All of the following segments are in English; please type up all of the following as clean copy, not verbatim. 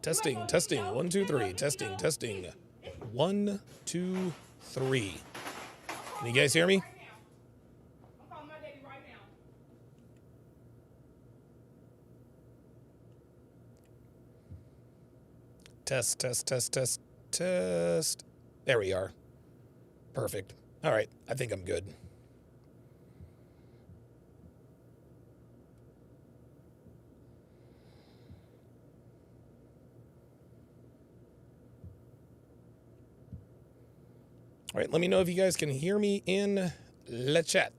Testing. Testing. 1, 2, 3. Testing. 1, 2, 3. Can you guys hear me? Test. There we are. Perfect. All right. I think I'm good. All right. Let me know if you guys can hear me in the chat.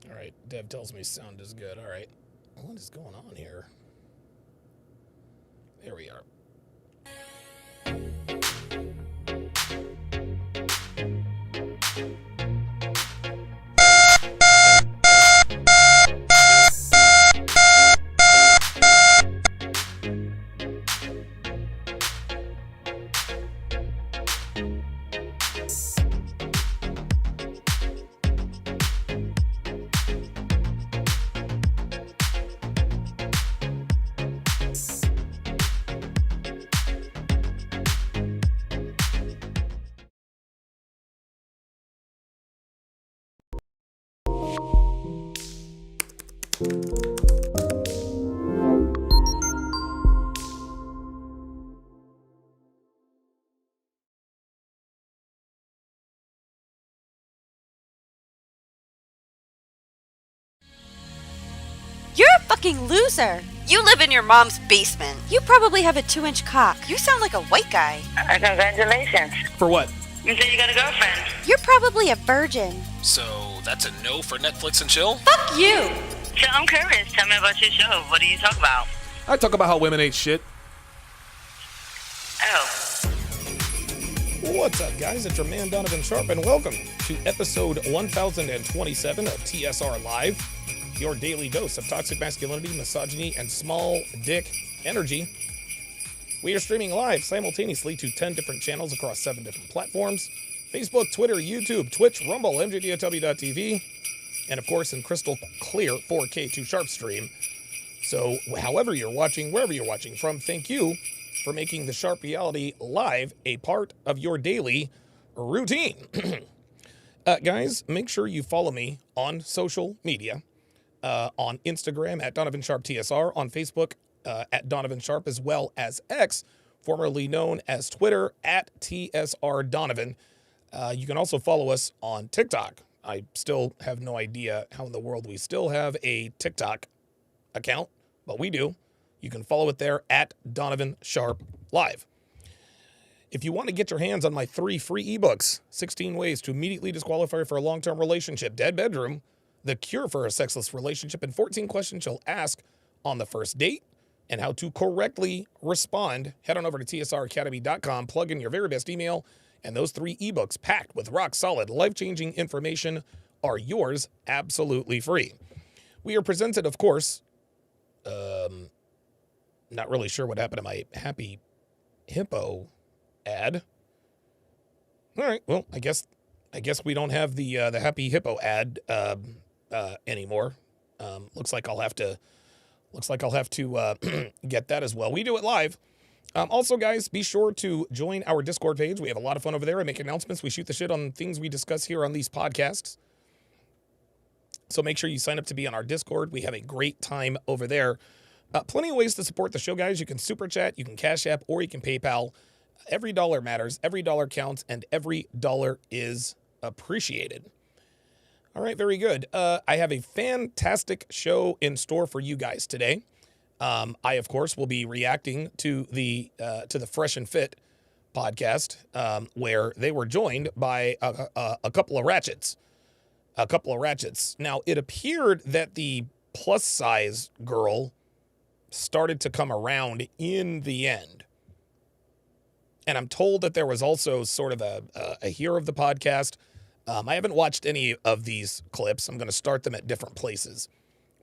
All right. Dev tells me sound is good. All right. What is going on here? There we are. You're a fucking loser. You live in your mom's basement. You probably have a 2-inch cock. You sound like a white guy. Congratulations. For what? You said you got a girlfriend. You're probably a virgin. So that's a no for Netflix and chill? Fuck you. So I'm curious. Tell me about your show. What do you talk about? I talk about how women ain't shit. Oh. What's up, guys? It's your man, Donovan Sharpe, and welcome to episode 1027 of TSR Live, your daily dose of toxic masculinity, misogyny, and small dick energy. We are streaming live simultaneously to 10 different channels across 7 different platforms: Facebook, Twitter, YouTube, Twitch, Rumble, MJDOW.tv, and of course in crystal clear 4K to Sharpe stream. So however you're watching, wherever you're watching from, thank you for making the Sharpe Reality Live a part of your daily routine. Guys, make sure you follow me on social media, on Instagram at Donovan Sharpe TSR, on Facebook at Donovan Sharpe, as well as X, formerly known as Twitter, at TSR Donovan. You can also follow us on TikTok. I still have no idea how in the world we still have a TikTok account, but we do. You can follow it there at Donovan Sharpe Live. If you want to get your hands on my 3 free ebooks, 16 ways to immediately disqualify for a long-term relationship, Dead Bedroom, The Cure for a Sexless Relationship, and 14 questions you'll ask on the first date, and how to correctly respond, head on over to tsracademy.com, plug in your very best email, and those 3 ebooks packed with rock-solid, life-changing information are yours absolutely free. We are presented, of course, not really sure what happened to my Happy Hippo ad. All right, well, I guess we don't have the Happy Hippo ad anymore. Looks like I'll have to get that as well. We do it live. Also, guys, be sure to join our Discord page. We have a lot of fun over there. I make announcements. We shoot the shit on things we discuss here on these podcasts. So make sure you sign up to be on our Discord. We have a great time over there. Plenty of ways to support the show, guys. You can Super Chat, you can Cash App, or you can PayPal. Every dollar matters. Every dollar counts, and every dollar is appreciated. All right, very good. I have a fantastic show in store for you guys today. I, of course, will be reacting to the Fresh and Fit podcast, where they were joined by a couple of ratchets. Now, it appeared that the plus size girl started to come around in the end. And I'm told that there was also sort of a hero of the podcast. I haven't watched any of these clips. I'm going to start them at different places.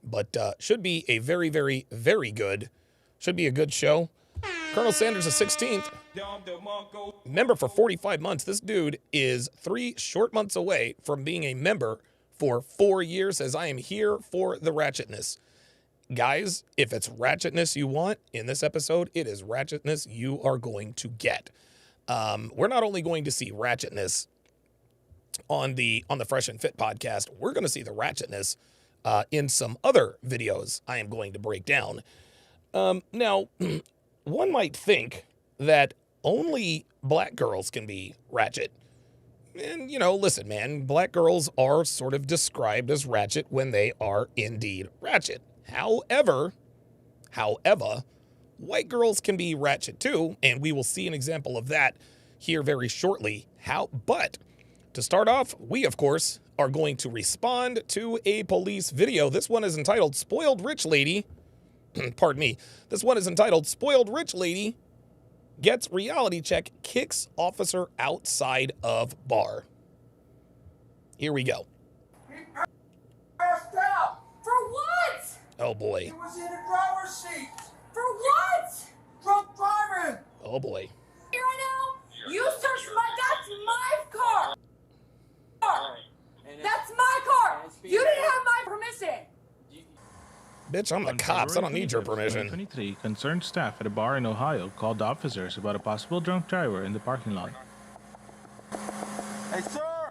But should be a very, very, very good, should be a good show. Colonel Sanders is 16th. Member for 45 months. This dude is 3 short months away from being a member for 4 years, as I am here for the ratchetness. Guys, if it's ratchetness you want in this episode, it is ratchetness you are going to get. We're not only going to see ratchetness on the Fresh and Fit podcast, we're going to see the ratchetness in some other videos I am going to break down. Now, one might think that only black girls can be ratchet. And, listen, man, black girls are sort of described as ratchet when they are indeed ratchet. However, white girls can be ratchet too, and we will see an example of that here very shortly. But to start off, we, of course, are going to respond to a police video. This one is entitled Spoiled Rich Lady. Pardon me. This one is entitled Spoiled Rich Lady Gets Reality Check, Kicks Officer Outside of Bar. Here we go. He passed out. For what? Oh boy. He was in the driver's seat. For what? Drunk driving. Oh boy. Here I know. You searched that's my car. That's my car. You didn't have my permission. Bitch, I'm the cops. I don't need your permission. 2023, concerned staff at a bar in Ohio called officers about a possible drunk driver in the parking lot. Hey, sir.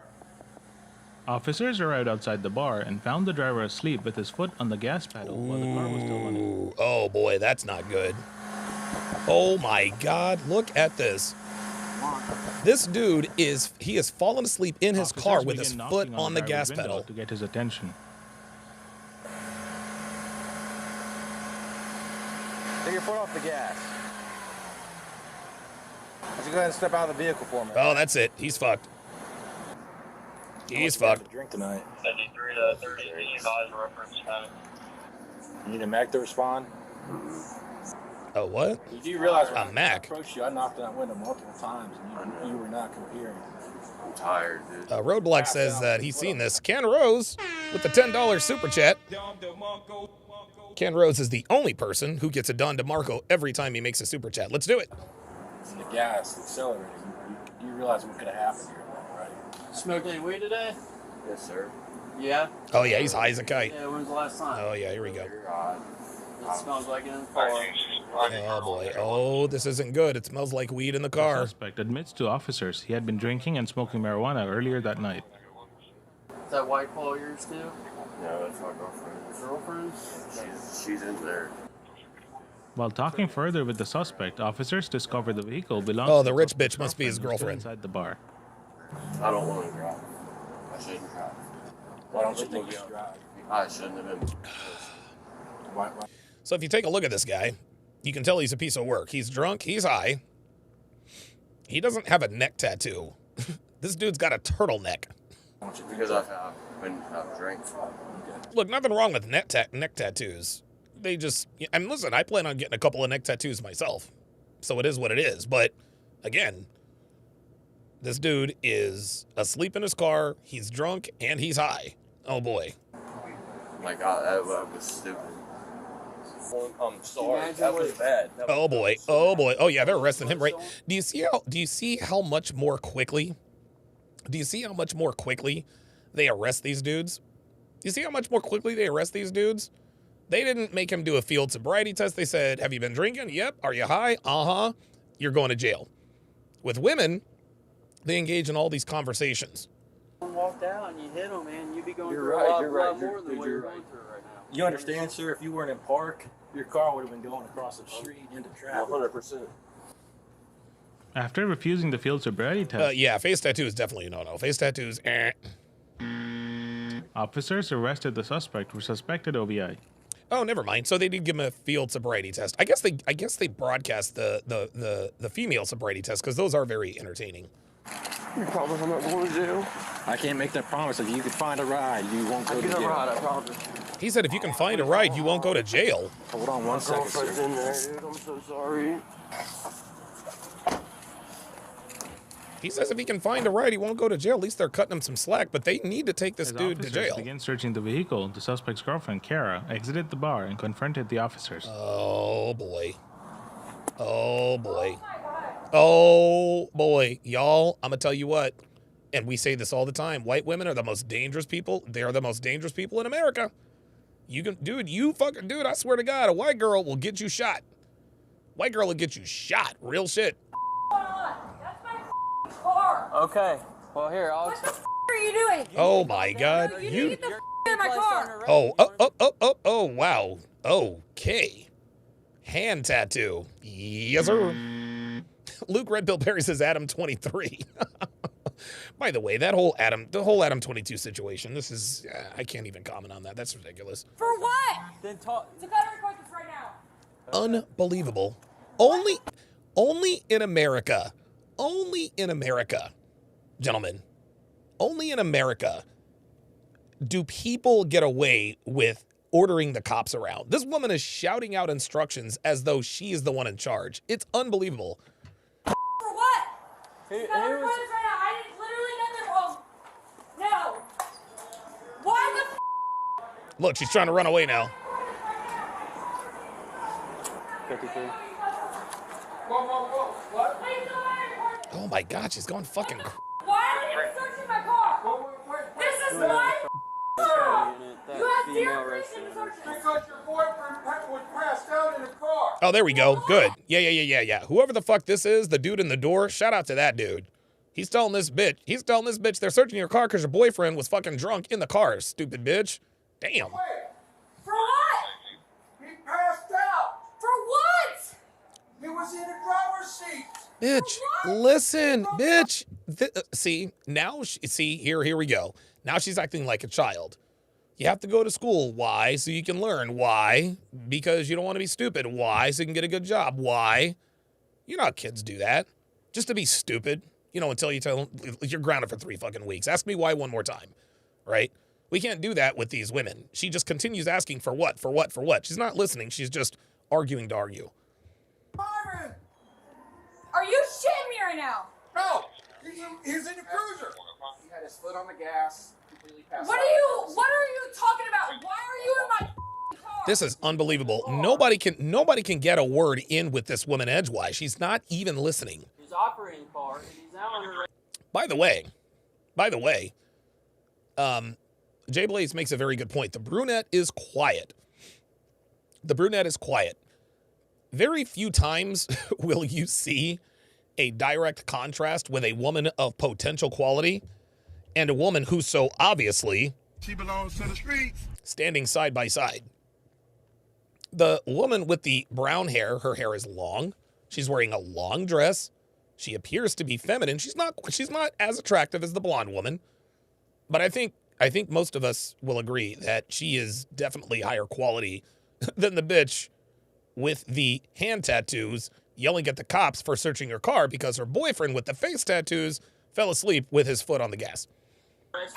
Officers arrived outside the bar and found the driver asleep with his foot on the gas pedal while the car was still running. Ooh, oh boy, that's not good. Oh my God, look at this. This dude he has fallen asleep in his car with his foot on the gas pedal to get his attention. Take your foot off the gas. Why don't you go ahead and step out of the vehicle for me? Oh, that's it. He's fucked. He's fucked. Drink tonight. 73 to 30, reference time. You need a Mac to respond? Oh, what? Did you realize when A Mac? I approached you, I knocked on that window multiple times and you were not coherent. I'm tired, dude. Roadblock says that he's seen this. Ken Rose with the $10 super chat. Ken Rose is the only person who gets a Don DeMarco every time he makes a super chat. Let's do it. It's the gas, the accelerator. You realize what could have happened here, right? Smoked any weed today? Yes, sir. Yeah? Oh, yeah, he's high as a kite. Yeah, when's the last time? Oh, yeah, here we go. It smells like it in the car. Oh, boy. Oh, this isn't good. It smells like weed in the The car. suspect admits to officers he had been drinking and smoking marijuana earlier that night. Is that White Claw yours too? No, that's my girlfriend. Girlfriend? She's in there. While talking further with the suspect, officers discovered the vehicle belonged Oh, to the rich suspect's bitch must be his who was still girlfriend. inside the bar. I don't want to drive. I shouldn't drive. Why don't you think you should drive? I shouldn't have been. Why? So if you take a look at this guy, you can tell he's a piece of work. He's drunk. He's high. He doesn't have a neck tattoo. This dude's got a turtleneck. Because I've been drinking. Look, nothing wrong with neck tattoos. They just, and listen, I plan on getting a couple of neck tattoos myself. So it is what it is. But again, this dude is asleep in his car. He's drunk and he's high. Oh boy. Like, that was stupid. I'm sorry. Imagine That was bad. Oh boy. Oh boy. Oh yeah, they're arresting him, right? Do you see how much more quickly? Do you see how much more quickly they arrest these dudes? Do you see how much more quickly they arrest these dudes? They didn't make him do a field sobriety test. They said, "Have you been drinking? Yep. Are you high? Uh-huh. You're going to jail." With women, they engage in all these conversations. Walked out and you hit him, man. You'd be going You're through right, a lot, you're right, lot more than what you're you're right. going through right now. You understand, sir? If you weren't in park, your car would have been going across the street into traffic. 100%. After refusing the field sobriety test, Yeah, face tattoo is definitely a no-no. Face tattoos, officers arrested the suspect for suspected OVI. Oh, never mind. So they did give him a field sobriety test. I guess they broadcast the female sobriety test because those are very entertaining. You promise I'm not going to jail? I can't make that promise. If you could find a ride, you won't go to jail. I promise. He said if you can find a ride, you won't go to jail. Hold on one second, Girlfriend's sir. in there, dude. I'm so sorry. He says if he can find a ride, he won't go to jail. At least they're cutting him some slack, but they need to take this As dude to officers jail. began searching the vehicle, the suspect's girlfriend, Kara, exited the bar and confronted the officers. Oh, boy. Oh, boy. Oh, boy. Y'all, I'm going to tell you what, and we say this all the time, white women are the most dangerous people. They are the most dangerous people in America. Dude, I swear to God, a white girl will get you shot. White girl will get you shot. Real shit. That's my car. Okay. Well, here, I'll... What the are you doing? Oh, my God. You need to get the out of my car. Oh, wow. Okay. Hand tattoo. Yes, sir. Luke Red Pill Perry says Adam 23. By the way, the whole Adam 22 situation, this is, I can't even comment on that. That's ridiculous. For what? Then talk... So gotta record this right now. Unbelievable. Only in America, gentlemen, only in America do people get away with ordering the cops around. This woman is shouting out instructions as though she is the one in charge. It's unbelievable. For what? Who You gotta record was... this right now. I did literally nothing wrong. No. Why the Look, she's trying to run away now. 53. Whoa. What? Please don't let me record this. Oh my God, she's going fucking. Why are you searching my car? This is my car. You have zero reason to search this. Because your boyfriend was passed out in the car. Oh, there we go. Good. Yeah. Whoever the fuck this is, the dude in the door, shout out to that dude. He's telling this bitch they're searching your car because your boyfriend was fucking drunk in the car, stupid bitch. Damn. Wait, For what? he passed out. For what? He was in the driver's seat. Bitch, listen, bitch. Here we go. Now she's acting like a child. You have to go to school. Why? So you can learn. Why? Because you don't want to be stupid. Why? So you can get a good job. Why? You know how kids do that. Just to be stupid. Until you tell them you're grounded for 3 fucking weeks. Ask me why one more time. Right? We can't do that with these women. She just continues asking for what? She's not listening. She's just arguing to argue. Byron! Are you shitting me right now? No! He's in the cruiser. He had his foot on the gas, completely passed What are you talking about? Why are you in my car? This is unbelievable. Nobody can get a word in with this woman edgewise. She's not even listening. His operating car, and he's out on her... By the way, Jay Blaze makes a very good point. The brunette is quiet. The brunette is quiet. Very few times will you see a direct contrast with a woman of potential quality and a woman who so obviously She belongs to the streets. standing side by side. The woman with the brown hair, her hair is long. She's wearing a long dress. She appears to be feminine. She's not as attractive as the blonde woman. But I think most of us will agree that she is definitely higher quality than the bitch with the hand tattoos yelling at the cops for searching her car because her boyfriend with the face tattoos fell asleep with his foot on the gas. Help!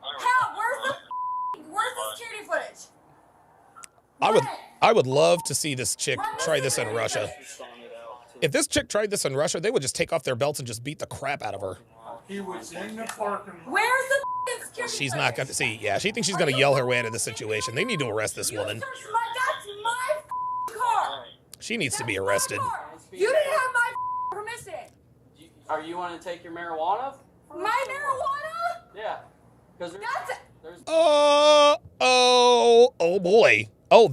Help! Where's the security footage? I would love to see this chick try this in Russia. If this chick tried this in Russia, they would just take off their belts and just beat the crap out of her. He was in the parking lot. Where's the security She's footage? not going to see. Yeah, she thinks she's going to yell her way out of the situation. They need to arrest this woman. That's my car. She needs to be That's my arrested. car. You didn't have my permission. Are you want to take your marijuana? My marijuana? Yeah. Because That's there's Oh boy. Oh,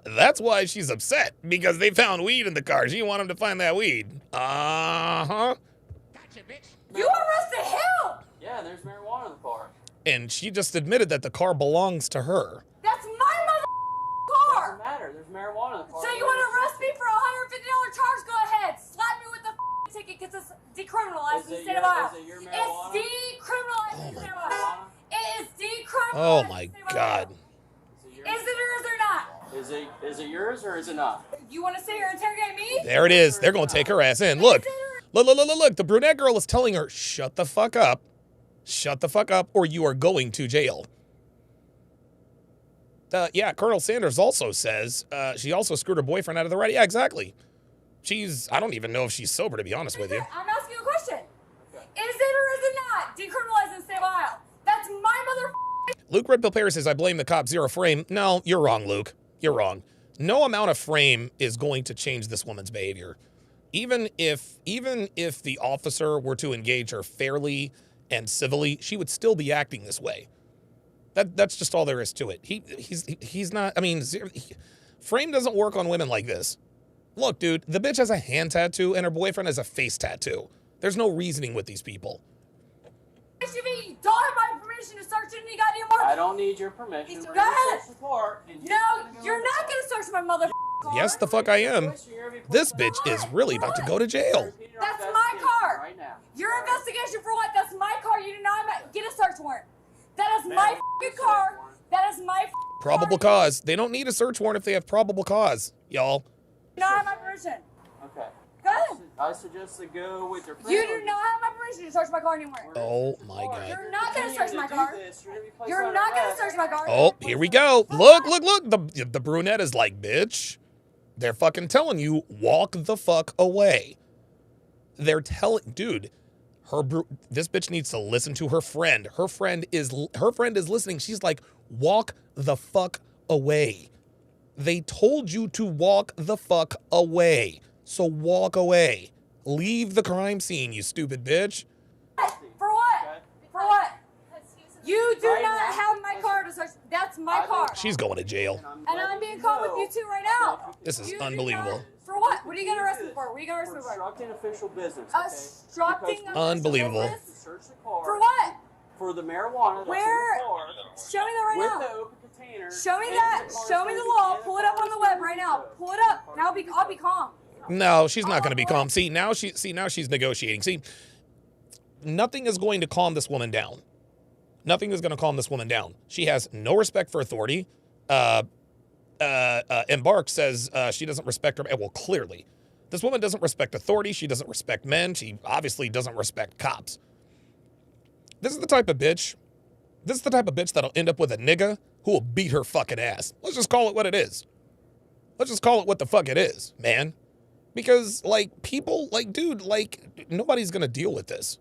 that's why she's upset, because they found weed in the car. She wanted them to find that weed. You arrested him. yeah, there's marijuana in the car. And she just admitted that the car belongs to her. That's my car. Doesn't matter. There's marijuana in the car. So you want to arrest me for $150 charge? Go ahead. Slap me with the ticket because it's decriminalized in the state of Iowa. Is it your It's marijuana? decriminalized in the state of Iowa. It is decriminalized. Oh in my the state of God. Iowa. Is it or is it not? Is it yours or is it not? You want to sit here and interrogate me? There it is. They're going to take her ass in. Look. Look. The brunette girl is telling her, shut the fuck up. Shut the fuck up, or you are going to jail. Yeah, Colonel Sanders also says she also screwed her boyfriend out of the ride. Yeah, exactly. I don't even know if she's sober, to be honest with you. I'm asking you a question. Is it or is it not decriminalized in the state of Iowa? That's my mother. Luke Red Pill Perry says, I blame the cop, zero frame. No, you're wrong, Luke. You're wrong. No amount of frame is going to change this woman's behavior. Even if the officer were to engage her fairly and civilly, she would still be acting this way. That's just all there is to it. He's not, I mean, frame doesn't work on women like this. Look, dude, the bitch has a hand tattoo and her boyfriend has a face tattoo. There's no reasoning with these people. You don't have my permission to search any goddamn more. I don't need your permission. Go ahead. Search the car, and No, you're not gonna search my mother car. Yes, the fuck I am. This bitch is really about to go to jail. That's my car. Right now. Your investigation for what? That's my car. You did not get a search warrant. That is my f***ing car. That is my f***ing Probable car. cause. They don't need a search warrant if they have probable cause, y'all. You do not have my permission. Okay. Go ahead. I suggest to go with your friend. You do not have my permission to search my car anymore. Oh my God. You're not gonna search my car. You're not gonna search my car. Oh, here we go. Look. The brunette is like, bitch. They're fucking telling you, walk the fuck away. They're telling, dude, this bitch needs to listen to her friend. Her friend is listening. She's like, walk the fuck away. They told you to walk the fuck away. So walk away. Leave the crime scene, you stupid bitch. For what? For what? You do not have my car to search. That's my car. She's going to jail. And I'm being caught with you two right now. This is You do unbelievable. not- For what? What are you gonna arrest me for? What are you gonna arrest me for? Obstructing official business. Okay? Obstructing Because Unbelievable. official business? Search the car. For what? For the marijuana that's Where? in the car. Show me that right with now. the open container. Show me and that. the car Show me the still- law. and Pull it up car on the still web in right the now. tow. Pull it up. Now I'll be calm. No, she's not going to be calm. See, now she's negotiating. See, nothing is going to calm this woman down. Nothing is going to calm this woman down. She has no respect for authority. Embark says she doesn't respect her. Well, clearly, this woman doesn't respect authority. She doesn't respect men. She obviously doesn't respect cops. This is the type of bitch. This is the type of bitch that'll end up with a nigga who will beat her fucking ass. Let's just call it what it is. Let's just call it what the fuck it is, man. Because, like, people, like, dude, like, nobody's going to deal with this.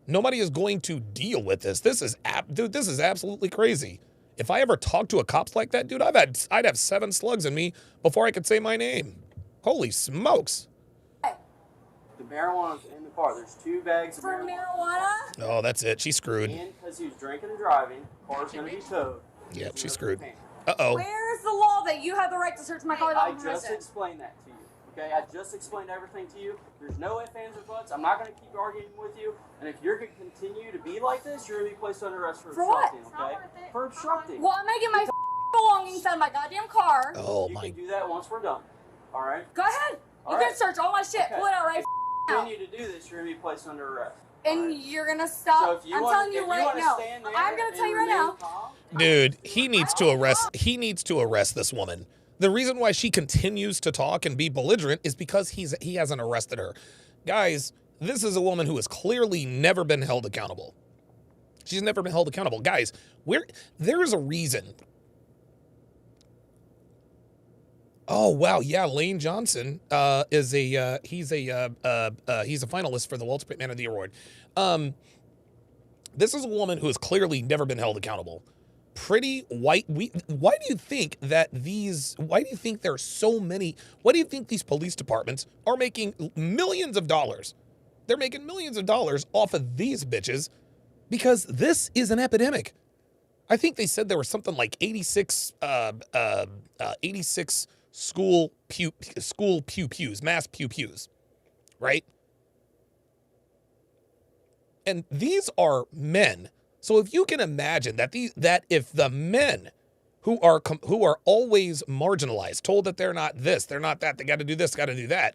Nobody is going to deal with this. This is absolutely crazy. If I ever talked to a cops like that, dude, I'd have 7 slugs in me before I could say my name. Holy smokes. The The marijuana's in the car. There's 2 bags of For marijuana. marijuana? Oh, that's it. She's screwed. And because he was drinking and driving, car's going to be towed. Yep, she's screwed. Uh-oh. Where's the law that you have the right to search my car I without just permission? explained that to you. Okay, I just explained everything to you. There's no ifs, ands, or buts. I'm not going to keep arguing with you. And if you're going to continue to be like this, you're going to be placed under arrest for what? obstructing, okay? For obstructing. Well, I'm making my belongings out of my goddamn car. Oh, You my. can do that once we're done. All right? Go ahead. All You right. can search all my shit. Okay. Pull it out right now. Continue to do this, you're going to be placed under arrest. And you're gonna stop. So if you I'm wanna- telling you if right wanna now. stand there I'm gonna tell you right and now. remain calm, Dude, he needs to arrest this woman. The reason why she continues to talk and be belligerent is because he hasn't arrested her. Guys, this is a woman who has clearly never been held accountable. She's never been held accountable. Guys, there's a reason. Oh wow, yeah, Lane Johnson he's a finalist for the Walter Pitt Man of the Award. This is a woman who has clearly never been held accountable. Pretty white. Why do you think that why do you think there's so many? Why do you think these police departments are making millions of dollars? They're making millions of dollars off of these bitches because this is an epidemic. I think they said there was something like 86 school pews, mass pews, right? And these are men. So if you can imagine that if the men who are always marginalized, told that they're not this, they're not that, they got to do this, got to do that,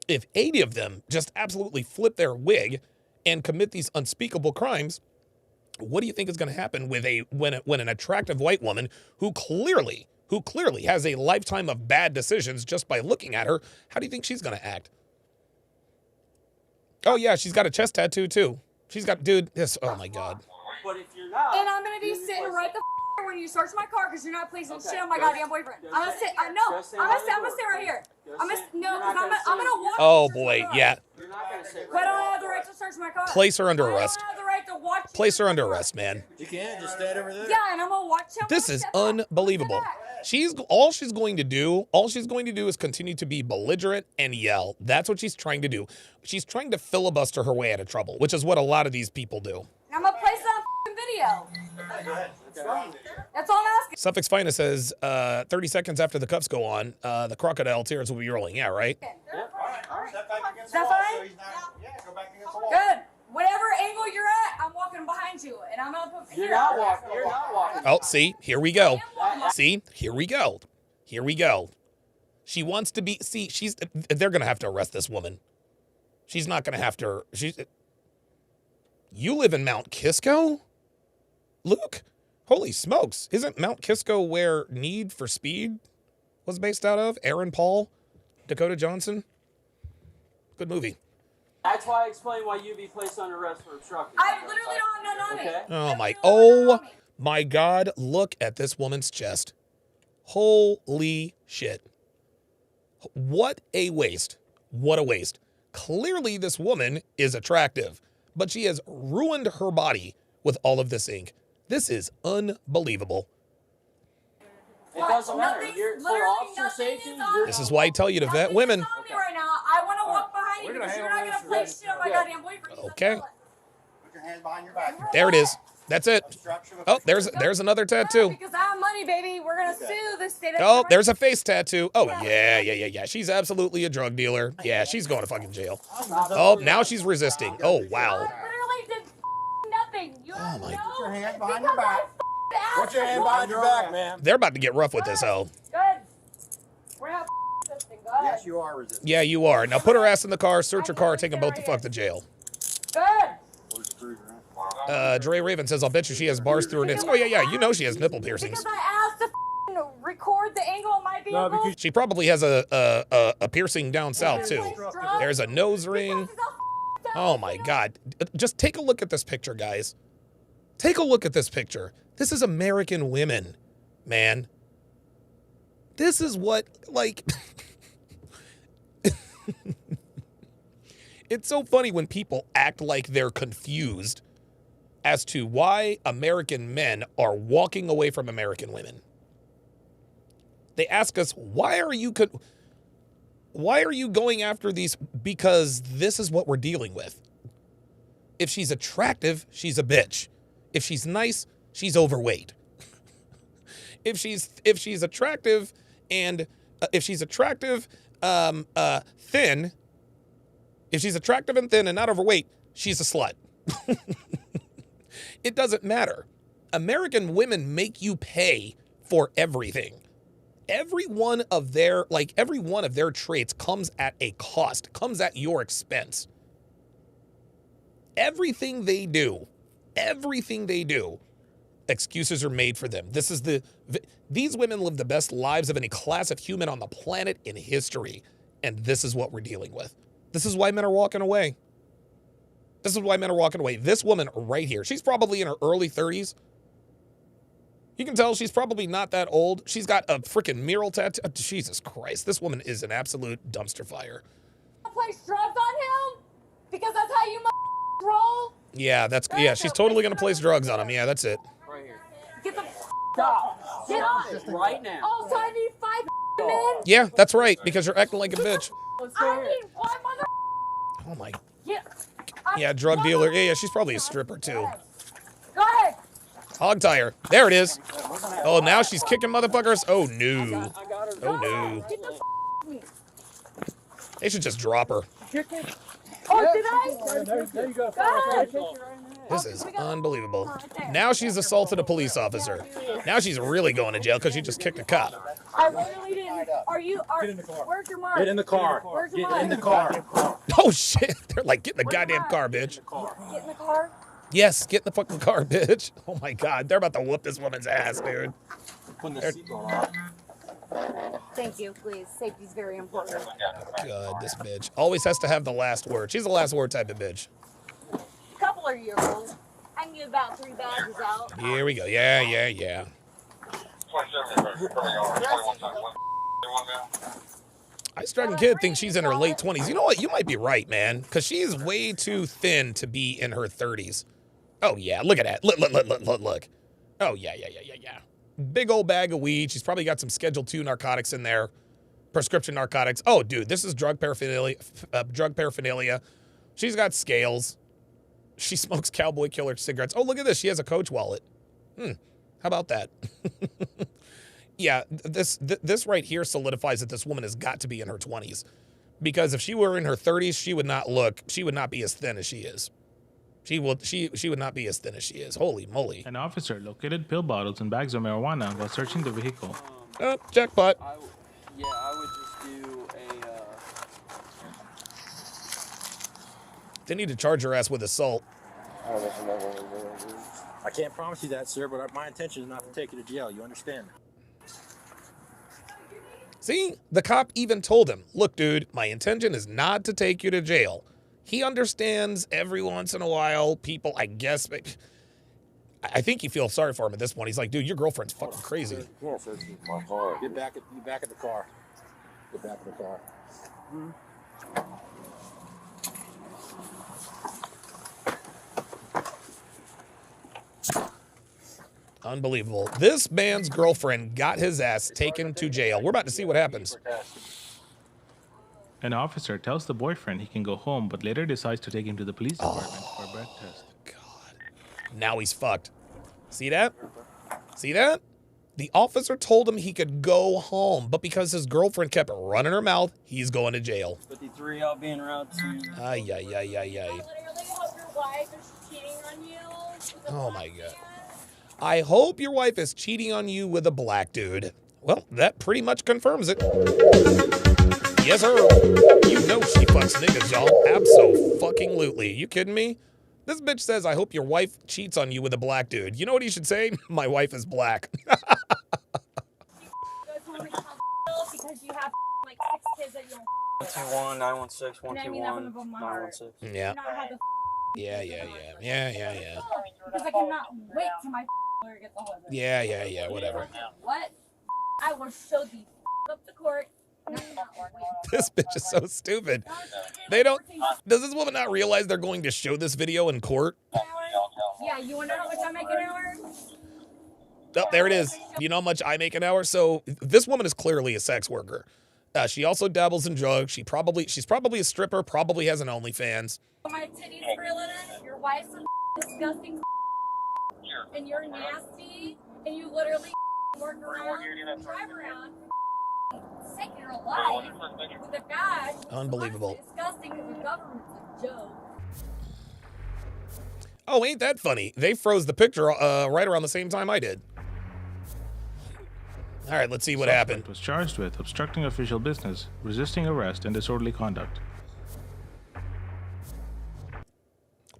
if 80 of them just absolutely flip their wig and commit these unspeakable crimes, what do you think is going to happen with when an attractive white woman who clearly has a lifetime of bad decisions just by looking at her, how do you think she's going to act? Oh yeah, she's got a chest tattoo too. She's got, dude, this, oh my God. But if you're not, And I'm gonna be sitting right the when you search my car because you're not placing shit on my goddamn boyfriend. I'm gonna sit. I'm gonna sit right here. I'm gonna walk. Oh boy, yeah. you're not going to sit But I right don't have the right to search my car. Place her under arrest. I don't have the right to watch. Place her under arrest, man. You can't just stand over there. Yeah, and I'm gonna watch him. This is step back. unbelievable. Step back. All she's going to do is continue to be belligerent and yell. That's what she's trying to do. She's trying to filibuster her way out of trouble, which is what a lot of these people do. I'm gonna place it on video. That's all I'm asking. Suffix Finest says 30 seconds after the cuffs go on, the crocodile tears will be rolling. Yeah, right? Is that fine? Good. Whatever angle you're at, I'm walking behind you, and I'm gonna put You're here. not walking. You're not walking. Oh, see, here we go. See, here we go. Here we go. She wants to be, see, they're going to have to arrest this woman. She's not going to have to, you live in Mount Kisco? Luke? Holy smokes. Isn't Mount Kisco where Need for Speed was based out of? Aaron Paul? Dakota Johnson? Good movie. That's why I explained why you'd be placed under arrest for obstructing. I literally don't have none on me. Okay. Oh my God, look at this woman's chest. Holy shit. What a waste. What a waste. Clearly this woman is attractive, but she has ruined her body with all of this ink. This is unbelievable. It doesn't matter. Nothing's- You're, for literally officer nothing safety, is on you're, This is why I tell you to vet women. Nothing is on me right now. I want to walk behind you We're gonna because you're handle not gonna this place shit on my goddamn boyfriend. Okay. Put your hands behind your back. There it is. That's it. Obstruction of Oh, there's another tattoo. Because I have money, baby. We're gonna sue the state of. Oh, there's a face tattoo. Oh, yeah. She's absolutely a drug dealer. Yeah, she's going to fucking jail. Oh, now she's resisting. Oh, wow. I literally did nothing. You Oh, my- Put your hands behind your back. Put your hand behind your back, man. They're about to get rough with this, hoe. Good. We're not resisting. Go ahead. Yes, you are resisting. Yeah, you are. Now put her ass in the car, search her car, take them both the fuck to jail. Good. Dre Raven says, I'll bet you she has bars through her nips. Oh, yeah. You know she has nipple piercings. Because I asked to record the angle of my vehicle. No, because She probably has a piercing down south, too. There's a nose ring. Oh, my God. Just take a look at this picture, guys. Take a look at this picture. This is American women, man. This is what, like... It's so funny when people act like they're confused as to why American men are walking away from American women. They ask us, why are you... Why are you going after these? Because this is what we're dealing with. If she's attractive, she's a bitch. If she's nice, she's overweight. If she's attractive and thin, if she's attractive and thin and not overweight, she's a slut. It doesn't matter. American women make you pay for everything. Every one of their traits comes at a cost, comes at your expense. Everything they do, excuses are made for them. These women live the best lives of any class of human on the planet in history. And this is what we're dealing with. This is why men are walking away. This woman right here, she's probably in her early 30s. You can tell she's probably not that old. She's got a freaking mural tattoo. Jesus Christ, this woman is an absolute dumpster fire. Place drugs on him? Because that's how you roll? Yeah, she's totally going to place drugs on him. Yeah, that's it. Right here. Get the Stop. Get Stop off it right now. Oh, so I need 5 men? Yeah, that's right, because you're acting like a bitch. I need 1 mother. Oh my. Yeah. Yeah, drug dealer. Yeah, she's probably a stripper too. Go ahead. Hog tie her. There it is. Oh, now she's kicking motherfuckers. Oh no. Oh no. Get the They should just drop her. Oh, did I? There you go. Go ahead. This is unbelievable. Now she's assaulted a police officer. Now she's really going to jail because she just kicked a cop. I literally didn't. Get in the car. Where's your mark? Get in the car. Where's your Get mark? in the car. Oh shit. They're like, get in the goddamn car, bitch. Get in the car. Yes, get in the fucking car, bitch. Oh my God. They're about to whoop this woman's ass, dude. Putting the seatbelt on. Thank you, please. Safety's very important. God, this bitch always has to have the last word. She's the last word type of bitch. Couple of years old. I can get about 3 badges out. Here we go. Yeah. Ice Dragon Kid thinks she's in her late 20s. You know what? You might be right, man, because she is way too thin to be in her 30s. Oh, yeah. Look at that. Look. Oh, yeah. Big old bag of weed. She's probably got some Schedule 2 narcotics in there. Prescription narcotics. Oh, dude, this is drug paraphernalia. She's got scales. She smokes Cowboy Killer cigarettes. Oh, look at this. She has a Coach wallet. How about that? Yeah, this right here solidifies that this woman has got to be in her 20s. Because if she were in her 30s, she would not be as thin as she is. She would not be as thin as she is. Holy moly. An officer located pill bottles and bags of marijuana while searching the vehicle. Oh, jackpot. I would just do a. They need to charge her ass with assault. I can't promise you that, sir, but my intention is not to take you to jail. You understand? See, the cop even told him, look, dude, my intention is not to take you to jail. He understands every once in a while people, I guess, I think he feels sorry for him at this point. He's like, dude, your girlfriend's fucking crazy. Yeah, so it's my car. Get back at the car. Get back in the car. Unbelievable. This man's girlfriend got his ass taken to jail. We're about to see what happens. An officer tells the boyfriend he can go home, but later decides to take him to the police department for a breath test. God. Now he's fucked. See that? See that? The officer told him he could go home, but because his girlfriend kept running her mouth, he's going to jail. 53 out being route 2. Ay. Literally hope your wife is cheating on you. Oh my God. I hope your wife is cheating on you with a black dude. Well, that pretty much confirms it. Yes, sir. You know she fucks niggas, y'all. Abso-fucking-lutely. You kidding me? This bitch says, I hope your wife cheats on you with a black dude. You know what he should say? My wife is black. Because you have like 6 kids that you don't 121, 916, You know what I mean? That would have been my heart. 916. Yeah. not have the Yeah. because I cannot wait till my lawyer gets a hold of it. Yeah, whatever. What? I will show the up the court. This bitch is so stupid. Does this woman not realize they're going to show this video in court? Yeah, you want to know how much I make an hour? Oh, there it is. You know how much I make an hour? So this woman is clearly a sex worker. She also dabbles in drugs. She's probably a stripper, probably has an OnlyFans. My titties for a living. Your wife's a disgusting and you're nasty and you literally work around, drive around, sink your life with a guy. Unbelievable. Disgusting because the government's a joke. Oh, ain't that funny? They froze the picture right around the same time I did. All right, let's see what happened. Was charged with obstructing official business, resisting arrest, and disorderly conduct.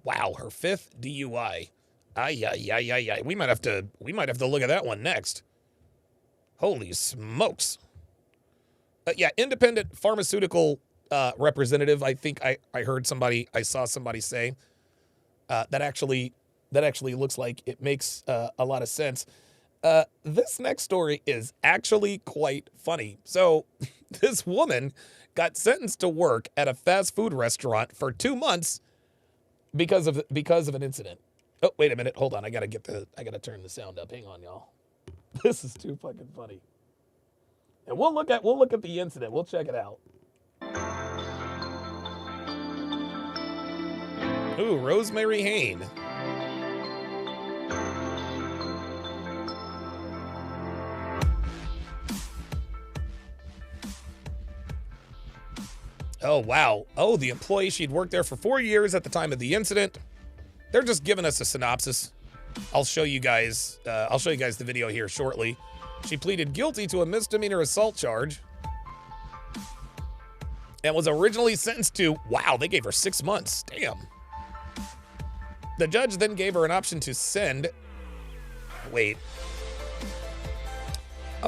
Wow, her 5th DUI. Ay. We might have to look at that one next. Holy smokes. Yeah, independent pharmaceutical representative. I think I saw somebody say that actually looks like it makes a lot of sense. This next story is actually quite funny. So this woman got sentenced to work at a fast food restaurant for 2 months because of an incident. Oh, wait a minute. Hold on. I gotta turn the sound up. Hang on, y'all. This is too fucking funny. And we'll look at the incident. We'll check it out. Ooh, Rosemary Hain. Oh, wow. Oh, the employee, she'd worked there for 4 years at the time of the incident. They're just giving us a synopsis. I'll show you guys the video here shortly. She pleaded guilty to a misdemeanor assault charge and was originally sentenced to, wow, they gave her 6 months. Damn. The judge then gave her an option to send, wait.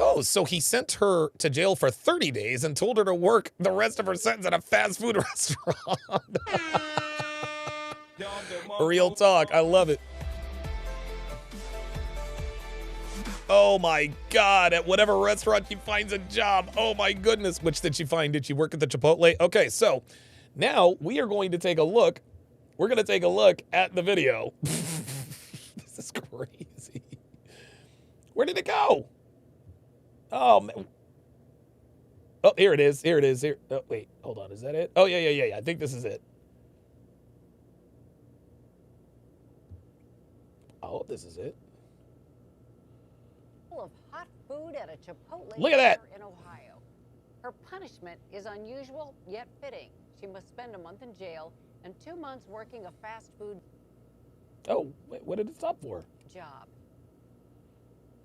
Oh, so he sent her to jail for 30 days and told her to work the rest of her sentence at a fast food restaurant. Real talk. I love it. Oh my God. At whatever restaurant she finds a job. Oh my goodness. Which did she find? Did she work at the Chipotle? Okay, so now we are going to take a look. We're going to take a look at the video. This is crazy. Where did it go? Oh, man. Oh, here it is. Here it is. Here. Oh, wait, hold on. Is that it? Oh, yeah. I think this is it. Oh, this is it. Of hot food at a Chipotle Look at that. in Ohio. Her punishment is unusual yet fitting. She must spend a month in jail and 2 months working a fast food wait, what did it stop for? job.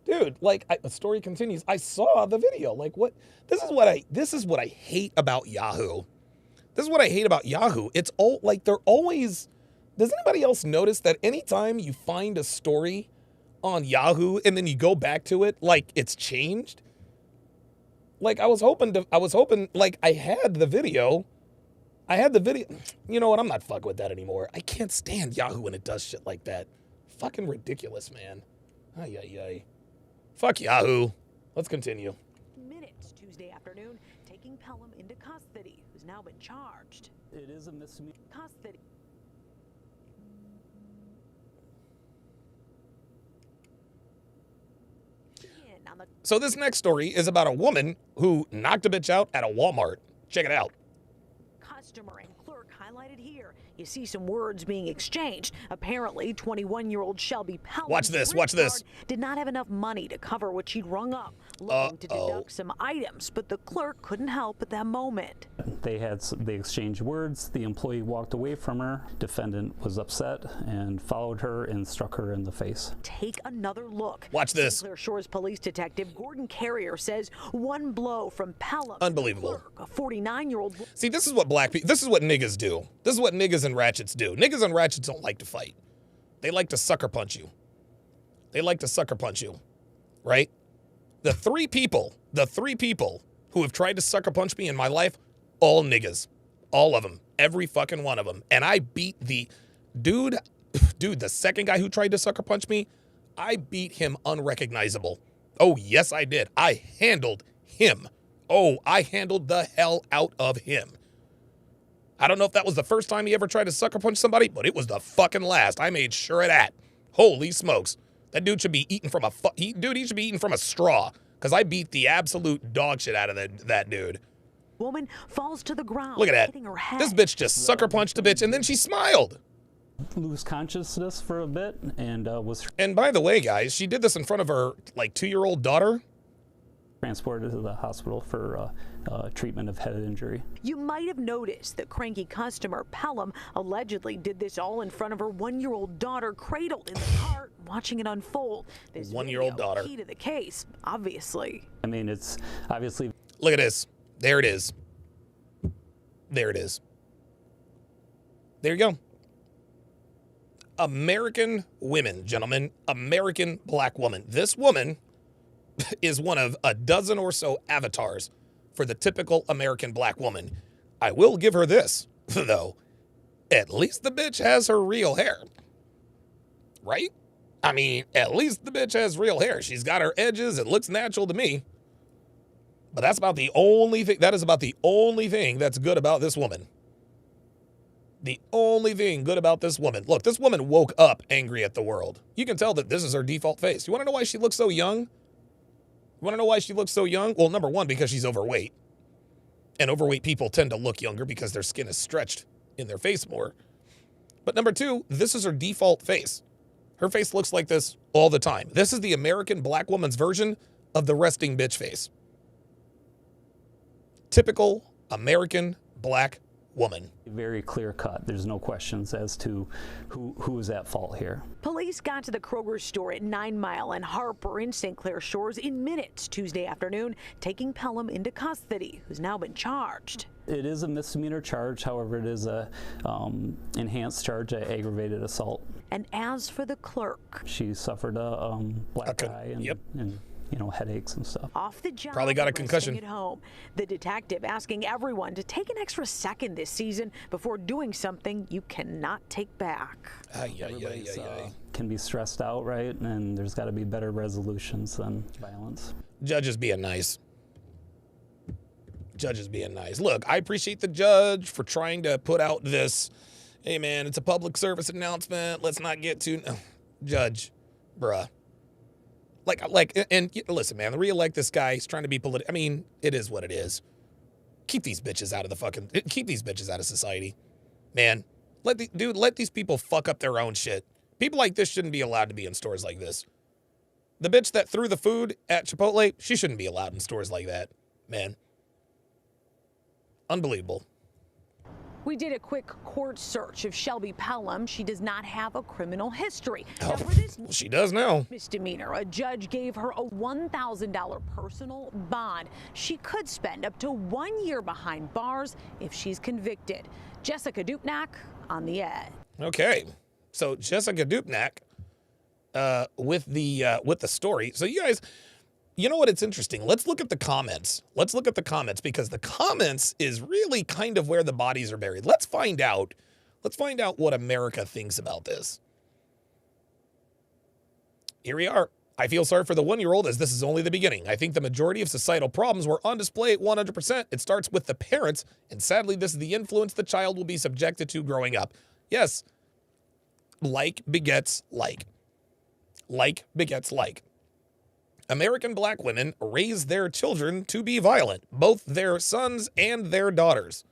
Dude, like, the story continues. I saw the video. Like, what? This is what I hate about Yahoo. This is what I hate about Yahoo. It's all like they're always. Does anybody else notice that anytime you find a story on Yahoo and then you go back to it, like it's changed? Like I was hoping, like I had the video. You know what? I'm not fucking with that anymore. I can't stand Yahoo when it does shit like that. Fucking ridiculous, man. Ay. Fuck Yahoo. Let's continue. Minutes Tuesday afternoon, taking Pelham into custody, who's now been charged. It is a misdemeanor. Custody. So this next story is about a woman who knocked a bitch out at a Walmart. Check it out. Customer and clerk highlighted here. You see some words being exchanged. Apparently, 21-year-old Shelby Pelham Watch this. Did not have enough money to cover what she'd rung up, looking to deduct some items, but the clerk couldn't help at that moment. They exchanged words. The employee walked away from her. Defendant was upset and followed her and struck her in the face. Take another look. Watch this. St. Clair Shores Police Detective Gordon Carrier says one blow from Pelham. Unbelievable. Clerk, a 49-year-old. See, this is what this is what niggas do. This is what niggas and ratchets do. Niggas and ratchets don't like to fight. They like to sucker punch you. Right? The three people who have tried to sucker punch me in my life, all niggas. All of them. Every fucking one of them. And I beat the dude, the second guy who tried to sucker punch me, I beat him unrecognizable. Oh, yes, I did. I handled him. Oh, I handled the hell out of him. I don't know if that was the first time he ever tried to sucker punch somebody, but it was the fucking last. I made sure of that. Holy smokes. That dude should be eating from he should be eating from a straw, because I beat the absolute dog shit out of that dude. woman falls to the ground. Look at that. Hitting her head. This bitch just sucker punched a bitch and then she smiled. Lose consciousness for a bit and was. And by the way, guys, she did this in front of her like 2-year-old daughter. Transported to the hospital for treatment of head injury. You might have noticed that cranky customer Pelham allegedly did this all in front of her 1-year-old daughter cradled in the cart, watching it unfold. This 1-year-old daughter. Key to the case, obviously. I mean, it's obviously. Look at this. There it is. There it is. There you go. American women, gentlemen. American black woman. This woman is one of a dozen or so avatars for the typical American black woman. I will give her this, though. At least the bitch has her real hair. Right? I mean, at least the bitch has real hair. She's got her edges. It looks natural to me. But that's about the only thing. That is about the only thing that's good about this woman. The only thing good about this woman. Look, this woman woke up angry at the world. You can tell that this is her default face. You want to know why she looks so young? You want to know why she looks so young? Well, number one, because she's overweight. And overweight people tend to look younger because their skin is stretched in their face more. But number two, this is her default face. Her face looks like this all the time. This is the American black woman's version of the resting bitch face. Typical American black woman. Very clear cut. There's no questions as to who is at fault here. Police got to the Kroger store at 9 Mile and Harper in St. Clair Shores in minutes Tuesday afternoon, taking Pelham into custody, who's now been charged. It is a misdemeanor charge. However, it is a enhanced charge of aggravated assault. And as for the clerk, she suffered a black eye and you know, headaches and stuff. Off the job, probably got a concussion at home. The detective asking everyone to take an extra second this season before doing something you cannot take back. Can be stressed out, right? And there's got to be better resolutions than violence. Judges being nice. Judges being nice. Look, I appreciate the judge for trying to put out this, hey man, it's a public service announcement. Let's not get too, judge, bruh. And listen, man, re-elect this guy. He's trying to be political. I mean, it is what it is. Keep these bitches out of keep these bitches out of society. Man, let these people fuck up their own shit. People like this shouldn't be allowed to be in stores like this. The bitch that threw the food at Chipotle, she shouldn't be allowed in stores like that. Man. Unbelievable. We did a quick court search of Shelby Pelham. She does not have a criminal history. Oh, she does now. Misdemeanor. A judge gave her a $1,000 personal bond. She could spend up to 1 year behind bars if she's convicted. Jessica Dupnack on the Edge. Okay, so Jessica Dupnack with the story. So you guys. You know what? It's interesting. Let's look at the comments. Let's look at the comments because the comments is really kind of where the bodies are buried. Let's find out. Let's find out what America thinks about this. Here we are. I feel sorry for the 1-year-old as this is only the beginning. I think the majority of societal problems were on display 100%. It starts with the parents, and sadly, this is the influence the child will be subjected to growing up. Yes, like begets like. Like begets like. American black women raise their children to be violent, both their sons and their daughters.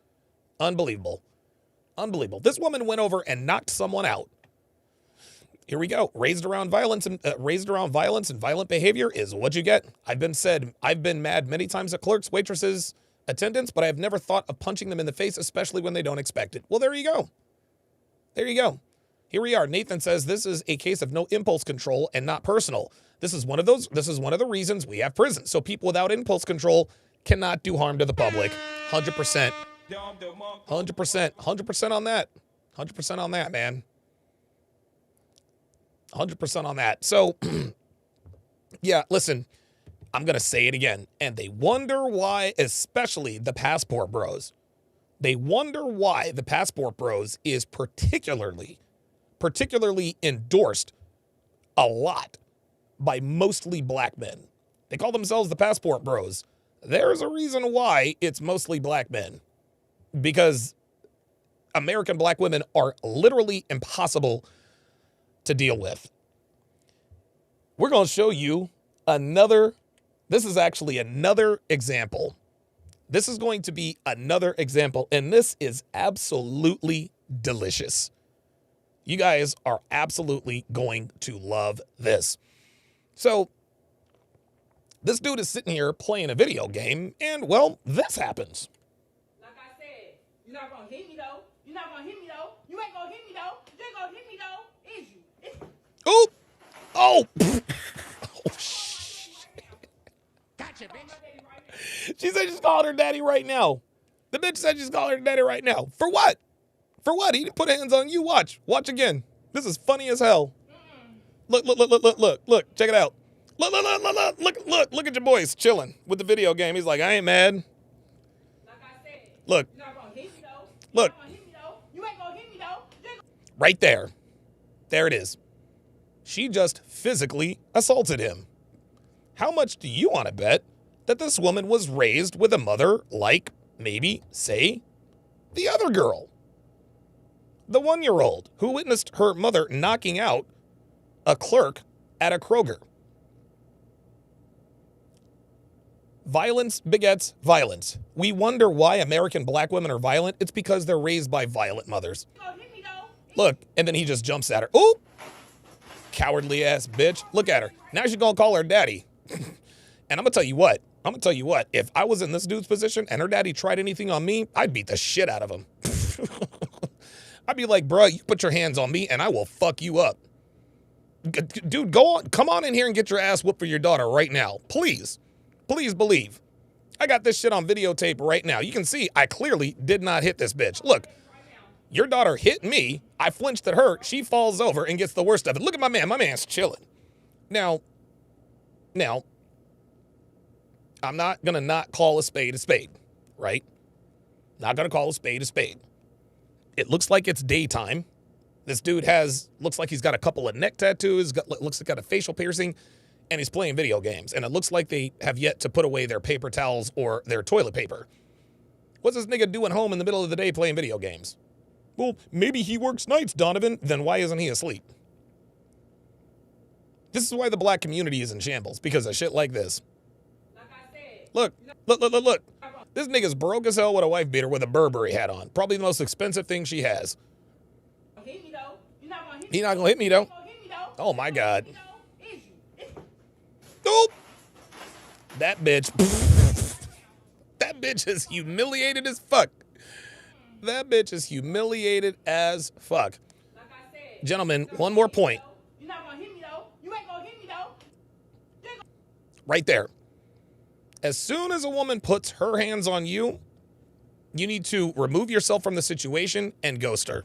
Unbelievable. Unbelievable. This woman went over and knocked someone out. Here we go. Raised around violence and violent behavior is what you get. I've been mad many times at clerks, waitresses, attendants, but I have never thought of punching them in the face, especially when they don't expect it. Well, there you go. There you go. Here we are. Nathan says this is a case of no impulse control and not personal. This is one of the reasons we have prisons. So people without impulse control cannot do harm to the public. 100%. 100% on that. 100% on that, man. 100% on that. So, yeah, listen, I'm going to say it again. And they wonder why, especially the passport bros. They wonder why the passport bros is particularly endorsed a lot by mostly black men. They call themselves the passport bros. There's a reason why it's mostly black men. Because American black women are literally impossible to deal with. We're going to show you this is actually another example This is going to be another example, and this is absolutely delicious. You guys are absolutely going to love this. So, this dude is sitting here playing a video game, and, well, this happens. Like I said, you're not going to hit me, though. You're not going to hit me, though. You ain't going to hit me, though. You ain't going to hit me, though. Is you? Oh! Oh! Oh, shit. Gotcha, bitch. She said she's calling her daddy right now. The bitch said she's calling her daddy right now. For what? For what? He didn't put hands on you. Watch. Watch again. This is funny as hell. Look, look, look, look, look, look, look. Check it out. Look, look, look, look, look, look, look, look at your boys chilling with the video game. He's like, I ain't mad. Like I said, look. You're not gonna hit me, though. Look. You're not gonna hit me, though. You ain't gonna hit me, though. Right there. There it is. She just physically assaulted him. How much do you want to bet that this woman was raised with a mother like, maybe, say, the other girl? The 1-year-old who witnessed her mother knocking out a clerk at a Kroger. Violence begets violence. We wonder why American black women are violent. It's because they're raised by violent mothers. Look, and then he just jumps at her. Ooh! Cowardly ass bitch. Look at her. Now she's gonna call her daddy. And I'm gonna tell you what. If I was in this dude's position and her daddy tried anything on me, I'd beat the shit out of him. I'd be like, bro, you put your hands on me and I will fuck you up. Dude, go on. Come on in here and get your ass whooped for your daughter right now. Please. Please believe. I got this shit on videotape right now. You can see I clearly did not hit this bitch. Look, your daughter hit me. I flinched at her. She falls over and gets the worst of it. Look at my man. My man's chilling. Now, I'm not going to not call a spade, right? Not going to call a spade. It looks like it's daytime. This dude looks like he's got a couple of neck tattoos, looks like he's got a facial piercing, and he's playing video games. And it looks like they have yet to put away their paper towels or their toilet paper. What's this nigga doing home in the middle of the day playing video games? Well, maybe he works nights, Donovan. Then why isn't he asleep? This is why the black community is in shambles, because of shit like this. Look. This nigga's broke as hell with a wife beater with a Burberry hat on. Probably the most expensive thing she has. He's not gonna hit me, though. Oh, my God. Nope. That bitch. That bitch is humiliated as fuck. That bitch is humiliated as fuck. Gentlemen, one more point. Right there. As soon as a woman puts her hands on you, you need to remove yourself from the situation and ghost her.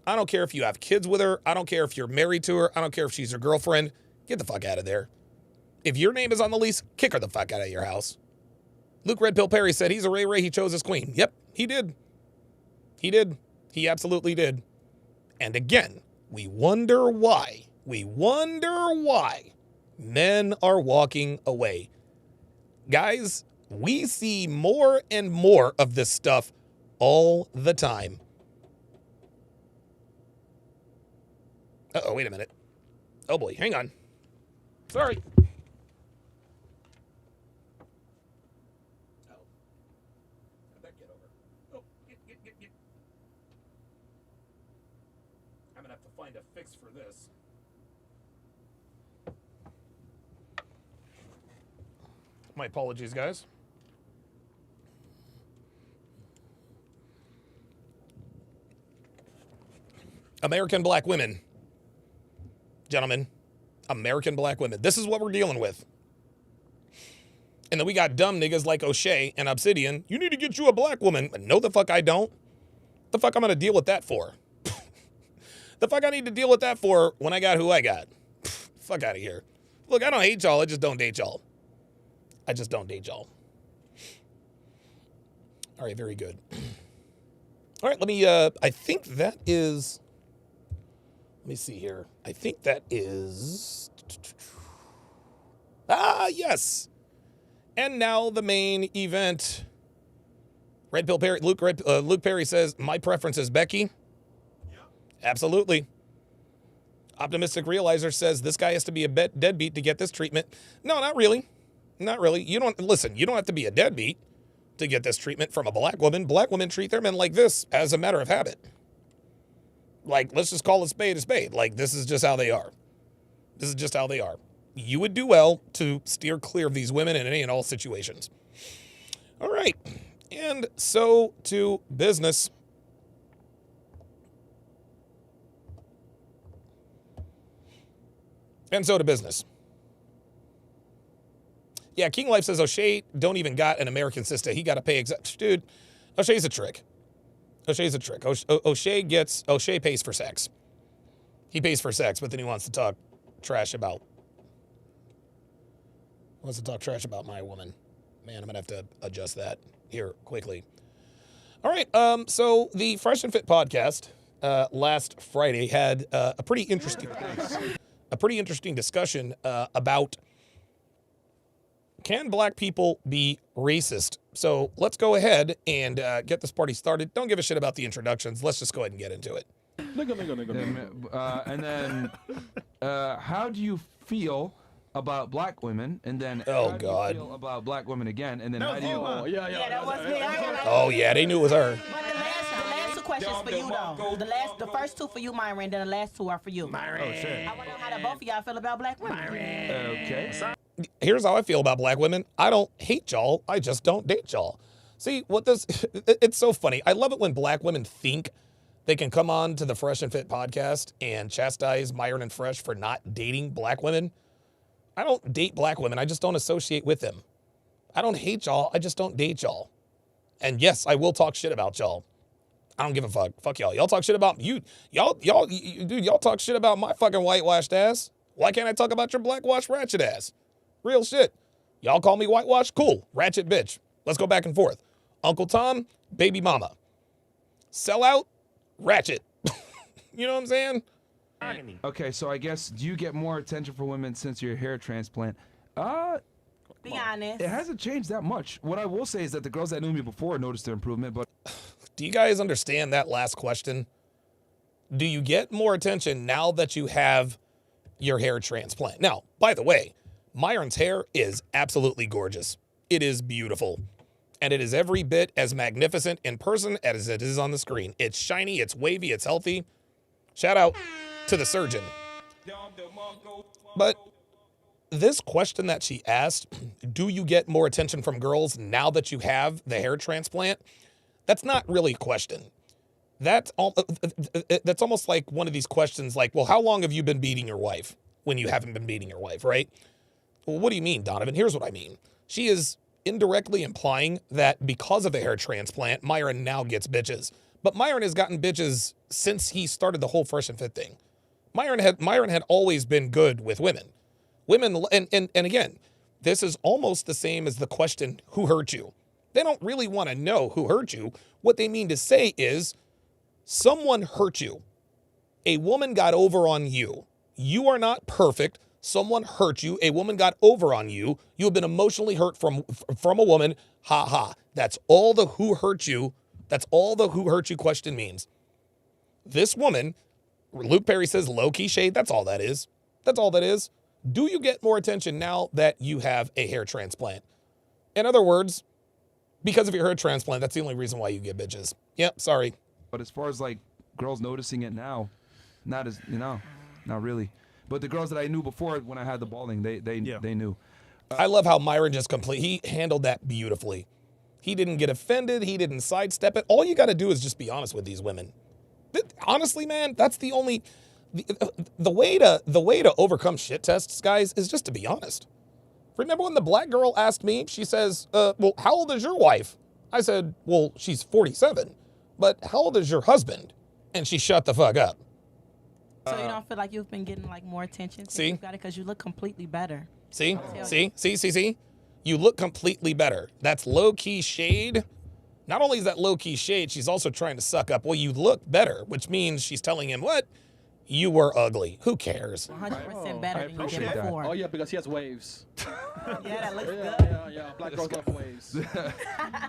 I don't care if you have kids with her. I don't care if you're married to her. I don't care if she's your girlfriend. Get the fuck out of there. If your name is on the lease, kick her the fuck out of your house. Luke Red Pill Perry said he's a Ray Ray. He chose his queen. Yep, he did. He did. He absolutely did. And again, we wonder why. Men are walking away. Guys, we see more and more of this stuff all the time. Uh-oh, wait a minute. Oh boy, hang on. Sorry. I'm gonna have to find a fix for this. My apologies, guys. American black women. Gentlemen, American black women. This is what we're dealing with. And then we got dumb niggas like O'Shea and Obsidian. You need to get you a black woman. No, the fuck I don't. The fuck I'm going to deal with that for? The fuck I need to deal with that for when I got who I got? Fuck out of here. Look, I don't hate y'all. I just don't date y'all. All right, very good. All right, let me, I think that is, let me see here. I think that is, yes. And now the main event. Red Pill Perry, Luke Perry says, my preference is Becky. Yeah. Absolutely. Optimistic Realizer says, this guy has to be a deadbeat to get this treatment. No, not really. Not really. You don't have to be a deadbeat. to get this treatment from a black woman. Black women treat their men like this as a matter of habit. Like, let's just call a spade a spade. Like, this is just how they are. This is just how they are. You would do well to steer clear of these women in any and all situations. All right. And so to business. And so to business. Yeah, King Life says O'Shea don't even got an American sister. He got to pay dude, O'Shea's a trick. O'Shea's a trick. O'Shea pays for sex. He pays for sex, but then he wants to talk trash about my woman. Man, I'm going to have to adjust that here quickly. All right, so the Fresh and Fit podcast last Friday had a pretty interesting discussion about can black people be racist? So let's go ahead and get this party started. Don't give a shit about the introductions. Let's just go ahead and get into it. And then, how do you feel about black women? And then, oh how God, do you feel about black women again? And then, how do you? That was me. Oh yeah, they knew it was her. But the last two questions for you though. The first two for you, Myron. Then the last two are for you. Myron. Oh shit. I want to know how both of y'all feel about black women. Okay. Here's how I feel about black women. I don't hate y'all. I just don't date y'all. See, it's so funny. I love it when black women think they can come on to the Fresh and Fit podcast and chastise Myron and Fresh for not dating black women. I don't date black women. I just don't associate with them. I don't hate y'all. I just don't date y'all. And yes, I will talk shit about y'all. I don't give a fuck. Fuck y'all. Y'all talk shit about you. Y'all talk shit about my fucking whitewashed ass. Why can't I talk about your blackwash ratchet ass? Real shit. Y'all call me whitewash? Cool. Ratchet bitch. Let's go back and forth. Uncle Tom, baby mama. Sell out, ratchet. You know what I'm saying? Okay, so I guess, do you get more attention for women since your hair transplant? Be honest. It hasn't changed that much. What I will say is that the girls that knew me before noticed the improvement, but... Do you guys understand that last question? Do you get more attention now that you have your hair transplant? Now, by the way, Myron's hair is absolutely gorgeous. It is beautiful. And it is every bit as magnificent in person as it is on the screen. It's shiny, it's wavy, it's healthy. Shout out to the surgeon. But this question that she asked, do you get more attention from girls now that you have the hair transplant? That's not really a question. That's almost like one of these questions like, well, how long have you been beating your wife when you haven't been beating your wife, right? Well, what do you mean, Donovan? Here's what I mean. She is indirectly implying that because of the hair transplant, Myron now gets bitches. But Myron has gotten bitches since he started the whole Fresh and Fit thing. Myron had always been good with women. Women, and again, this is almost the same as the question, who hurt you? They don't really want to know who hurt you. What they mean to say is, someone hurt you. A woman got over on you. You are not perfect. Someone hurt you. A woman got over on you. You have been emotionally hurt from a woman. Ha ha. That's all the who hurt you. That's all the who hurt you question means. This woman, Luke Perry says low-key shade. That's all that is. That's all that is. Do you get more attention now that you have a hair transplant? In other words, because of your hair transplant, that's the only reason why you get bitches. Yep, sorry. But as far as like girls noticing it now, not really. But the girls that I knew before when I had the balding, they knew. I love how Myron he handled that beautifully. He didn't get offended. He didn't sidestep it. All you got to do is just be honest with these women. Honestly, man, that's the only, the way to overcome shit tests, guys, is just to be honest. Remember when the black girl asked me, she says, well, how old is your wife? I said, well, she's 47, but how old is your husband? And she shut the fuck up. So you don't feel like you've been getting like more attention? See? You got it because you look completely better. See? You look completely better. That's low-key shade. Not only is that low-key shade, she's also trying to suck up. Well, you look better, which means she's telling him, what? You were ugly. Who cares? 100% better than you did before. Oh, yeah, because he has waves. Yeah, that looks good. Yeah. Black girls love waves.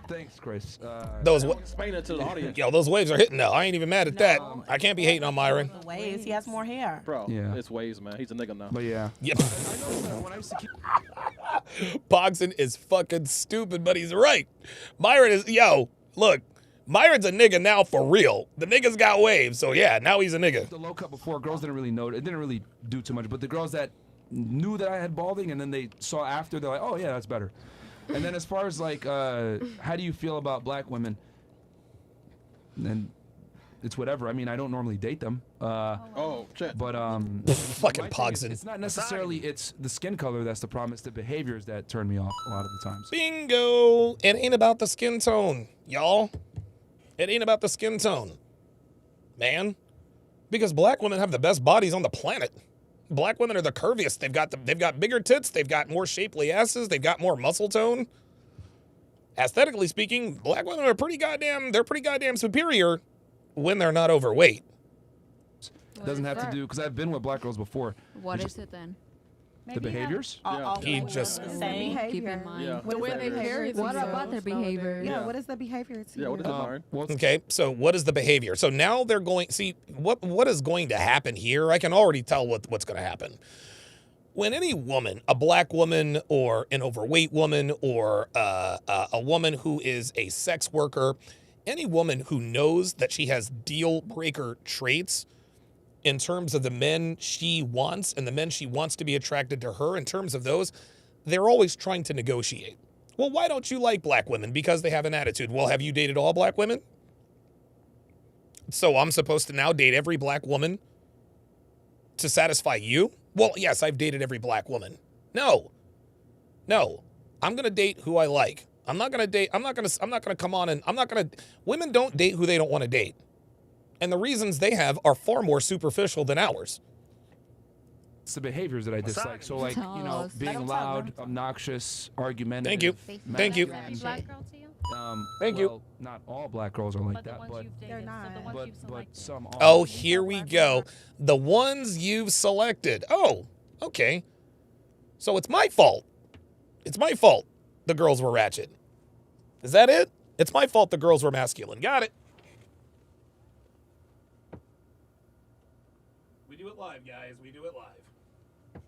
Thanks, Chris. Explain it to the audience. Yo, those waves are hitting now. I ain't even mad at that. I can't be hating on Myron. The waves, he has more hair. Bro, it's waves, man. He's a nigga now. But yeah. Yep. When I used to keep... Pogson is fucking stupid, but he's right. Myron is, look, Myron's a nigga now for real. The nigga's got waves, so yeah, now he's a nigga. The low cut before, girls didn't really know it. It didn't really do too much, but the girls that knew that I had balding and then they saw after, they're like, oh yeah, that's better. And then as far as like, how do you feel about black women? And it's whatever. I mean, I don't normally date them. Shit. But fucking Pogson. It's not necessarily it's the skin color that's the problem. It's the behaviors that turn me off a lot of the times. Bingo. It ain't about the skin tone, y'all. It ain't about the skin tone, man. Because black women have the best bodies on the planet. Black women are the curviest. They've got bigger tits. They've got more shapely asses. They've got more muscle tone. Aesthetically speaking, black women are pretty goddamn superior when they're not overweight. Doesn't have to do, because I've been with black girls before. What is it then? The behaviors? He just keep in mind the way they carry what about their behavior? Yeah, what is the behavior? Okay, so what is the behavior? So now they're going, see, what is going to happen here? I can already tell what's going to happen. When any woman, a black woman or an overweight woman or a woman who is a sex worker, any woman who knows that she has deal breaker traits in terms of the men she wants and the men she wants to be attracted to her, in terms of those, they're always trying to negotiate. Well, why don't you like black women? Because they have an attitude. Well, have you dated all black women? So I'm supposed to now date every black woman to satisfy you? Well, yes, I've dated every black woman. No. I'm going to date who I like. I'm not going to come on and women don't date who they don't want to date. And the reasons they have are far more superficial than ours. It's the behaviors that I dislike. So like, being loud, obnoxious, argumentative. Thank you. Black girl to you? Thank you. Not all black girls are like that, but they're not. But some are. Oh, here we go. The ones you've selected. Oh, okay. So it's my fault. It's my fault the girls were ratchet. Is that it? It's my fault the girls were masculine. Got it. We do it live, guys. We do it live.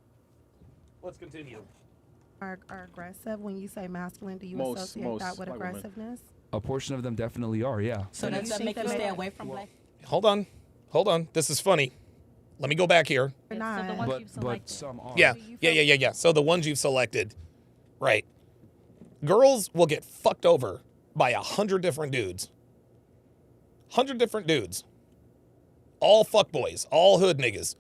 Let's continue. Are aggressive when you say masculine? Do you associate that with aggressiveness? A portion of them definitely are, yeah. So does that make you stay away from black? Hold on. This is funny. Let me go back here. But some are. Yeah. So the ones you've selected, right. Girls will get fucked over by 100 different dudes. 100 different dudes. All fuckboys, all hood niggas.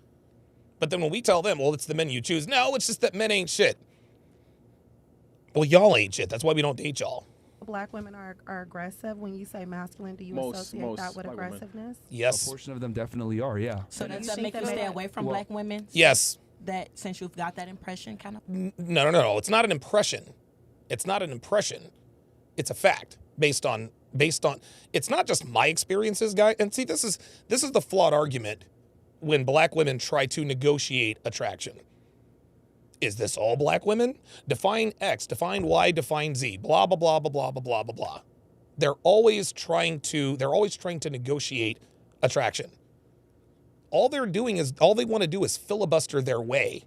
But then when we tell them, well, it's the men you choose. No, it's just that men ain't shit. Well, y'all ain't shit. That's why we don't date y'all. Black women are aggressive when you say masculine. Do you associate that with aggressiveness? Yes. A portion of them definitely are, yeah. So does that make you stay away from black women? Yes. That since you've got that impression, kind of. No. It's not an impression. It's not an impression. It's a fact based on. It's not just my experiences, guys. And see, this is the flawed argument when black women try to negotiate attraction. Is this all black women? Define X, define Y, define Z, blah, blah, blah, blah, blah, blah, blah, blah, blah. They're always trying to negotiate attraction. All they want to do is filibuster their way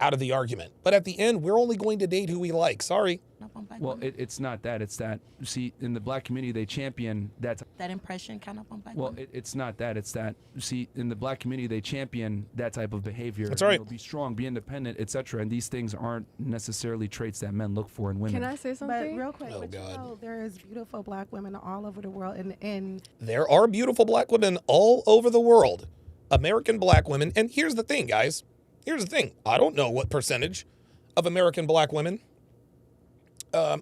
out of the argument. But at the end, we're only going to date who we like. Sorry. Well, it's not that. It's that, see, in the black community, they champion that impression kind of on black women. Well, it's not that. It's that, see, in the black community, they champion that type of behavior. That's right. Be strong, be independent, etc. And these things aren't necessarily traits that men look for in women. Can I say something? But real quick, there is beautiful black women all over the world. And there are beautiful black women all over the world. American black women. And here's the thing, guys. Here's the thing. I don't know what percentage of American black women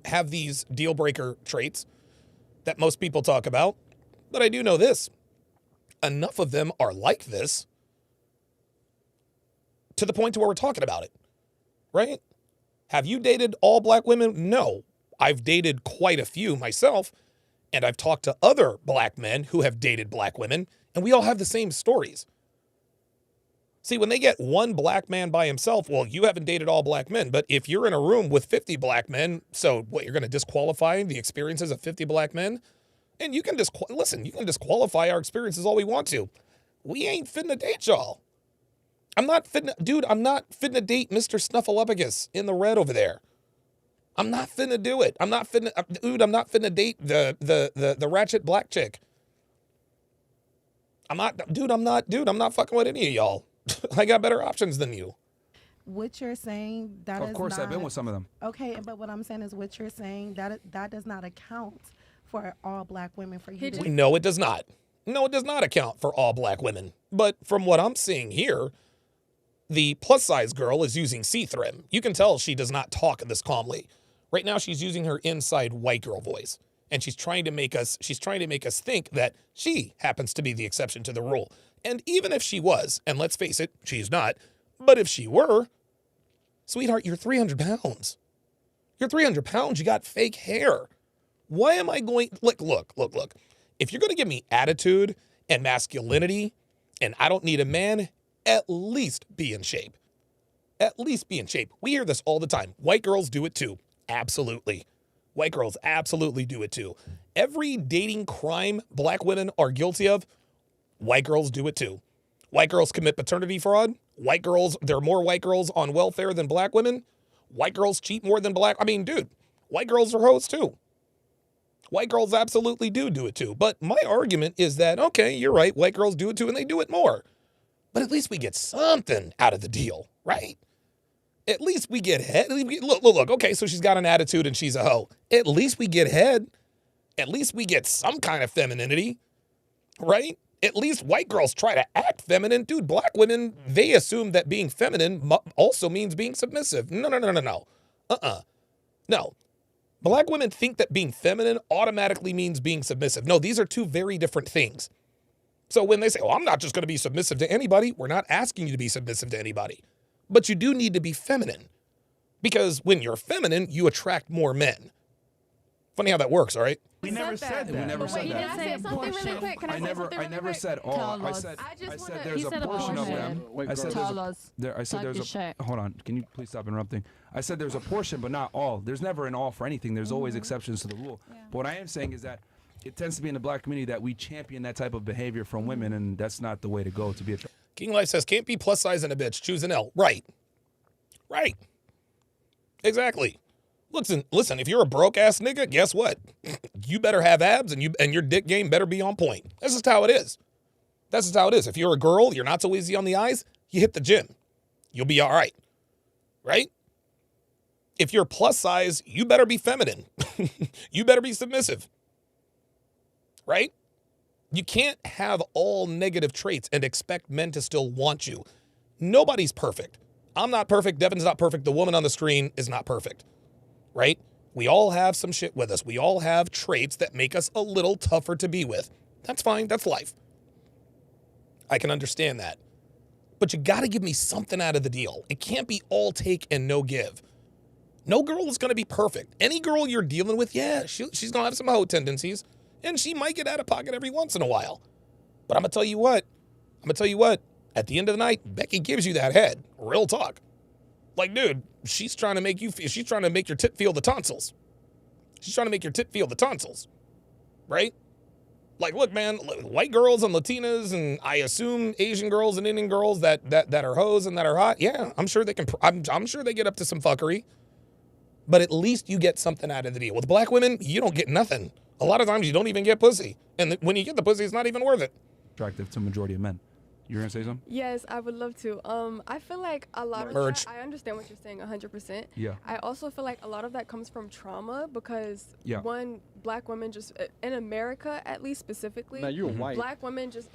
have these deal breaker traits that most people talk about. But I do know this. Enough of them are like this to the point to where we're talking about it, right? Have you dated all black women? No. I've dated quite a few myself, and I've talked to other black men who have dated black women, and we all have the same stories. See, when they get one black man by himself, well, you haven't dated all black men. But if you're in a room with 50 black men, so what, you're going to disqualify the experiences of 50 black men? And you can you can disqualify our experiences all we want to. We ain't fitting to date y'all. I'm not fitting to date Mr. Snuffleupagus in the red over there. I'm not finna do it. I'm not finna date the ratchet black chick. I'm not fucking with any of y'all. I got better options than you. What you're saying, that is Of course, I've been with some of them. Okay, but what I'm saying is what you're saying, that does not account for all black women for you. No, it does not. No, it does not account for all black women. But from what I'm seeing here, the plus size girl is using C-Thrim. You can tell she does not talk this calmly. Right now, she's using her inside white girl voice. And she's trying to make us think that she happens to be the exception to the rule. And even if she was, and let's face it, she's not, but if she were, sweetheart, you're 300 pounds. You're 300 pounds. You got fake hair. Why am I going, look. If you're going to give me attitude and masculinity and I don't need a man, at least be in shape. At least be in shape. We hear this all the time. White girls do it too. Absolutely. White girls absolutely do it too. Every dating crime black women are guilty of, white girls do it too. White girls commit paternity fraud. There are more white girls on welfare than black women. White girls cheat more than black. I mean, dude, white girls are hoes too. White girls absolutely do it too. But my argument is that, okay, you're right. White girls do it too, and they do it more. But at least we get something out of the deal, right? At least we get head. Look. Okay, so she's got an attitude and she's a hoe. At least we get head. At least we get some kind of femininity, right? At least white girls try to act feminine. Dude, black women, they assume that being feminine also means being submissive. No. No. Black women think that being feminine automatically means being submissive. No, these are two very different things. So when they say, I'm not just going to be submissive to anybody, we're not asking you to be submissive to anybody. But you do need to be feminine. Because when you're feminine, you attract more men. Funny how that works, all right? We never said that. We never said that. I never said all. I said there's a portion of them. I said there's a hold on. Can you please stop interrupting? I said there's a portion, but not all. There's never an all for anything. There's always exceptions to the rule. But what I am saying is that it tends to be in the black community that we champion that type of behavior from women, and that's not the way to go to be a. King Life says, can't be plus size and a bitch. Choose an L. Right. Exactly. Listen, if you're a broke ass nigga, guess what? You better have abs and your dick game better be on point. That's just how it is. If you're a girl, you're not so easy on the eyes, you hit the gym. You'll be all right. Right? If you're plus size, you better be feminine. You better be submissive. Right? You can't have all negative traits and expect men to still want you. Nobody's perfect. I'm not perfect. Devin's not perfect. The woman on the screen is not perfect. Right? We all have some shit with us. We all have traits that make us a little tougher to be with. That's fine. That's life. I can understand that. But you got to give me something out of the deal. It can't be all take and no give. No girl is going to be perfect. Any girl you're dealing with, yeah, she's going to have some hoe tendencies. And she might get out of pocket every once in a while. But I'm going to tell you what. At the end of the night, Becky gives you that head. Real talk. Like, dude, she's trying to make your tip feel the tonsils. Right? Like, look, man, white girls and Latinas and I assume Asian girls and Indian girls that are hoes and that are hot. Yeah, I'm sure they can. I'm sure they get up to some fuckery. But at least you get something out of the deal. With black women, you don't get nothing. A lot of times you don't even get pussy. And when you get the pussy, it's not even worth it. Attractive to majority of men. You were going to say something? Yes, I would love to. I feel like a lot of that, I understand what you're saying 100%. Yeah. I also feel like a lot of that comes from trauma because one, black women just, in America at least specifically. Now you're white. Black women just,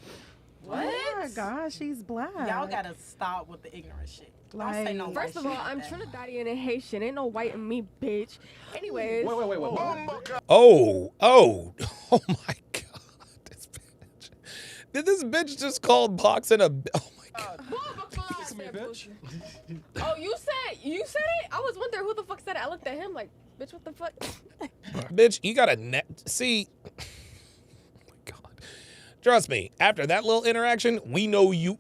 what? Oh my gosh, she's black. Y'all got to stop with the ignorant shit. Don't say no First of all, I'm Trinidadian and Haitian. Ain't no white in me, bitch. Anyways. Wait. Oh my God. This bitch. Did this bitch just call boxing a... Oh my God. Oh, you said it? I was wondering who the fuck said it. I looked at him like, bitch, what the fuck? Bitch, you got a net. See... Oh my God. Trust me, after that little interaction, we know you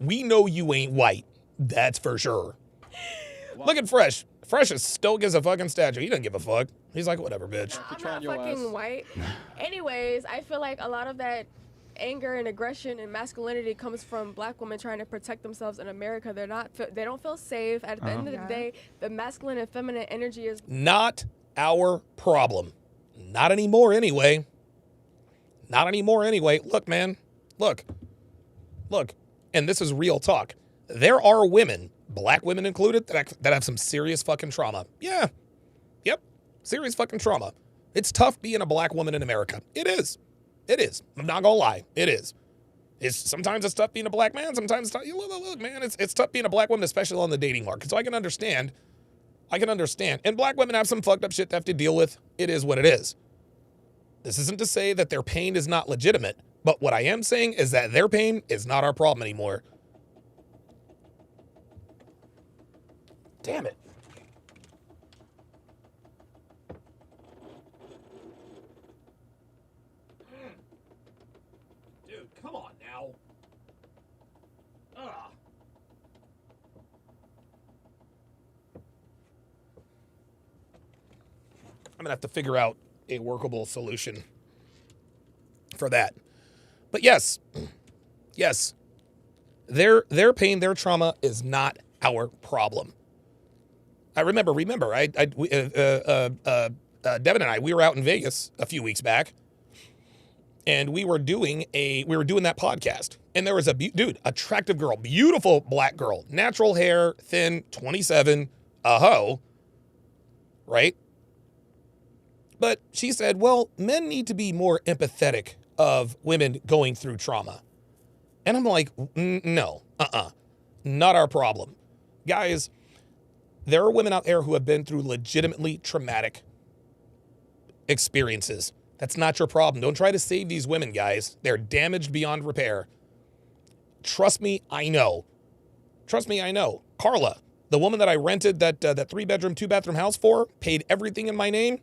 ain't white. That's for sure. Wow. Look at Fresh. Fresh is stoic as a fucking statue. He doesn't give a fuck. He's like, whatever, bitch. I'm not fucking white. Anyways, I feel like a lot of that anger and aggression and masculinity comes from black women trying to protect themselves in America. They don't feel safe. At the end of the day, the masculine and feminine energy is not our problem. Not anymore anyway. Not anymore anyway. Look, man. Look. And this is real talk. There are women, black women included, that have some serious fucking trauma. Yeah. Yep. Serious fucking trauma. It's tough being a black woman in America. It is. It is. I'm not gonna lie. It is. Sometimes it's tough being a black man. Sometimes it's tough. Look, man, it's tough being a black woman, especially on the dating market. So I can understand. And black women have some fucked up shit they have to deal with. It is what it is. This isn't to say that their pain is not legitimate, but what I am saying is that their pain is not our problem anymore. Damn it. Dude, come on now. Ugh. I'm gonna have to figure out a workable solution for that. But yes, their pain, their trauma is not our problem. I remember, Devin and I, we were out in Vegas a few weeks back, and we were doing that podcast, and there was attractive girl, beautiful black girl, natural hair, thin, 27, a hoe, right? But she said, well, men need to be more empathetic of women going through trauma. And I'm like, no, not our problem. Guys, there are women out there who have been through legitimately traumatic experiences. That's not your problem. Don't try to save these women, guys. They're damaged beyond repair. Trust me, I know. Carla, the woman that I rented that 3-bedroom, 2-bathroom house for, paid everything in my name.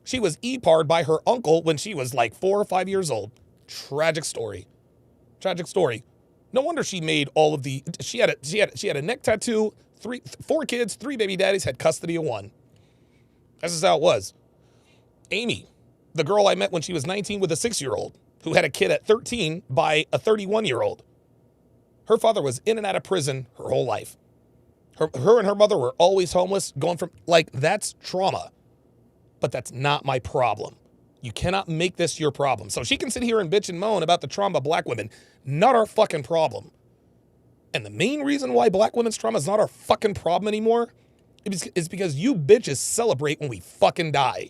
She was EPAR'd by her uncle when she was like 4 or 5 years old. Tragic story. No wonder she made all of the. She had a neck tattoo. 4 kids, 3 baby daddies, had custody of 1. That's just how it was. Amy, the girl I met when she was 19 with a 6-year-old, who had a kid at 13 by a 31-year-old. Her father was in and out of prison her whole life. Her and her mother were always homeless, going from that's trauma. But that's not my problem. You cannot make this your problem. So she can sit here and bitch and moan about the trauma of black women. Not our fucking problem. And the main reason why black women's trauma is not our fucking problem anymore is because you bitches celebrate when we fucking die.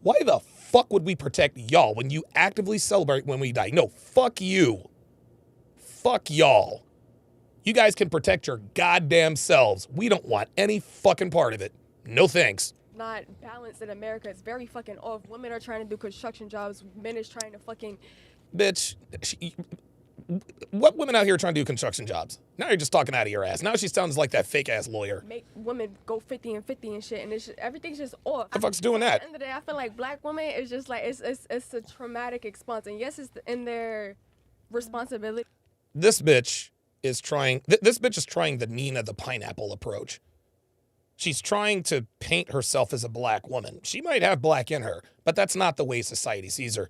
Why the fuck would we protect y'all when you actively celebrate when we die? No, fuck you. Fuck y'all. You guys can protect your goddamn selves. We don't want any fucking part of it. No thanks. Not balanced in America. It's very fucking off. Women are trying to do construction jobs. Men is trying to fucking... Bitch, what women out here trying to do construction jobs? Now you're just talking out of your ass. Now she sounds like that fake-ass lawyer. Make women go 50 and 50 and shit, and everything's just off. The fuck's doing that? At the end of the day, I feel like black women is just like, it's a traumatic response. And yes, it's in their responsibility. This bitch is trying the Nina the Pineapple approach. She's trying to paint herself as a black woman. She might have black in her, but that's not the way society sees her.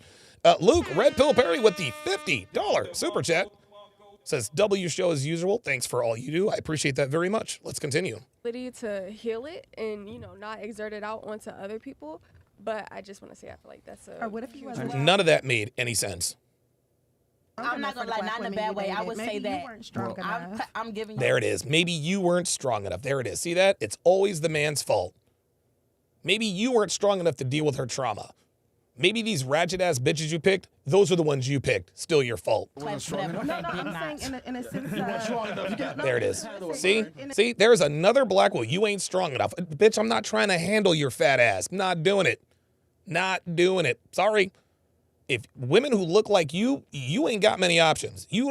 Luke, Red Pill Perry with the $50 super chat says, W show as usual. Thanks for all you do. I appreciate that very much. Let's continue. To heal it and, not exert it out onto other people. But I just want to say, I feel like that's a... Or what if you None of that made any sense. I'm not gonna lie, not in a bad way. I would say that I'm giving you. There it is. Maybe you weren't strong enough. There it is. See that? It's always the man's fault. Maybe you weren't strong enough to deal with her trauma. Maybe these ratchet ass bitches you picked, those are the ones you picked. Still your fault. No, I'm saying in a sense of... There it is. See, there's another black woman. You ain't strong enough. Bitch, I'm not trying to handle your fat ass. Not doing it. Sorry. If women who look like you ain't got many options. You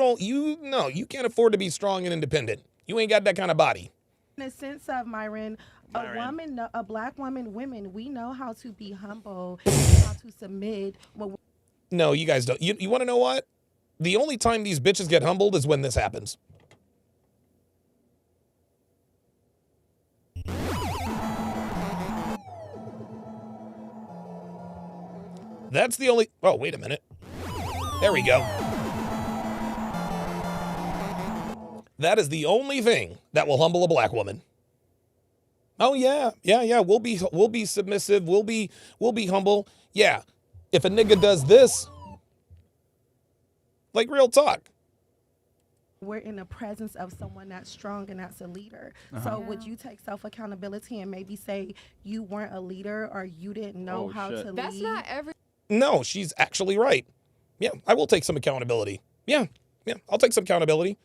can't afford to be strong and independent. You ain't got that kind of body. In a sense of, Myron, a black woman, women, we know how to be humble, how to submit. No, you guys don't. You want to know what? The only time these bitches get humbled is when this happens. That's the only... Oh, wait a minute. There we go. That is the only thing that will humble a black woman. Oh yeah. We'll be submissive. We'll be humble. Yeah. If a nigga does this, like real talk. We're in the presence of someone that's strong and that's a leader. So would you take self-accountability and maybe say you weren't a leader or you didn't know how to lead? That's not every. No, she's actually right. Yeah, I will take some accountability. Yeah, I'll take some accountability.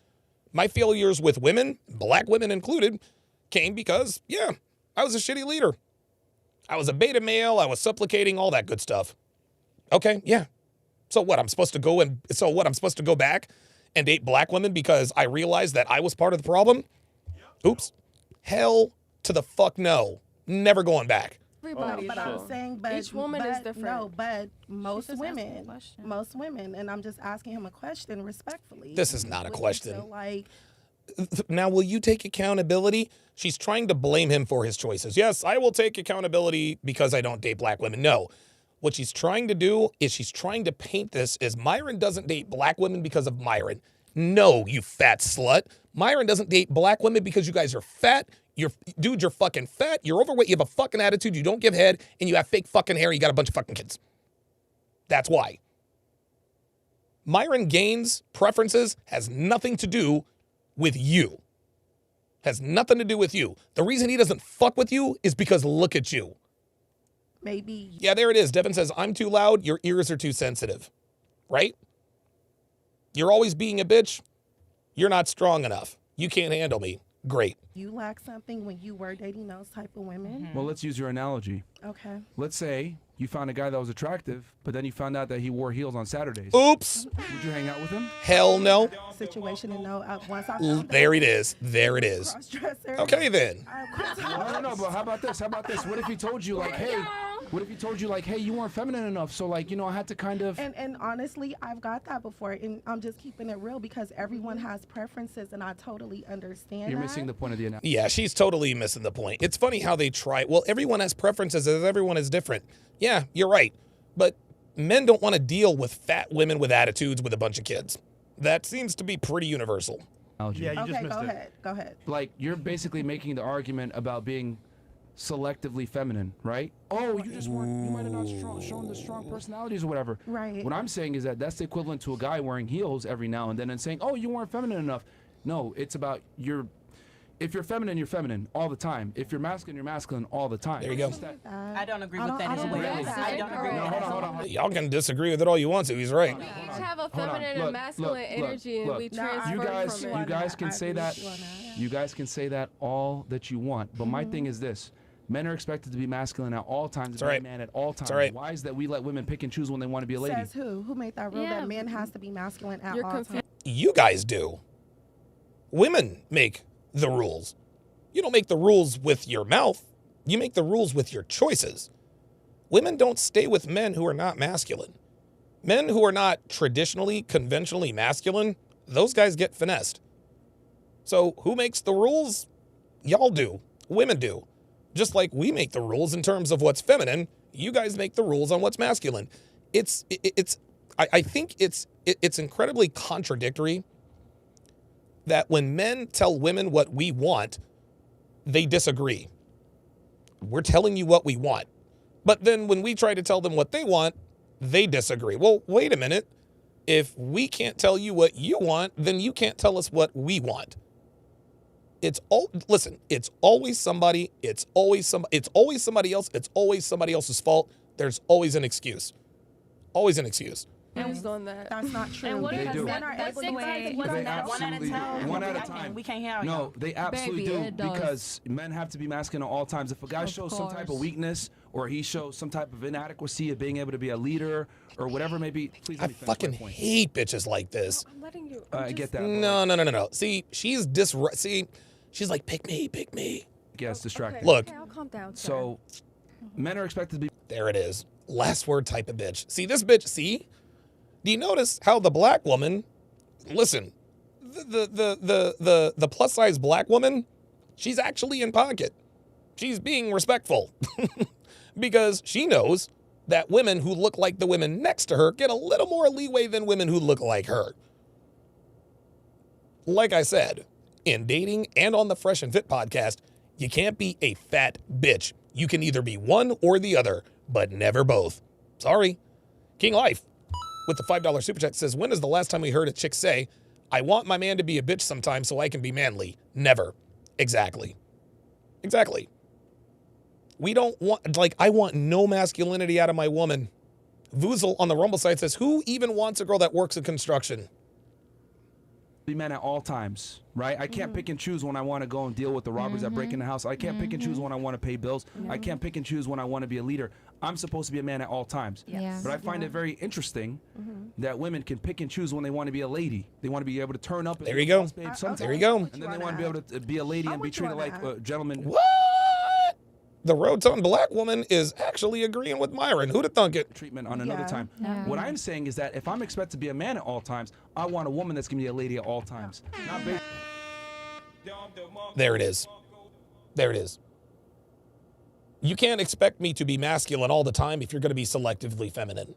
My failures with women, black women included, came because, I was a shitty leader. I was a beta male. I was supplicating, all that good stuff. Okay, yeah. So what? I'm supposed to go back and date black women because I realized that I was part of the problem? Oops. Hell to the fuck no. Never going back. Everybody, but I'm saying, each woman is different. No, but most women, and I'm just asking him a question respectfully. This is not a question. Feel like, now, will you take accountability? She's trying to blame him for his choices. Yes, I will take accountability because I don't date black women. No. What she's trying to do is she's trying to paint this as Myron doesn't date black women because of Myron. No, you fat slut. Myron doesn't date black women because you guys are fat. You're fucking fat. You're overweight. You have a fucking attitude. You don't give head. And you have fake fucking hair. You got a bunch of fucking kids. That's why. Myron Gaines' preferences has nothing to do with you. Has nothing to do with you. The reason he doesn't fuck with you is because look at you. Maybe. Yeah, there it is. Devin says, I'm too loud. Your ears are too sensitive. Right? You're always being a bitch. You're not strong enough. You can't handle me. Great. You lack something when you were dating those type of women? Well, let's use your analogy. Okay. Let's say you found a guy that was attractive, but then you found out that he wore heels on Saturdays. Oops. Would you hang out with him? Hell no. Situation and no. Once I found there it is. There it is. Okay then. No, but how about this? What if he told you like, hey, you weren't feminine enough, so like, I had to kind of. And honestly, I've got that before, and I'm just keeping it real because everyone has preferences, and I totally understand. You're missing the point of the analogy. Yeah, she's totally missing the point. It's funny how they try. Well, everyone has preferences, as everyone is different. Yeah, you're right. But men don't want to deal with fat women with attitudes with a bunch of kids. That seems to be pretty universal. Yeah, you just missed it. Go ahead. Like, you're basically making the argument about being selectively feminine, right? Oh, you might have not shown the strong personalities or whatever. Right. What I'm saying is that's the equivalent to a guy wearing heels every now and then and saying, oh, you weren't feminine enough. No, it's about if you're feminine all the time. If you're masculine all the time. There you go. I don't agree with that as well. I don't agree with that. Hold on. Y'all can disagree with it all you want to. He's right. We each have a feminine and masculine energy, and we transfer from it. You guys can say that. You guys can say that all that you want. But my thing is this. Men are expected to be masculine at all times, and be a man at all times. Right. Why is that we let women pick and choose when they want to be a lady? Says who? Who made that rule that man has to be masculine at all times? You guys do. Women make the rules. You don't make the rules with your mouth. You make the rules with your choices. Women don't stay with men who are not masculine. Men who are not traditionally, conventionally masculine, those guys get finessed. So who makes the rules? Y'all do. Women do. Just like we make the rules in terms of what's feminine, you guys make the rules on what's masculine. I think it's incredibly contradictory that when men tell women what we want, they disagree. We're telling you what we want. But then when we try to tell them what they want, they disagree. Well, wait a minute. If we can't tell you what you want, then you can't tell us what we want. It's always somebody. It's always somebody else. It's always somebody else's fault. There's always an excuse. Always an excuse. On that. That's not true. And what They if do. men are able to wait They absolutely do. One at a time. We can't hear No, they absolutely Baby, do it does. because men have to be masculine at all times. If a guy shows some type of weakness or he shows some type of inadequacy of being able to be a leader or whatever it may be, please let me finish fucking my point. hate bitches like this. I'm letting you. I get that. No. See, she's like, pick me. Gets distracted. Look. Okay, I'll calm down. Sir. So, men are expected to be. There it is. Last word type of bitch. See, this bitch, see? Do you notice how the black woman, listen, the plus size black woman, she's actually in pocket. She's being respectful because she knows that women who look like the women next to her get a little more leeway than women who look like her. Like I said, in dating and on the Fresh and Fit podcast, You can't be a fat bitch. You can either be one or the other, but never both. Sorry. King Life with the $5 super chat says, when is the last time we heard a chick say, I want my man to be a bitch sometime so I can be manly? Never. Exactly. Exactly. We don't want, like, I want no masculinity out of my woman. Vuzel on the Rumble site says, who even wants a girl that works in construction? Be men at all times, right? I can't pick and choose when I want to go and deal with the robbers that break in the house. I can't pick and choose when I want to pay bills. I can't pick and choose when I want to be a leader. I'm supposed to be a man at all times. But I find it very interesting that women can pick and choose when they want to be a lady. They want to be able to turn up. And there you go. There you go. And then they want to be able to be a lady and be treated like a gentleman. What? The rotund black woman is actually agreeing with Myron. Who'd have thunk it? Treatment on another time. What I'm saying is that if I'm expected to be a man at all times, I want a woman that's going to be a lady at all times. Not based. There it is. There it is. You can't expect me to be masculine all the time if you're going to be selectively feminine.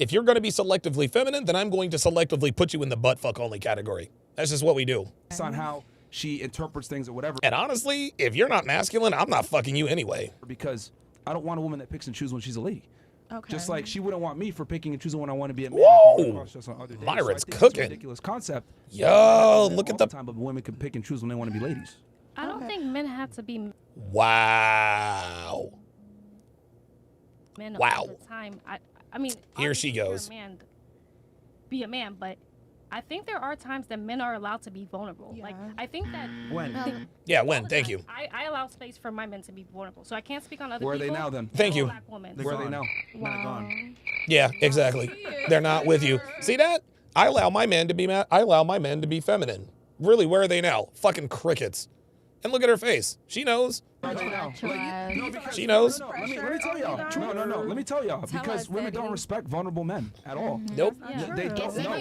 If you're going to be selectively feminine, then I'm going to selectively put you in the butt fuck only category. That's just what we do. It's on how she interprets things or whatever. And honestly, if you're not masculine, I'm not fucking you anyway. Because I don't want a woman that picks and chooses when she's a lady. Okay. Just like she wouldn't want me for picking and choosing when I want to be a man. Whoa! So Myron's it's cooking. a ridiculous concept. Yo, look at the time of women can pick and choose when they want to be ladies. I don't think men have to be wow. men Wow. all the time. I mean, Here she obviously, if you're goes. a man, be a man, but I think there are times that men are allowed to be vulnerable. Like, I think that When? Yeah, when? Thank you. I allow space for my men to be vulnerable, so I can't speak on other Where are people. they now then? Thank you. Black women. Where are they now? Men are gone. Yeah, exactly. They're not with you. See that? I allow my men to be I allow my men to be feminine. Really, where are they now? Fucking crickets. And look at her face. She knows. She knows. No, let me tell y'all. No. Let me tell y'all. Because women don't respect vulnerable men at all. Nope. They don't know.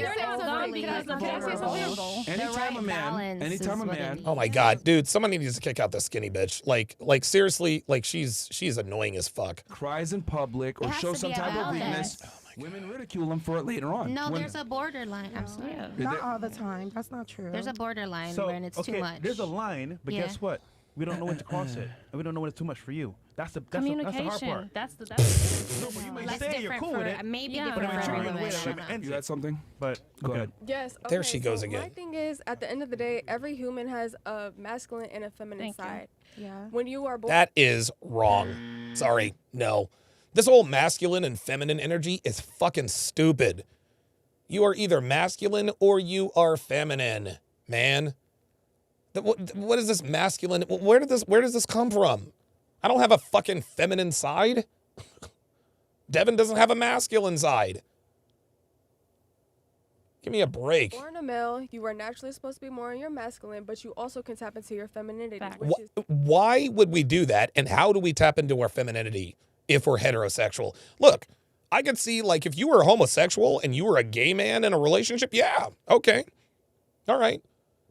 Anytime a man. Oh my God, dude! Somebody needs to kick out the skinny bitch. Like seriously, like she's annoying as fuck. Cries in public or shows some type of weakness. Women ridicule them for it later on. No, there's a borderline. Absolutely. Not all the time. That's not true. There's a borderline So, when it's okay, too much. there's a line, but guess what? We don't know when to cross it, and we don't know when it's too much for you. That's the hard part. That's the No, but you may That's say you're different cool for with it. maybe Yeah. different But for I'm every trying woman. to I don't know. You had something? But Go ahead. Yes. There okay, she goes so again. My thing is, at the end of the day, every human has a masculine and a feminine side. Yeah. When you are born, That is wrong. Sorry, no. This whole masculine and feminine energy is fucking stupid. You are either masculine or you are feminine, man. What is this masculine? Where does this come from? I don't have a fucking feminine side. Devin doesn't have a masculine side. Give me a break. born a male, you are naturally supposed to be more in your masculine, but you also can tap into your femininity. Why would we do that? And how do we tap into our femininity if we're heterosexual? Look, I could see, like, if you were homosexual and you were a gay man in a relationship, yeah, okay. All right.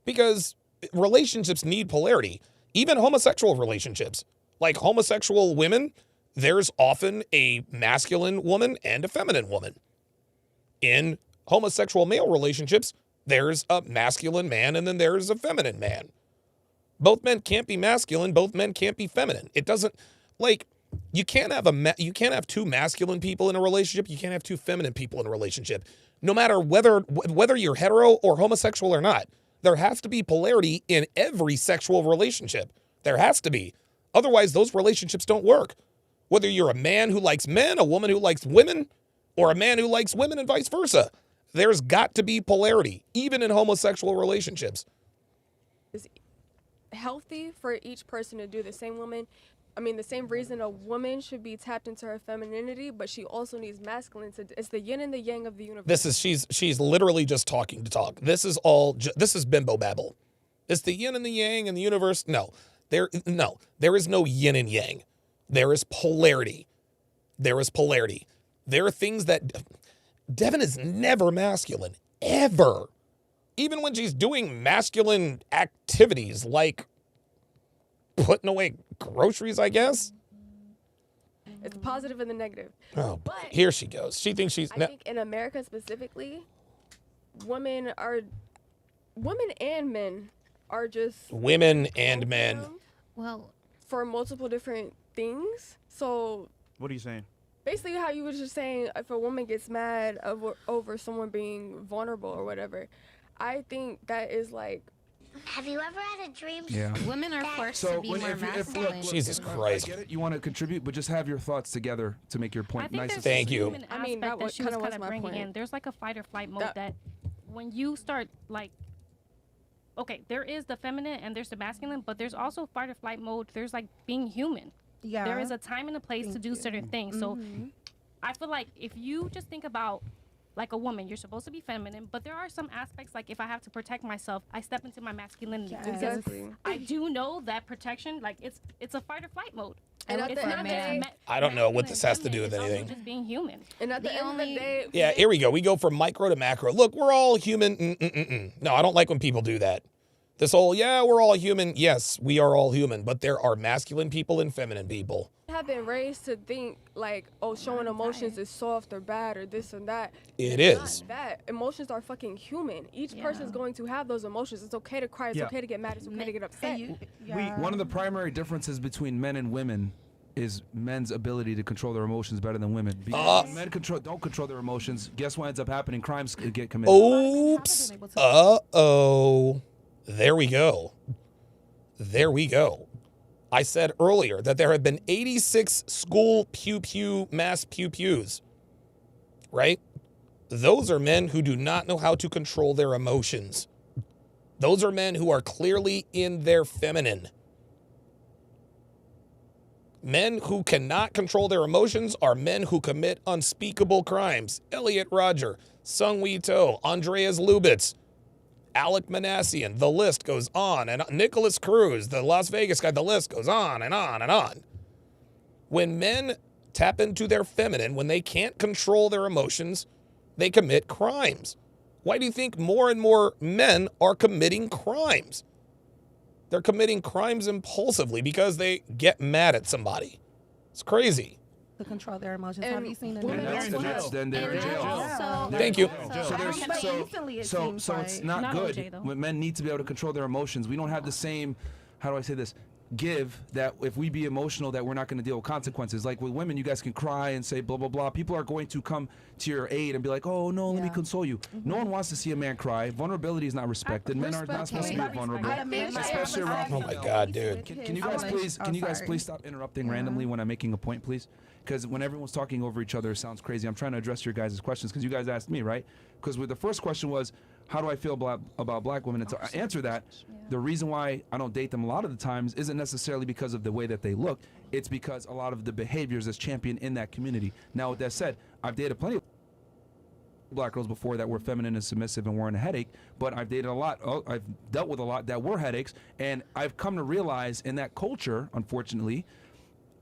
Because relationships need polarity. Even homosexual relationships. Like homosexual women, there's often a masculine woman and a feminine woman. In homosexual male relationships, there's a masculine man and then there's a feminine man. Both men can't be masculine, both men can't be feminine. It doesn't, like, you can't have two masculine people in a relationship, you can't have two feminine people in a relationship. No matter whether you're hetero or homosexual or not, there has to be polarity in every sexual relationship. There has to be. Otherwise, those relationships don't work. Whether you're a man who likes men, a woman who likes women, or a man who likes women and vice versa, there's got to be polarity, even in homosexual relationships. It's healthy for each person to do the same the same reason a woman should be tapped into her femininity, but she also needs masculine. It's the yin and the yang of the universe. She's literally just talking to talk. This is all, this is bimbo babble. It's the yin and the yang in the universe. No, there is no yin and yang. There is polarity. There is polarity. There are things that, Devin is never masculine, ever. Even when she's doing masculine activities like putting away groceries, I guess. It's the positive and the negative. Oh, but here she goes. She thinks she's. I think in America specifically, women and men are just. Women and men. Well, for multiple different things. So What are you saying? basically how you were just saying, if a woman gets mad over someone being vulnerable or whatever, I think that is like. Have you ever had a dream? Yeah. Women are forced So to be more masculine. Jesus I Christ. get it. You want to contribute, but just have your thoughts together to make your I point think nice. there's Thank this you. human I mean, aspect that that she was kinda kind was of my bringing point. in. There's like a fight or flight mode that when you start like, okay, there is the feminine and there's the masculine, but there's also fight or flight mode. There's like being human. Yeah. There is a time and a place to do certain things. So I feel like if you just think about like a woman, you're supposed to be feminine, but there are some aspects like if I have to protect myself, I step into my masculinity. Yes. Because Exactly. I do know that protection, like it's a fight or flight mode. And at it's the not end of the just day, I don't know what this has to do with it's also anything. just being human. And at the end of the day, Yeah, here we go. We go from micro to macro. Look, we're all human. No, I don't like when people do that. This whole, yeah, we're all human. Yes, we are all human, but there are masculine people and feminine people. have been raised to think like, oh, showing emotions is soft or bad or this and that. It It's is. not that. Emotions are fucking human. Each person's going to have those emotions. It's okay to cry. It's Yeah. okay to get mad. It's okay to get upset. One of the primary differences between men and women is men's ability to control their emotions better than women. Because when men don't control their emotions, guess what ends up happening? Crimes get committed. Oops. Uh-oh. There we go. There we go. I said earlier that there have been 86 school mass pew-pews, right? Those are men who do not know how to control their emotions. Those are men who are clearly in their feminine. Men who cannot control their emotions are men who commit unspeakable crimes. Elliot Rodger, Sung Wee To, Andreas Lubitz, Alec Manassian, the list goes on. And Nicholas Cruz, the Las Vegas guy, the list goes on and on and on. When men tap into their feminine, when they can't control their emotions, they commit crimes. Why do you think more and more men are committing crimes? They're committing crimes impulsively because they get mad at somebody. It's crazy. To control their emotions. Have you seen the Then they're in jail. Thank you. So it's not good when men need to be able to control their emotions. We don't have the same, how do I say this, give that if we be emotional that we're not going to deal with consequences. Like with women, you guys can cry and say blah, blah, blah. People are going to come to your aid and be like, oh, no, let me console you. No one wants to see a man cry. Vulnerability is not respected. Men are not supposed to be vulnerable. Especially around Oh my God, dude. Can you guys please stop interrupting randomly when I'm making a point, please? Because when everyone's talking over each other, it sounds crazy. I'm trying to address your guys' questions because you guys asked me, right? Because the first question was, how do I feel about black women? And to answer that, the reason why I don't date them a lot of the times isn't necessarily because of the way that they look. It's because a lot of the behaviors that's championed in that community. Now, with that said, I've dated plenty of black girls before that were feminine and submissive and weren't a headache, but I've dated a lot, I've dealt with a lot that were headaches, and I've come to realize in that culture, unfortunately,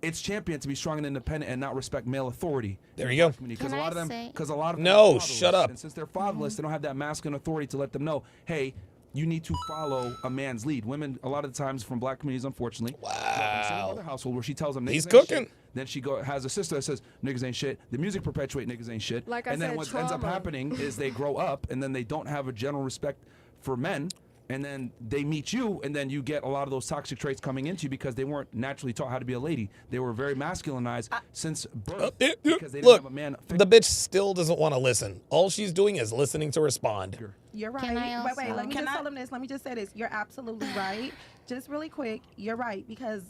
it's championed to be strong and independent and not respect male authority. There you go. Because a lot of them, No, are shut up. and since they're fatherless, they don't have that masculine authority to let them know, hey, you need to follow a man's lead. Women, a lot of the times from black communities, unfortunately, wow, in household where she tells them, he's niggas ain't cooking. Shit. Then she has a sister that says, niggas ain't shit. The music perpetuate niggas ain't shit. Like I and then said, what ends up trauma. happening is they grow up and then they don't have a general respect for men. And then they meet you, and then you get a lot of those toxic traits coming into you because they weren't naturally taught how to be a lady. They were very masculinized since birth because they didn't Look, have a man. the bitch still doesn't want to listen. All she's doing is listening to respond. You're right. Can I Wait, also- let me just tell them this. Let me just say this. You're absolutely right. Just really quick, you're right because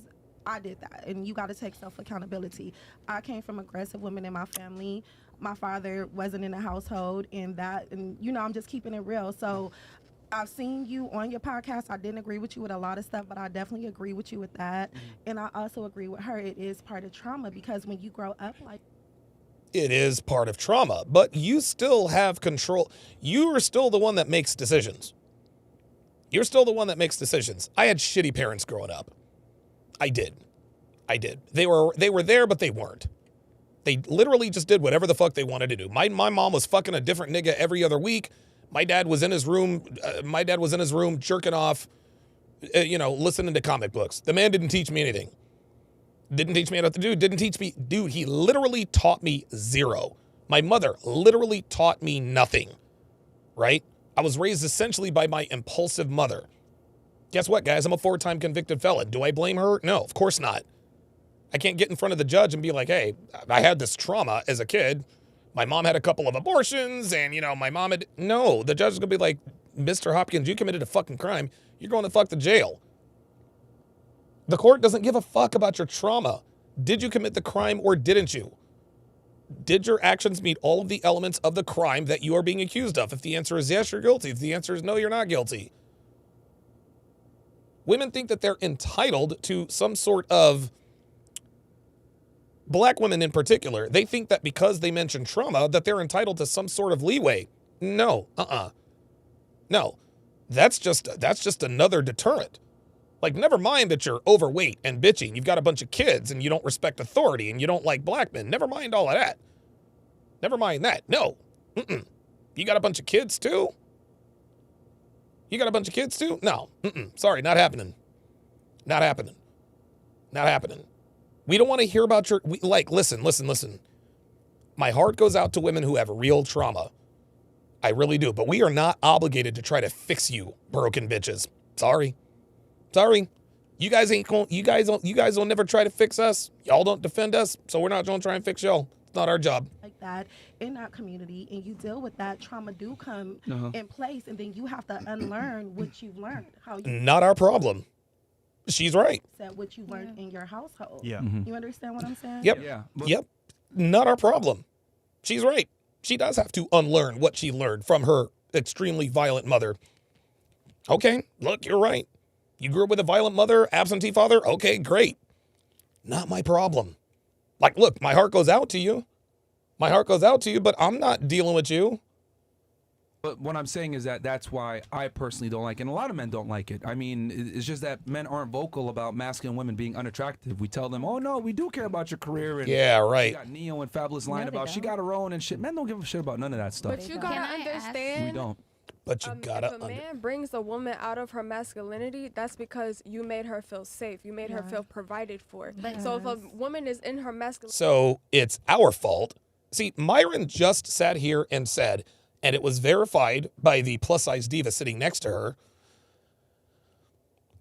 I did that, and you got to take self-accountability. I came from aggressive women in my family. My father wasn't in the household, and you know, I'm just keeping it real. So I've seen you on your podcast. I didn't agree with you with a lot of stuff, but I definitely agree with you with that. And I also agree with her. It is part of trauma because when you grow up like It is part of trauma, but you still have control. You are still the one that makes decisions. You're still the one that makes decisions. I had shitty parents growing up. I did. They were there, but they weren't. They literally just did whatever the fuck they wanted to do. My mom was fucking a different nigga every other week. My dad was in his room. Jerking off, listening to comic books. The man didn't teach me anything. Didn't teach me how to do. Didn't teach me. Dude, he literally taught me zero. My mother literally taught me nothing. Right? I was raised essentially by my impulsive mother. Guess what, guys? I'm a 4-time convicted felon. Do I blame her? No, of course not. I can't get in front of the judge and be like, hey, I had this trauma as a kid. My mom had a couple of abortions and, you know, my mom had... No, the judge is going to be like, Mr. Hopkins, you committed a fucking crime. You're going to fuck the jail. The court doesn't give a fuck about your trauma. Did you commit the crime or didn't you? Did your actions meet all of the elements of the crime that you are being accused of? If the answer is yes, you're guilty. If the answer is no, you're not guilty. Women think that they're entitled to some sort of... Black women in particular, they think that because they mention trauma, that they're entitled to some sort of leeway. No, No, that's just another deterrent. Like, never mind that you're overweight and bitchy, and you've got a bunch of kids, and you don't respect authority, and you don't like black men. Never mind all of that. Never mind that. No. You got a bunch of kids, too? You got a bunch of kids, too? No. Sorry, not happening. Not happening. Not happening. We don't want to hear about your... Listen. My heart goes out to women who have real trauma. I really do. But we are not obligated to try to fix you, broken bitches. Sorry. You guys don't never try to fix us. Y'all don't defend us, so we're not going to try and fix y'all. It's not our job. Like that in our community, and you deal with that, trauma do come in place, and then you have to unlearn what you've learned. Not our problem. She's right. Said what you learned in your household. Yeah. You understand what I'm saying? Yep. Yeah. Yep. Not our problem. She's right. She does have to unlearn what she learned from her extremely violent mother. Okay, look, you're right. You grew up with a violent mother, absentee father? Okay, great. Not my problem. Like, look, my heart goes out to you. But I'm not dealing with you. But what I'm saying is that that's why I personally don't like it, and a lot of men don't like it. I mean, it's just that men aren't vocal about masculine women being unattractive. We tell them, oh, no, we do care about your career. And yeah, right. You got Neo and Fabulous lying about she got her own and shit. Men don't give a shit about none of that stuff. But you gotta understand. We don't. But you gotta... If a man brings a woman out of her masculinity, that's because you made her feel safe. You made her feel provided for. So if a woman is in her masculinity... So it's our fault. See, Myron just sat here and said... And it was verified by the plus-size diva sitting next to her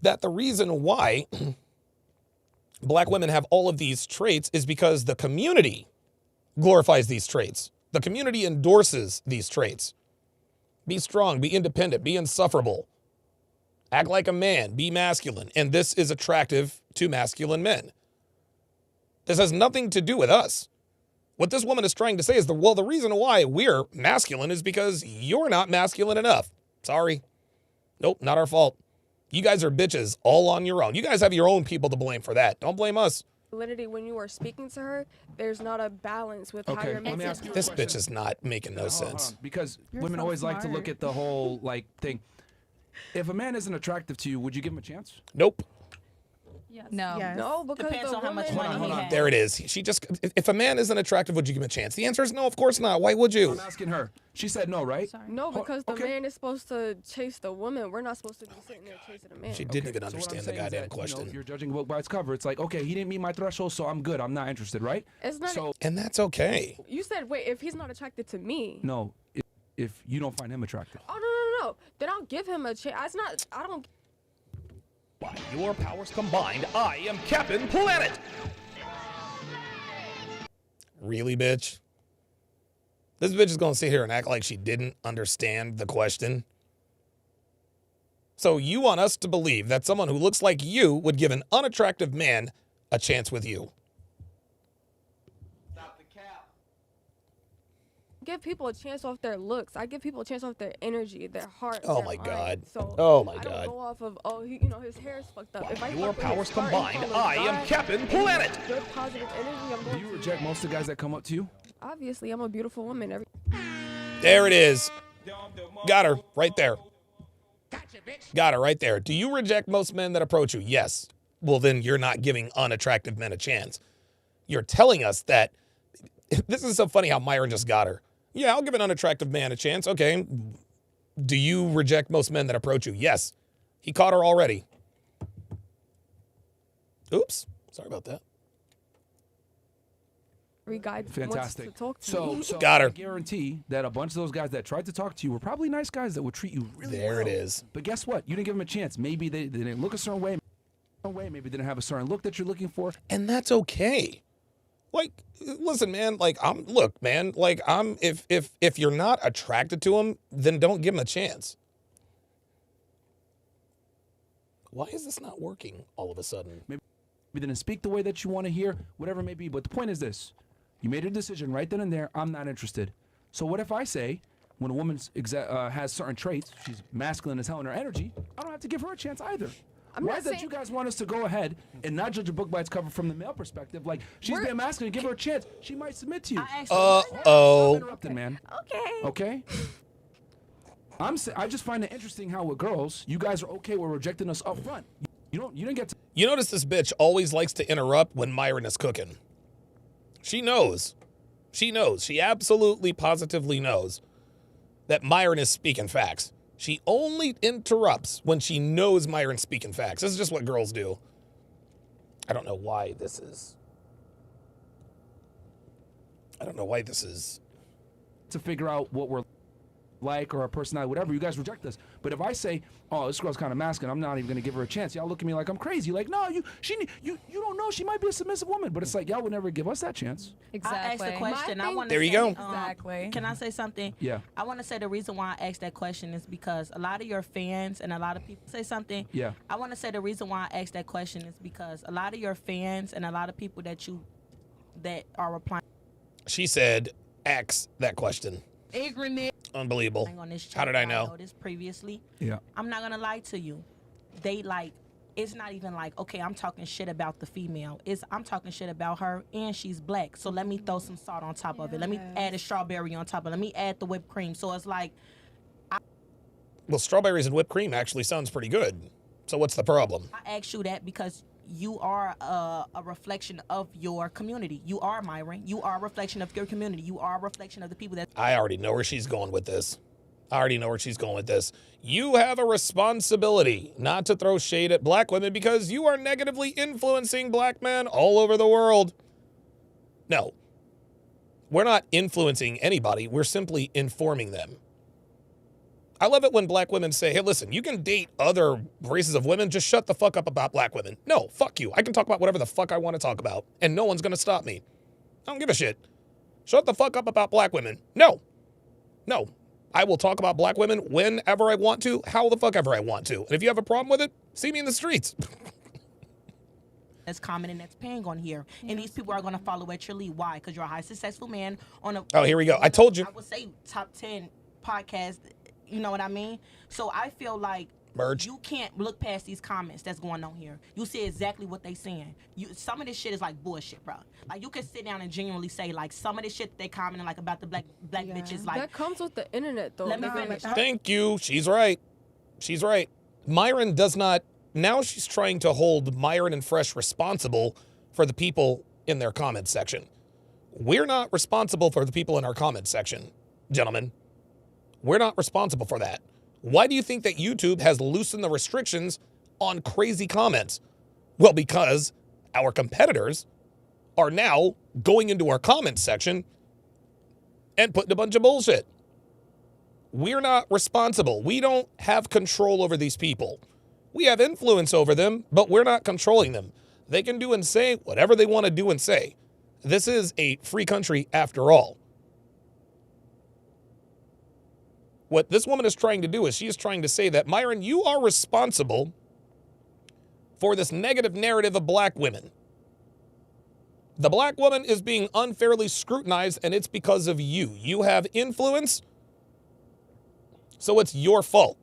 that the reason why black women have all of these traits is because the community glorifies these traits. The community endorses these traits. Be strong, be independent, be insufferable. Act like a man, be masculine. And this is attractive to masculine men. This has nothing to do with us. What this woman is trying to say is, the reason why we're masculine is because you're not masculine enough. Sorry. Nope, not our fault. You guys are bitches all on your own. You guys have your own people to blame for that. Don't blame us. When you are speaking to her, there's not a balance with how you're making it. This bitch is not making no sense. Hold on, because women always like to look at the whole thing. If a man isn't attractive to you, would you give him a chance? Nope. Yes. No. Yes. No, because depends on how much money he has. There it is. She just, if a man isn't attractive, would you give him a chance? The answer is no, of course not. Why would you? I'm asking her. She said no, right? Sorry. No, because the man is supposed to chase the woman. We're not supposed to be sitting there chasing a man. She didn't even understand the goddamn question. If you're judging a book by its cover, it's like, okay, he didn't meet my threshold, so I'm good. I'm not interested, right? It's not. And that's okay. You said, wait, if he's not attracted to me. No, if you don't find him attractive. Oh, no. Then I'll give him a chance. It's not, I don't. By your powers combined, I am Captain Planet! Really, bitch? This bitch is gonna sit here and act like she didn't understand the question? So you want us to believe that someone who looks like you would give an unattractive man a chance with you? Give people a chance off their looks. I give people a chance off their energy, their heart. Oh their my mind. God. So oh my I God. don't go off of his hair's fucked up. If I your powers combined, I am Captain Planet. Good positive energy. I'm going Do you reject most of the guys that come up to you? Obviously, I'm a beautiful woman. There it is. Got her right there. Got her right there. Do you reject most men that approach you? Yes. Well, then you're not giving unattractive men a chance. You're telling us that. This is so funny how Myron just got her. Yeah, I'll give an unattractive man a chance. Okay. Do you reject most men that approach you? Yes. He caught her already. Oops. Sorry about that. every guy Fantastic. wants to talk to me. So Got her. I guarantee that a bunch of those guys that tried to talk to you were probably nice guys that would treat you really well. There it is. But guess what? You didn't give them a chance. Maybe they didn't look a certain way. Maybe they didn't have a certain look that you're looking for. And that's okay. Like, listen, man, if you're not attracted to him, then don't give him a chance. Why is this not working all of a sudden? Maybe they didn't speak the way that you want to hear, whatever it may be. But the point is this. You made a decision right then and there. I'm not interested. So what if I say, when a woman has certain traits, she's masculine as hell in her energy, I don't have to give her a chance either. Why is that you guys want us to go ahead and not judge a book by its cover from the male perspective? Like, she's being masculine, give her a chance. She might submit to you. Uh-oh. Stop interrupting, man. Okay? I just find it interesting how with girls, you guys are okay with rejecting us up front. You didn't get to... You notice this bitch always likes to interrupt when Myron is cooking. She knows. She knows. She absolutely, positively knows that Myron is speaking facts. She only interrupts when she knows Myron's speaking facts. This is just what girls do. I don't know why this is. To figure out what we're like or our personality, whatever, you guys reject us. But if I say, oh, this girl's kind of masculine, I'm not even going to give her a chance, y'all look at me like I'm crazy. Like, no, you don't know. She might be a submissive woman. But it's like, y'all would never give us that chance. I asked a question. I want to There you go. Exactly. Can I say something? Yeah. I want to say the reason why I asked that question is because a lot of your fans and a lot of people say something. Yeah. I want to say the reason why I asked that question is because a lot of your fans and a lot of people that are replying. She said, ask that question. Ignorant. Unbelievable. How did I know? This previously. Yeah. I'm not gonna lie to you. It's not even like, okay, I'm talking shit about the female. I'm talking shit about her, and she's black. So let me throw some salt on top of it. Let me add a strawberry on top of it. Let me add the whipped cream. So it's like. Well, strawberries and whipped cream actually sounds pretty good. So what's the problem? I asked you that because you are a reflection of your community. You are Myron. You are a reflection of your community. You are a reflection of the people that. I already know where she's going with this. You have a responsibility not to throw shade at black women because you are negatively influencing black men all over the world. No, we're not influencing anybody. We're simply informing them. I love it when black women say, hey, listen, you can date other races of women. Just shut the fuck up about black women. No, fuck you. I can talk about whatever the fuck I want to talk about, and no one's going to stop me. I don't give a shit. Shut the fuck up about black women. No. I will talk about black women whenever I want to, how the fuck ever I want to. And if you have a problem with it, see me in the streets. that's common and that's paying on here. And these people are going to follow at your lead. Why? Because you're a high successful man on a. Oh, here we go. I told you. I would say top 10 podcast. You know what I mean? So I feel like you can't look past these comments that's going on here. You see exactly what they saying. Some of this shit is like bullshit, bro. Like you can sit down and genuinely say like some of this shit they commenting like about the black bitches. Like that comes with the internet though. Let me finish. Thank you. She's right. Myron does not. Now she's trying to hold Myron and Fresh responsible for the people in their comment section. We're not responsible for the people in our comment section, gentlemen. We're not responsible for that. Why do you think that YouTube has loosened the restrictions on crazy comments? Well, because our competitors are now going into our comment section and putting a bunch of bullshit. We're not responsible. We don't have control over these people. We have influence over them, but we're not controlling them. They can do and say whatever they want to do and say. This is a free country after all. What this woman is trying to do is she is trying to say that, Myron, you are responsible for this negative narrative of black women. The black woman is being unfairly scrutinized, and it's because of you. You have influence, so it's your fault.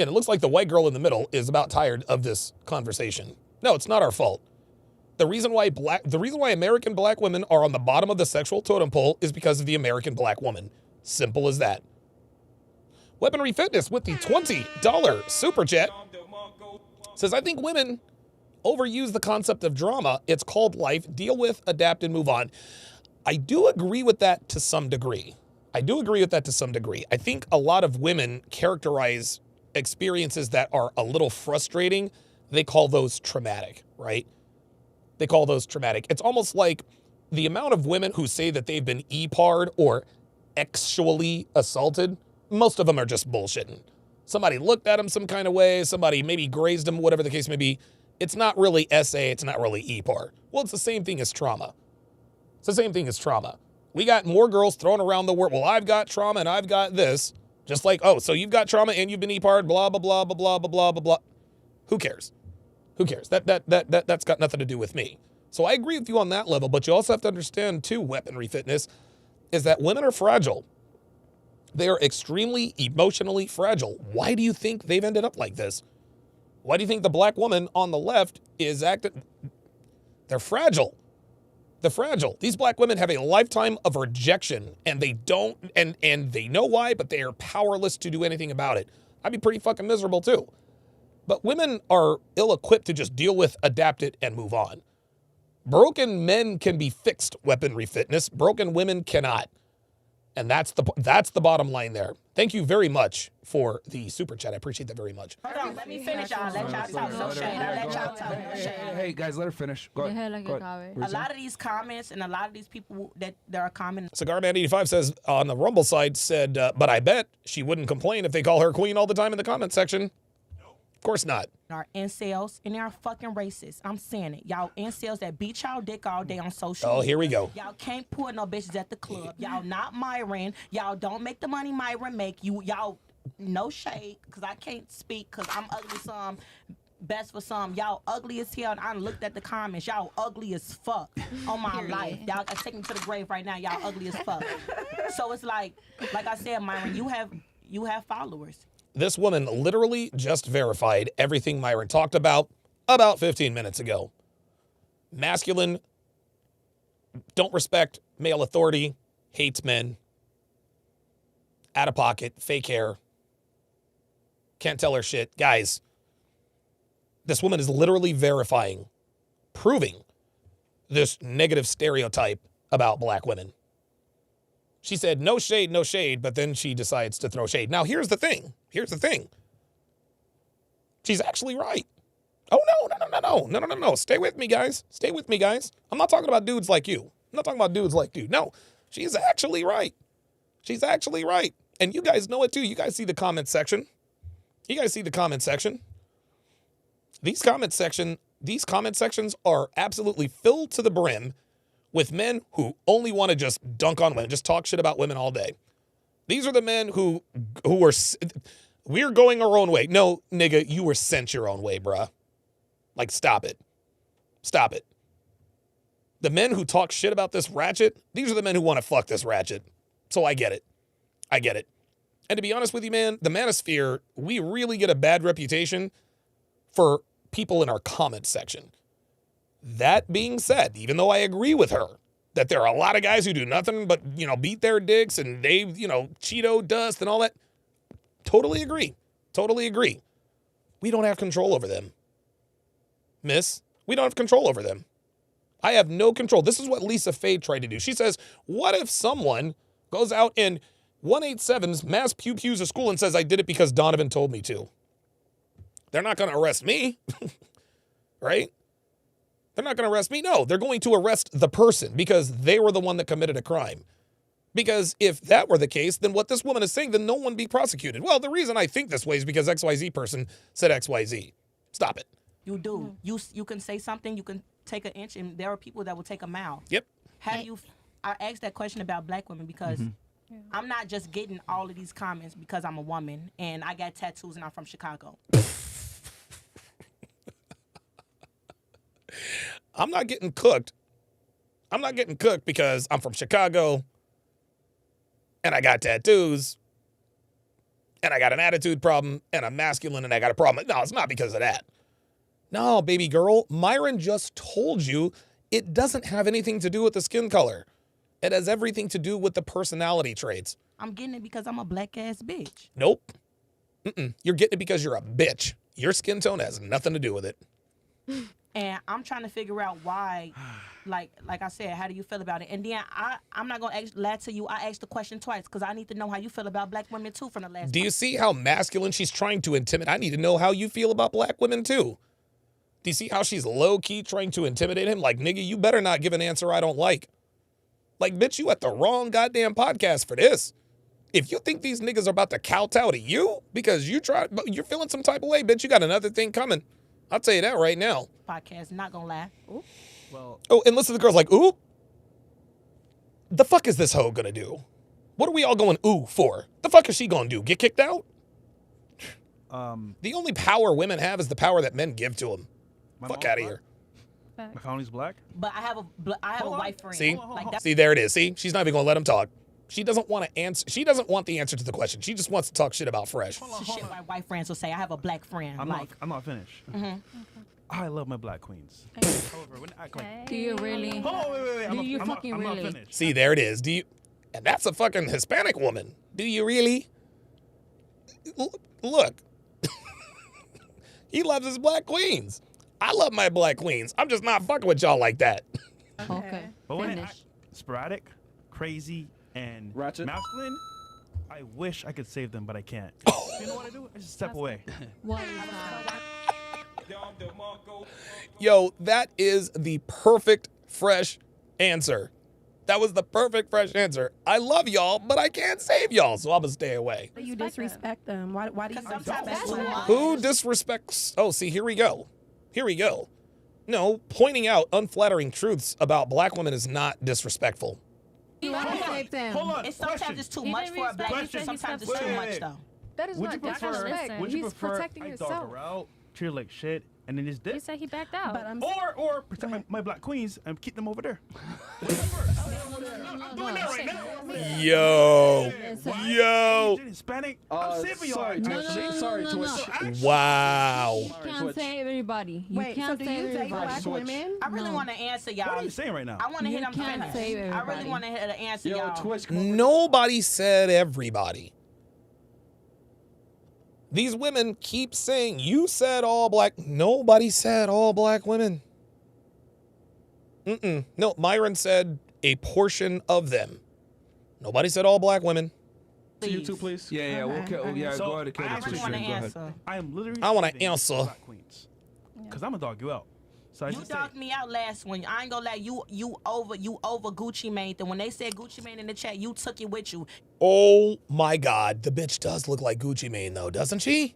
And it looks like the white girl in the middle is about tired of this conversation. No, it's not our fault. The reason why American black women are on the bottom of the sexual totem pole is because of the American black woman. Simple as that. Weaponry Fitness with the $20 super chat says, I think women overuse the concept of drama. It's called life. Deal with, adapt, and move on. I do agree with that to some degree. I think a lot of women characterize experiences that are a little frustrating. They call those traumatic, right? It's almost like the amount of women who say that they've been EPAR'd or actually assaulted, most of them are just bullshitting. Somebody looked at them some kind of way, somebody maybe grazed them, whatever the case may be. It's not really SA, it's not really EPAR. Well, it's the same thing as trauma. It's the same thing as trauma. We got more girls thrown around the world. Well, I've got trauma and I've got this. Just like, oh, so you've got trauma and you've been EPAR'd, blah, blah, blah, blah, blah, blah, blah, blah, blah. Who cares? Who cares? That's got nothing to do with me. So I agree with you on that level, but you also have to understand too, weaponry fitness, is that women are fragile. They are extremely emotionally fragile. Why do you think they've ended up like this? Why do you think the black woman on the left is acting? They're fragile. They're fragile. These black women have a lifetime of rejection, and they don't, and they know why, but they are powerless to do anything about it. I'd be pretty fucking miserable too. But women are ill-equipped to just deal with, adapt it, and move on. Broken men can be fixed, weaponry fitness. Broken women cannot. And that's the bottom line there. Thank you very much for the super chat. I appreciate that very much. Hold on, let me finish, y'all. Let y'all talk. No shade. I'll let y'all talk. No shade. Hey, guys, let her finish. Go ahead. Go ahead. A lot of these comments and a lot of these people that are commenting. CigarMan85 says on the Rumble side said, but I bet she wouldn't complain if they call her queen all the time in the comment section. Of course not. Are incels and they are fucking racist. I'm saying it. Y'all incels that beat y'all dick all day on social media. Oh, here we go. Y'all can't pull no bitches at the club. Y'all not Myron. Y'all don't make the money Myron make. Y'all no shade, because I can't speak because I'm ugly some, best for some. Y'all ugly as hell. And I looked at the comments. Y'all ugly as fuck on my life. Y'all take me to the grave right now. Y'all ugly as fuck. So it's like I said, Myron, you have followers. This woman literally just verified everything Myron talked about 15 minutes ago. Masculine, don't respect male authority, hates men, out of pocket, fake hair, can't tell her shit. Guys, this woman is literally verifying, proving this negative stereotype about black women. She said, no shade, but then she decides to throw shade. Now, here's the thing. She's actually right. Oh, no. Stay with me, guys. I'm not talking about dudes like you. No, she's actually right. And you guys know it, too. You guys see the comment section. These comment sections are absolutely filled to the brim with men who only want to just dunk on women, just talk shit about women all day. These are the men who are, we're going our own way. No, nigga, you were sent your own way, bruh. Like, stop it. The men who talk shit about this ratchet, these are the men who want to fuck this ratchet. So I get it. And to be honest with you, man, the manosphere, we really get a bad reputation for people in our comment section. That being said, even though I agree with her that there are a lot of guys who do nothing but, beat their dicks and they, Cheeto dust and all that. Totally agree. We don't have control over them. Miss, we don't have control over them. I have no control. This is what Lisa Faye tried to do. She says, what if someone goes out and 187s mass pew-pews a school and says, I did it because Donovan told me to? They're not going to arrest me, right? They're not going to arrest me. No, they're going to arrest the person because they were the one that committed a crime. Because if that were the case, then what this woman is saying, then no one be prosecuted. Well, the reason I think this way is because XYZ person said XYZ. Stop it. You do. You can say something, you can take an inch, and there are people that will take a mile. Yep. I asked that question about black women because I'm not just getting all of these comments because I'm a woman and I got tattoos and I'm from Chicago. I'm not getting cooked because I'm from Chicago and I got tattoos and I got an attitude problem and I'm masculine and I got a problem. No, it's not because of that. No, baby girl, Myron just told you it doesn't have anything to do with the skin color. It has everything to do with the personality traits. I'm getting it because I'm a black ass bitch. Nope. You're getting it because you're a bitch. Your skin tone has nothing to do with it. And I'm trying to figure out why, like I said, how do you feel about it? And then I'm not going to lie to you. I asked the question twice because I need to know how you feel about black women, too, from the last Do you see how masculine she's trying to intimidate? I need to know how you feel about black women, too. Do you see how she's low-key trying to intimidate him? Like, nigga, you better not give an answer I don't like. Like, bitch, you at the wrong goddamn podcast for this. If you think these niggas are about to kowtow to you because you're feeling some type of way, bitch, you got another thing coming. I'll tell you that right now. Podcast, not gonna lie. Ooh. Well. Oh, and listen to the girls like, ooh. The fuck is this hoe gonna do? What are we all going ooh for? The fuck is she gonna do? Get kicked out? The only power women have is the power that men give to them. Fuck out of here. My family's black. But I have a white friend. See? Like that. See, there it is. See? She's not even gonna let him talk. She doesn't want to answer. She doesn't want the answer to the question. She just wants to talk shit about Fresh. Shit my white friends will say. I have a black friend. I'm not finished. I love my black queens. However, when I act like, Do you really? hold on, wait. Do you fucking I'm not really? finished. See, there it is. Do you? And that's a fucking Hispanic woman. Do you really? Look. He loves his black queens. I love my black queens. I'm just not fucking with y'all like that. Okay. But when I act sporadic, crazy, and masculine, I wish I could save them, but I can't. You know what I do? I just step away. What is that? Yo, that is the perfect Fresh answer. That was the perfect Fresh answer. I love y'all, but I can't save y'all, so I'm gonna stay away. You disrespect them. Why do you Who disrespects? Oh, see, here we go. Here we go. No, pointing out unflattering truths about black women is not disrespectful. You want to save them. Hold on. Sometimes it's too much for a black person. Sometimes it's too much though. That is not disrespect. Would you He's prefer protecting I himself. dog her out, treat her like shit, and then just dip? He said he backed out. Or protect my black queens and keep them over there. I'm doing that right now. Yo. Hispanic. I'm saving y'all. Sorry, Twitch. Wow. You can't save everybody. You Wait, can't so do save you date everybody. black women? I really want to answer y'all. What are you saying right now? I want to hit You them can't finish. save I everybody. really want to hit the answer y'all. Nobody said everybody. These women keep saying, you said all black. Nobody said all black women. No, Myron said a portion of them. Nobody said all black women. To you too, please. Yeah, go ahead, I really want to answer. I am literally. I want to saving answer. black queens. Because I'm going to dog you out. So I You just dogged me out last one. I ain't gonna lie. You over Gucci Mane. Then when they said Gucci Mane in the chat, you took it with you. Oh my God. The bitch does look like Gucci Mane though, doesn't she?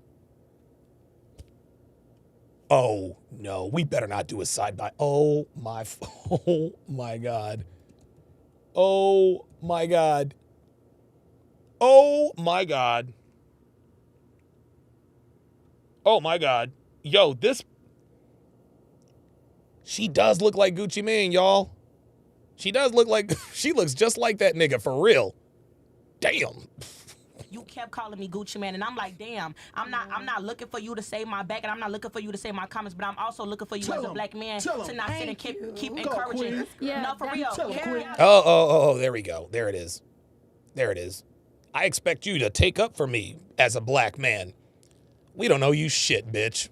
Oh no, we better not do a side by. Oh my God. Oh my God. Oh my God. Oh my God. Yo, this. She does look like Gucci Mane, y'all. She does look like. She looks just like that nigga for real. Damn. You kept calling me Gucci Mane, and I'm like, damn. I'm not looking for you to say my back, and I'm not looking for you to say my comments, but I'm also looking for you as a black man to not sit and keep encouraging. No, for real. Oh, there we go. There it is. There it is. I expect you to take up for me as a black man. We don't know you shit, bitch.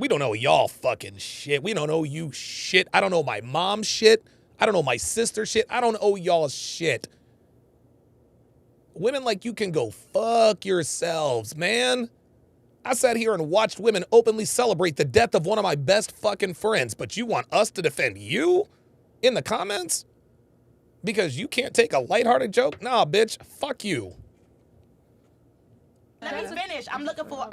We don't know y'all fucking shit. We don't know you shit. I don't know my mom's shit. I don't know my sister's shit. I don't owe y'all shit. Women like you can go fuck yourselves, man. I sat here and watched women openly celebrate the death of one of my best fucking friends, but you want us to defend you in the comments? Because you can't take a lighthearted joke? Nah, bitch, fuck you. Let me finish. I'm looking for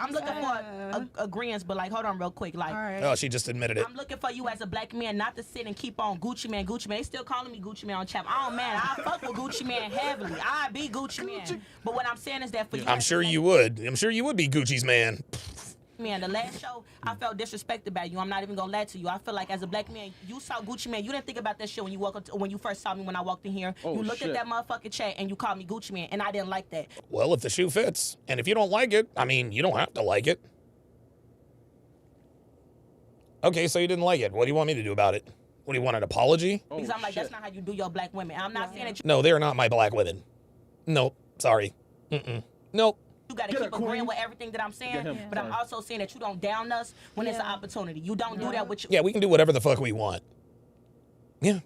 agreements, but like, hold on real quick. Like, Oh, she just admitted it. I'm looking for you as a black man not to sit and keep on Gucci Man. They still calling me Gucci Man on chat. Oh man, I fuck with Gucci Man heavily. I be Gucci Man. But what I'm saying is that for you, I'm sure you would. I'm sure you would be Gucci's man. Man, the last show, I felt disrespected by you. I'm not even gonna lie to you. I feel like as a black man, you saw Gucci Man. You didn't think about that shit when you first saw me when I walked in here. You looked at that motherfucking chat and you called me Gucci Man, and I didn't like that. Well, if the shoe fits, and if you don't like it, I mean, you don't have to like it. Okay, so you didn't like it. What do you want me to do about it? What do you want, an apology? Because I'm like, that's not how you do your black women. I'm not saying that you. No, they're not my black women. Nope, sorry. Nope. You gotta keep agreeing with everything that I'm saying, but I'm also saying that you don't down us when it's an opportunity. You don't do that with you. Yeah, we can do whatever the fuck we want.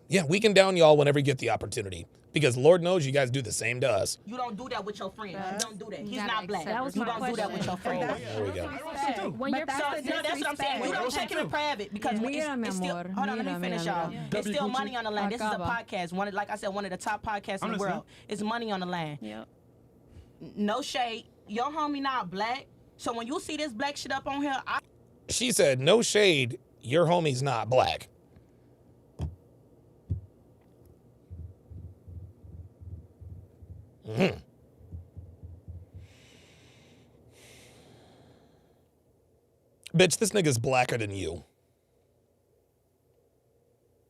Yeah, we can down y'all whenever you get the opportunity. Because Lord knows you guys do the same to us. You don't do that with your friends. You don't do that. He's gotta not black. accept That was You my don't do that with your friends. There we go. When you're So, no, that's what I'm saying. You don't check it in private because it's still. Hold on, let me finish, y'all. There's still money on the line. This is a podcast. Like I said, one of the top podcasts in the world. It's money on the line. Yep. No shade. Your homie not black. So when you see this black shit up on here, She said, no shade, your homie's not black. Mm-hmm. Bitch, this nigga's blacker than you.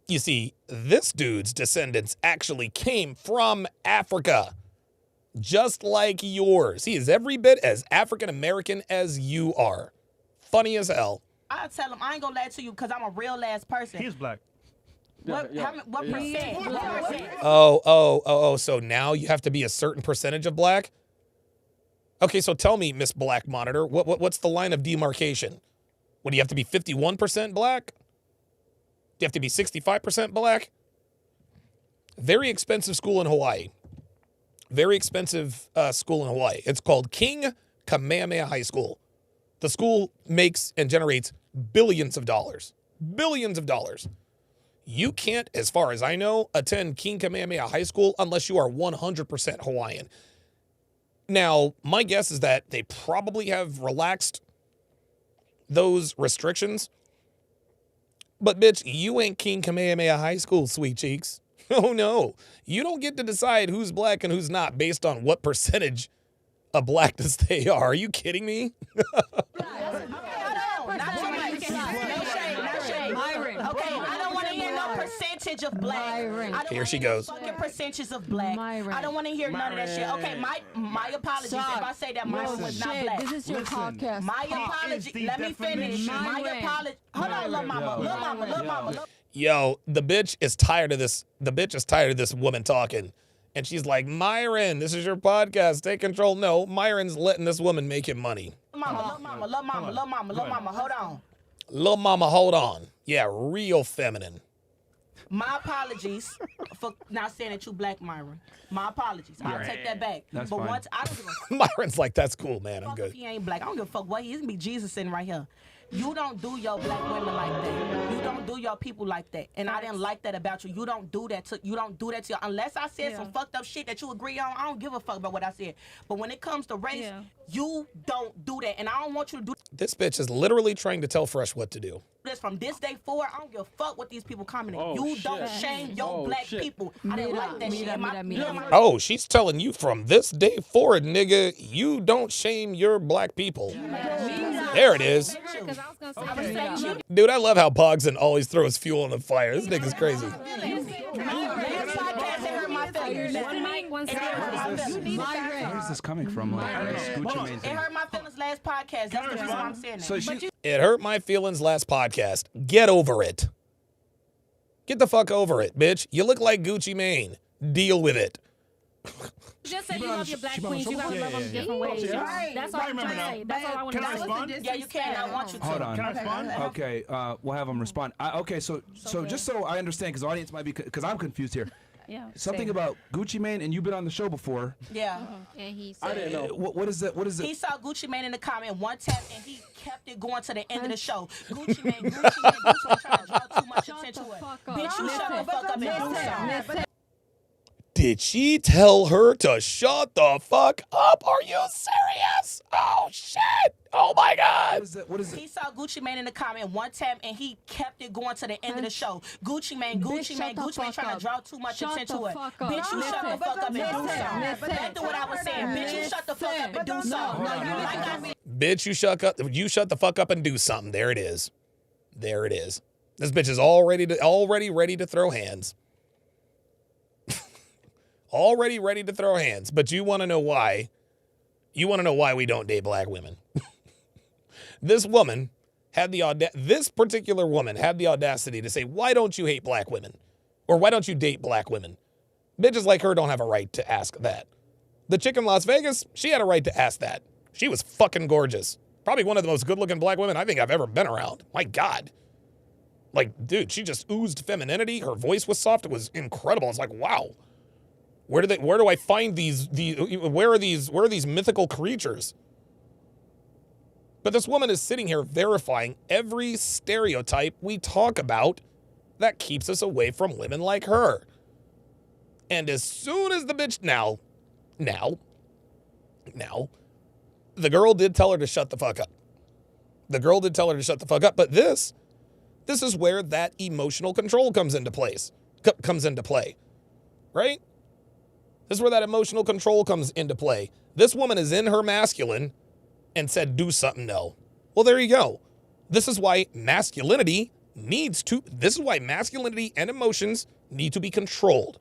You see, this dude's descendants actually came from Africa, just like yours. He is every bit as African American as you are. Funny as hell. I tell him I ain't gonna lie to you because I'm a real ass person. He's black. What percent? Oh, so now you have to be a certain percentage of black? Okay, so tell me, Miss Black Monitor, what's the line of demarcation? What, do you have to be 51% black? Do you have to be 65% black? Very expensive school in Hawaii. Very expensive school in Hawaii. It's called King Kamehameha High School. The school makes and generates billions of dollars. Billions of dollars. You can't, as far as I know, attend King Kamehameha High School unless you are 100% Hawaiian. Now, my guess is that they probably have relaxed those restrictions. But bitch, you ain't King Kamehameha High School, sweet cheeks. Oh no. You don't get to decide who's black and who's not based on what percentage of blackness they are. Are you kidding me? Percentage of black. Here she goes. Fucking percentages of black. I don't want to hear none of that shit. Okay, my apologies if I say that Myron was not black. This is your podcast. My apology. Let me finish. My apology. Hold on, little mama. Yo, the bitch is tired of this. The bitch is tired of this woman talking. And she's like, Myron, this is your podcast. Take control. No, Myron's letting this woman make him money. Little mama, hold on. Little mama, hold on. Yeah, real feminine. My apologies for not saying that you black, Myron. My apologies. I'll take that back. That's but fine. once I don't give a Myron's like, that's cool, man. I'm fuck good. if he ain't black. I don't give a fuck what he is. Gonna be Jesus sitting right here. You don't do your black women like that. You don't do your people like that. And I didn't like that about you. You don't do that to you. Unless I said some fucked up shit that you agree on, I don't give a fuck about what I said. But when it comes to race, you don't do that. And I don't want you to do This bitch is literally trying to tell Fresh what to do. this from this day forward. I don't give a fuck what these people commenting. You don't shame your black people. I didn't like that shit. Oh, she's telling you from this day forward, nigga, you don't shame your black people. There it is. Dude, I love how Pogson always throws fuel on the fire. This nigga's crazy. Where's this coming from? Like, this Gucci Mane It thing. hurt my feelings last podcast. That's the reason why I'm saying that. So she, It hurt my feelings last podcast. Get over it. Get the fuck over it, bitch. You look like Gucci Mane. Deal with it. Just say you love your black queens. You gotta love them different ways. That's all I'm trying to say. That's all I want to say. Yeah, you can. I want you to. Hold on. Can I respond? Okay, we'll have him respond. Okay, so just so I understand, because the audience might be, because I'm confused here. Yeah. Something about Gucci Mane, and you've been on the show before. Yeah. And he I didn't know. What is that? What is it? He saw Gucci Mane in the comment one time, and he kept it going to the end of the show. Gucci Mane, I'm trying to draw too much attention to it. Bitch, you shut the fuck up and do something. Did she tell her to shut the fuck up? Are you serious? Oh, shit. Oh, my God. What is it? He saw Gucci Mane in the comment one time, and he kept it going to the end of the show. Gucci Mane trying to draw too much attention to it. Bitch, you shut the fuck up and do something. Back to what I was saying. Bitch, you shut the fuck up and do something. Bitch, you shut the fuck up and do something. There it is. There it is. This bitch is already ready to throw hands. Already ready to throw hands. But you want to know why? You want to know why we don't date black women? This woman had this particular woman had the audacity to say, why don't you hate black women? Or why don't you date black women? Bitches like her don't have a right to ask that. The chick in Las Vegas, she had a right to ask that. She was fucking gorgeous. Probably one of the most good-looking black women I think I've ever been around. My God. Like, dude, she just oozed femininity. Her voice was soft. It was incredible. It's like, wow. Where do I find where are these mythical creatures? But this woman is sitting here verifying every stereotype we talk about that keeps us away from women like her. And as soon as the bitch now, the girl did tell her to shut the fuck up. The girl did tell her to shut the fuck up, but this is where that emotional control comes into play, right? This is where that emotional control comes into play. This woman is in her masculine and said, do something, no. Well, there you go. This is why masculinity and emotions need to be controlled.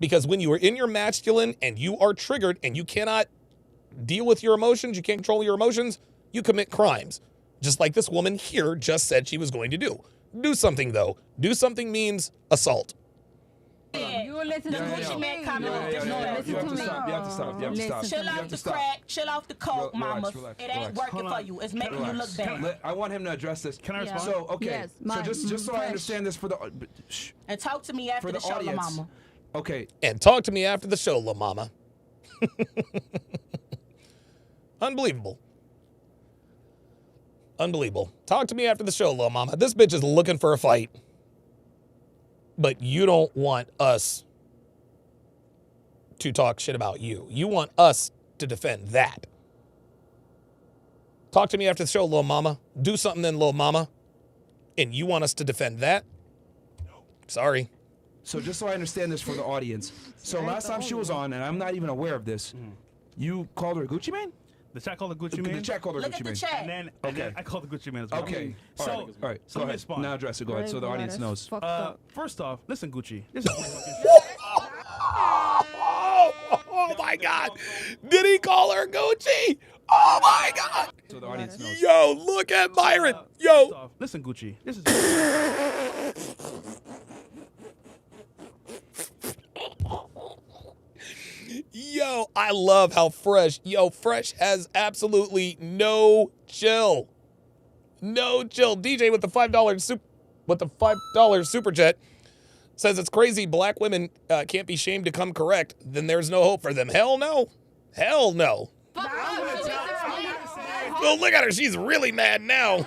Because when you are in your masculine and you are triggered and you cannot deal with your emotions, you can't control your emotions, you commit crimes. Just like this woman here just said she was going to do. Do something, though. Do something means assault. You listen to Gucci Man comment. You have to stop. Chill off the crack. Chill off the coke, mama. It ain't working for you. It's making you look bad. I want him to address this. Can I respond? So, okay. Yes, so just so I understand this for the... And talk to me after the show, la mama. Okay. And talk to me after the show, la mama. Unbelievable. Talk to me after the show, la mama. This bitch is looking for a fight. But you don't want us to talk shit about you. You want us to defend that. Talk to me after the show, little mama. Do something then, little mama. And you want us to defend that? Sorry. So just so I understand this for the audience. So last time she was on, and I'm not even aware of this, you called her Gucci Mane? The chat called her Gucci Mane. The chat called her Gucci Mane. And then I called her Gucci Mane as well. Okay. So, all right. So Go let me ahead. respond. Now address it. Go ahead. So the audience knows. First off, listen, Gucci. This is oh my God. Did he call her Gucci? Oh my God. So the audience knows. Yo, look at Byron. Yo. Listen, Gucci. This is. Yo, I love how Fresh has absolutely no chill. No chill. DJ with the $5 super chat says it's crazy black women can't be shamed to come correct. Then there's no hope for them. Hell no. Hell no. Oh, look at her. She's really mad now.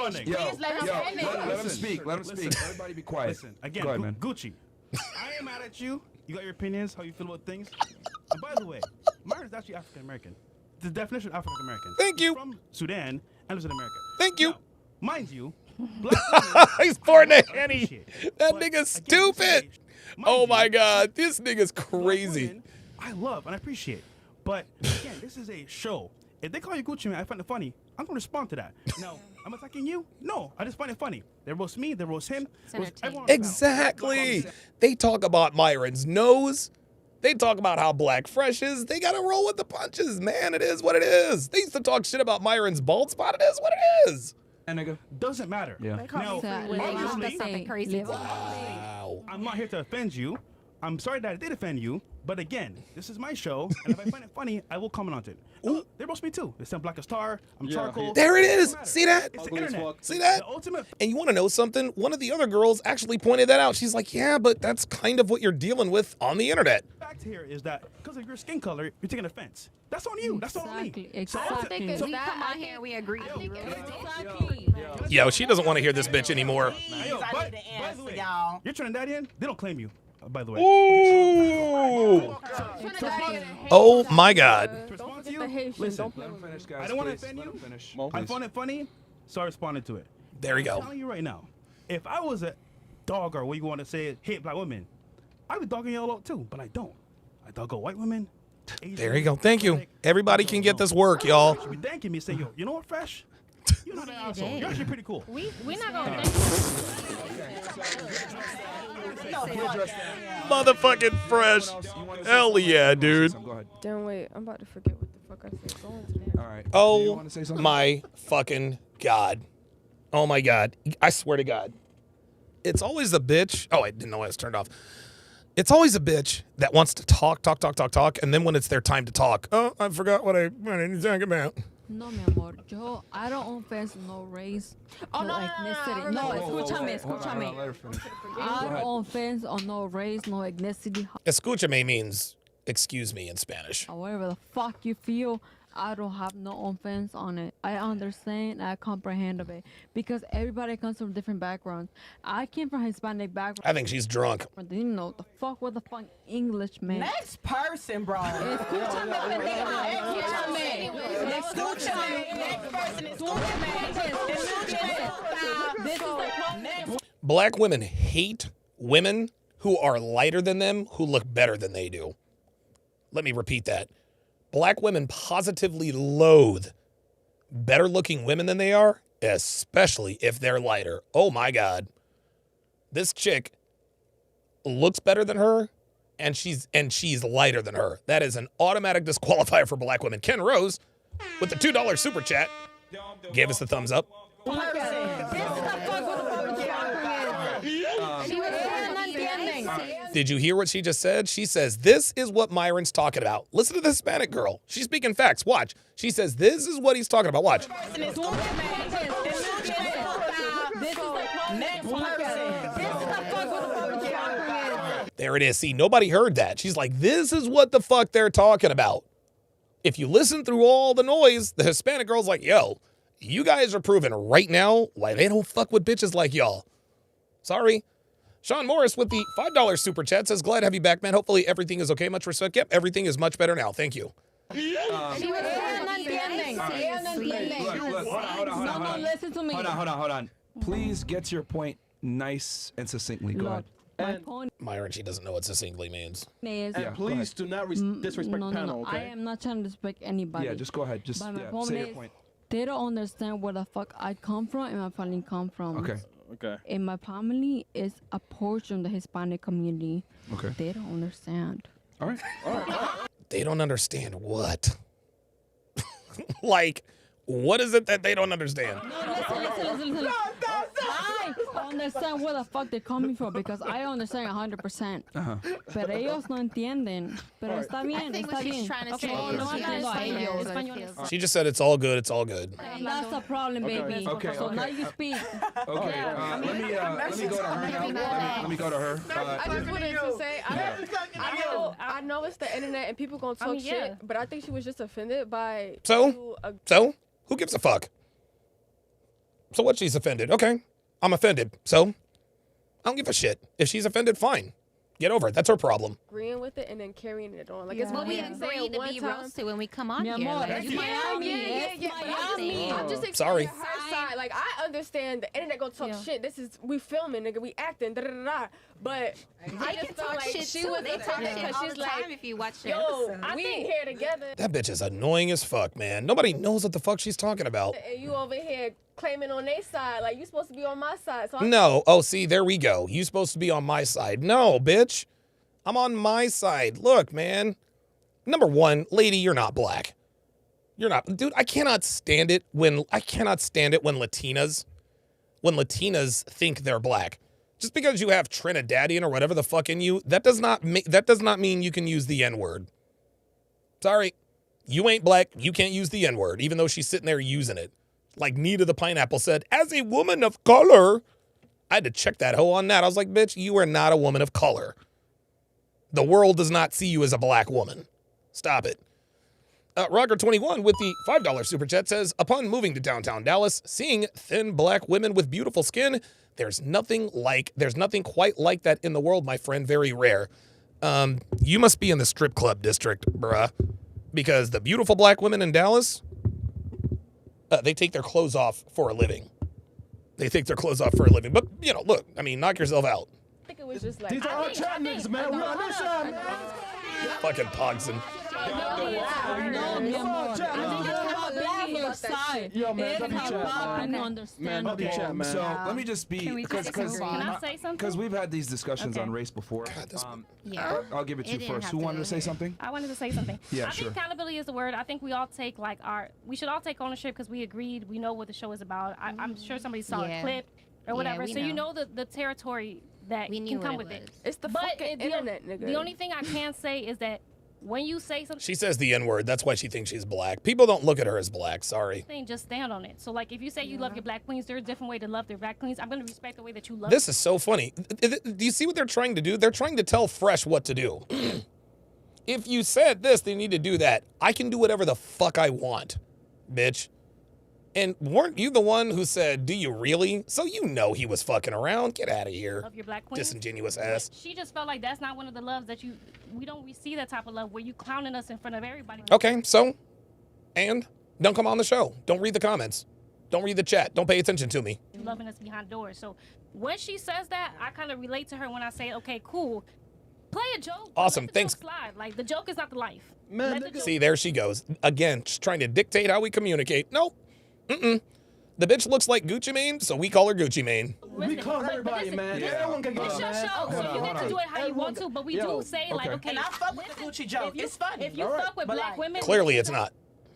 Let him speak. Everybody be quiet. Listen, again, go ahead, man. Gucci. I am mad at you. You got your opinions, how you feel about things. And by the way, Myron's actually African American. The definition of African American. Thank you. From Sudan and lives in America. Thank you. Now, mind you, black women, he's pouring that Henny. That nigga's stupid. Oh my God, this nigga's crazy. Women, I love and I appreciate. But again, this is a show. If they call you Gucci Man, I find it funny. I'm gonna respond to that. No, I'm attacking you? No, I just find it funny. They roast me, they roast him. Exactly. They talk about Myron's nose. They talk about how Black Fresh is. They gotta roll with the punches, man. It is what it is. They used to talk shit about Myron's bald spot. It is what it is. And nigga, doesn't matter. Yeah. Now, Something crazy. Wow. I'm not here to offend you. I'm sorry that I did offend you, but again, this is my show, and if I find it funny, I will comment on it. Ooh, they roast me too. They send Black a Star. I'm charcoal. There it is. See that? It's the internet. See that? The ultimate. And you want to know something? One of the other girls actually pointed that out. She's like, yeah, but that's kind of what you're dealing with on the internet. The fact here is that because of your skin color, you're taking offense. That's on you. That's not on me. Exactly. We come on here, we agree. Yo, she doesn't want to hear this bitch anymore. Yo, by the way, you're Trinidadian. They don't claim you. By the way. Ooh. Oh my God. Listen, I don't want to offend you. I found it funny, so I responded to it. There you go. I'm telling you right now, if I was a dog or what you want to say, hate black women, I would dogging y'all out too, but I don't. I dog out white women. Asian, There you go. Thank you. Everybody can get this work, y'all. You should be thanking me, say, yo, you know what, Fresh? You're not an asshole. You're actually pretty cool. We're not gonna. Motherfucking Fresh. Hell yeah, dude. Damn, wait, I'm about to forget what the fuck I said. Go on. All right. Oh my fucking God. Oh my God. I swear to God. It's always the bitch. Oh, I didn't know I was turned off. It's always a bitch that wants to talk, and then when it's their time to talk, oh, I forgot what I need to talk about. No, mi amor, I don't offense no race, no ethnicity. No, escúchame. I don't offense on no race, no ethnicity. Escúchame means excuse me in Spanish. However the fuck you feel, I don't have no offense on it. I understand, I comprehend of it. Because everybody comes from different backgrounds. I came from Hispanic background. I think she's drunk. You know, the fuck what the fuck English man. Next person, bro. Escúchame. Next person. Black women hate women who are lighter than them, who look better than they do. Let me repeat that. Black women positively loathe better looking women than they are, especially if they're lighter. Oh my God. This chick looks better than her and she's lighter than her. That is an automatic disqualifier for black women. Ken Rose with the $2 super chat gave us the thumbs up. Did you hear what she just said? She says, this is what Myron's talking about. Listen to the Hispanic girl. She's speaking facts. Watch. She says, this is what he's talking about. Watch. There it is. See, nobody heard that. She's like, this is what the fuck they're talking about. If you listen through all the noise, the Hispanic girl's like, yo, you guys are proving right now why they don't fuck with bitches like y'all. Sorry. Sean Morris with the $5 super chat says, glad to have you back, man. Hopefully everything is okay. Much respect. Yep, everything is much better now. Thank you. Listen to me. Hold on. Please get to your point nice and succinctly. Go ahead. Myron, she doesn't know what succinctly means. Please do not disrespect the panel, okay? I am not trying to disrespect anybody. Yeah, just go ahead. Just But my point say your is, point. they don't understand where the fuck I come from and my family come from. Okay. And my family is a portion of the Hispanic community. Okay. They don't understand. All right. They don't understand what? Like, what is it that they don't understand? Listen. I understand where the fuck they're coming from because I understand 100%. Pero ellos no entienden. Pero está bien, está bien. She just said it's all good, it's all good. That's the problem, baby. Okay. So now you speak. Okay, let me go to her now. Let me go to her. I just wanted to say, I know it's the internet and people gonna talk shit, but I think she was just offended by. So? Who gives a fuck? So what? She's offended. Okay. I'm offended. So? I don't give a shit. If she's offended, fine. Get over it. That's her problem. Agreeing with it and then carrying it on. Like it's what we agree to be roasted when we come on here. It's Miami. I'm just Sorry. explaining her side. Like I understand the internet gonna talk shit. This is we filming, nigga. We acting. But I just felt like she was. They talk shit all the time if you watch it. Yo, we here together. That bitch is annoying as fuck, man. Nobody knows what the fuck she's talking about. And you over here claiming on their side, like you supposed to be on my side. So No. Oh, see, there we go. You supposed to be on my side. No, bitch. I'm on my side. Look, man. Number one, lady, you're not black. You're not. Dude, I cannot stand it when Latinas think they're black. Just because you have Trinidadian or whatever the fuck in you, that does not mean you can use the N-word. Sorry. You ain't black. You can't use the N-word, even though she's sitting there using it. Like Nita the Pineapple said, as a woman of color. I had to check that hoe on that. I was like, bitch, you are not a woman of color. The world does not see you as a black woman. Stop it. Roger21 with the $5 super chat says, upon moving to downtown Dallas, seeing thin black women with beautiful skin, there's nothing quite like that in the world, my friend. Very rare. You must be in the strip club district, bruh. Because the beautiful black women in Dallas, they take their clothes off for a living. But, look, I mean, knock yourself out. I think it was just like these are our chat niggas, man. We're on this side, man. Fucking Pogson. Yo, man, let me chat, man. Okay, so let me just be, because we've had these discussions on race before. I'll give it to you first. Who wanted to say something? I wanted to say something. Yeah, I think accountability is the word. I think we all take we should all take ownership because we agreed. We know what the show is about. I'm sure somebody saw a clip or whatever. So you know the territory that We can knew come what with it it. was. It's the fucking internet, nigga. The only thing I can say is that when you say something, She says the N-word. That's why she thinks she's black. People don't look at her as black. Sorry. just stand on it. So like if you say you love your black queens, there's a different way to love their black queens. I'm gonna respect the way that you love. This is so funny. Do you see what they're trying to do? They're trying to tell Fresh what to do. If you said this, they need to do that. I can do whatever the fuck I want, bitch. And weren't you the one who said, do you really? So you know he was fucking around. Get out of here. Love your black queen. Disingenuous ass. She just felt like that's not one of the loves that we don't see that type of love where you clowning us in front of everybody. Okay, so, and don't come on the show. Don't read the comments. Don't read the chat. Don't pay attention to me. Loving us behind doors. So when she says that, I kind of relate to her when I say, okay, cool. Play a joke. Awesome, Let the thanks. joke slide. Like the joke is not the life. Man, Let the joke- See, there she goes. Again, just trying to dictate how we communicate. Nope. Mm-mm. The bitch looks like Gucci Mane, so we call her Gucci Mane. We call everybody, man. Everyone can get It's your mad. show, so you get to do it how you want to. But we do say like, Okay. okay, And I fuck with the Gucci joke. It's funny. If you All right. fuck with But black like- women, Clearly it's not.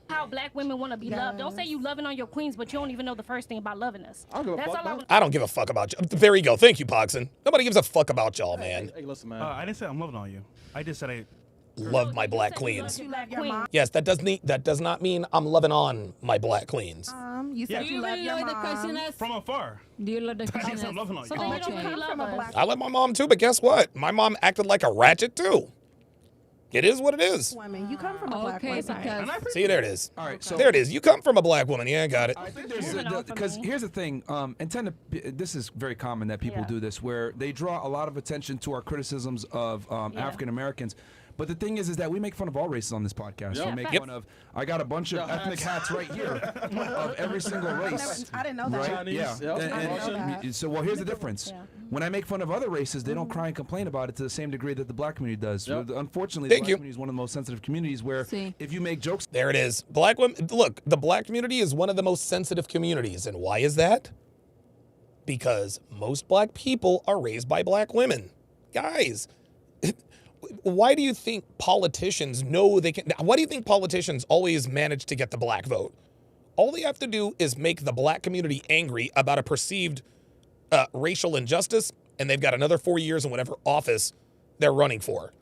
how black women want to be loved. Don't say you loving on your queens, but you don't even know the first thing about loving us. I don't give a That's fuck, all I man. want. I don't give a fuck about you. There you go. Thank you, Poxon. Nobody gives a fuck about y'all, man. Hey, listen, man. I didn't say I'm loving on you. I just said I Love my black queens. You love your mom. Yes, that does not mean I'm loving on my black queens. You said you love your mom. from afar. Do you love the I question? said I'm loving on you. So then you don't really love us. I love my mom too, but guess what? My mom acted like a ratchet too. It is what it is. Women, you come from a black Okay, woman. because See, there it is. All right, so There it is. You come from a black woman. Yeah, I got it. I think there's because here's the thing. This is very common that people do this, where they draw a lot of attention to our criticisms of African Americans. But the thing is that we make fun of all races on this podcast. Yep. We make fun of. I got a bunch of ethnic hats right here of every single race. I didn't know that. Right? Chinese, Yeah. yep. And- I didn't know and that. so, well, here's the difference. When I make fun of other races, they don't cry and complain about it to the same degree that the black community does. Yep. Unfortunately, Thank the black you. community is one of the most sensitive communities where if you make jokes. There it is. Black women. Look, the black community is one of the most sensitive communities. And why is that? Because most black people are raised by black women. Guys, why do you think politicians know they can? Why do you think politicians always manage to get the black vote? All they have to do is make the black community angry about a perceived racial injustice, and they've got another 4 years in whatever office they're running for.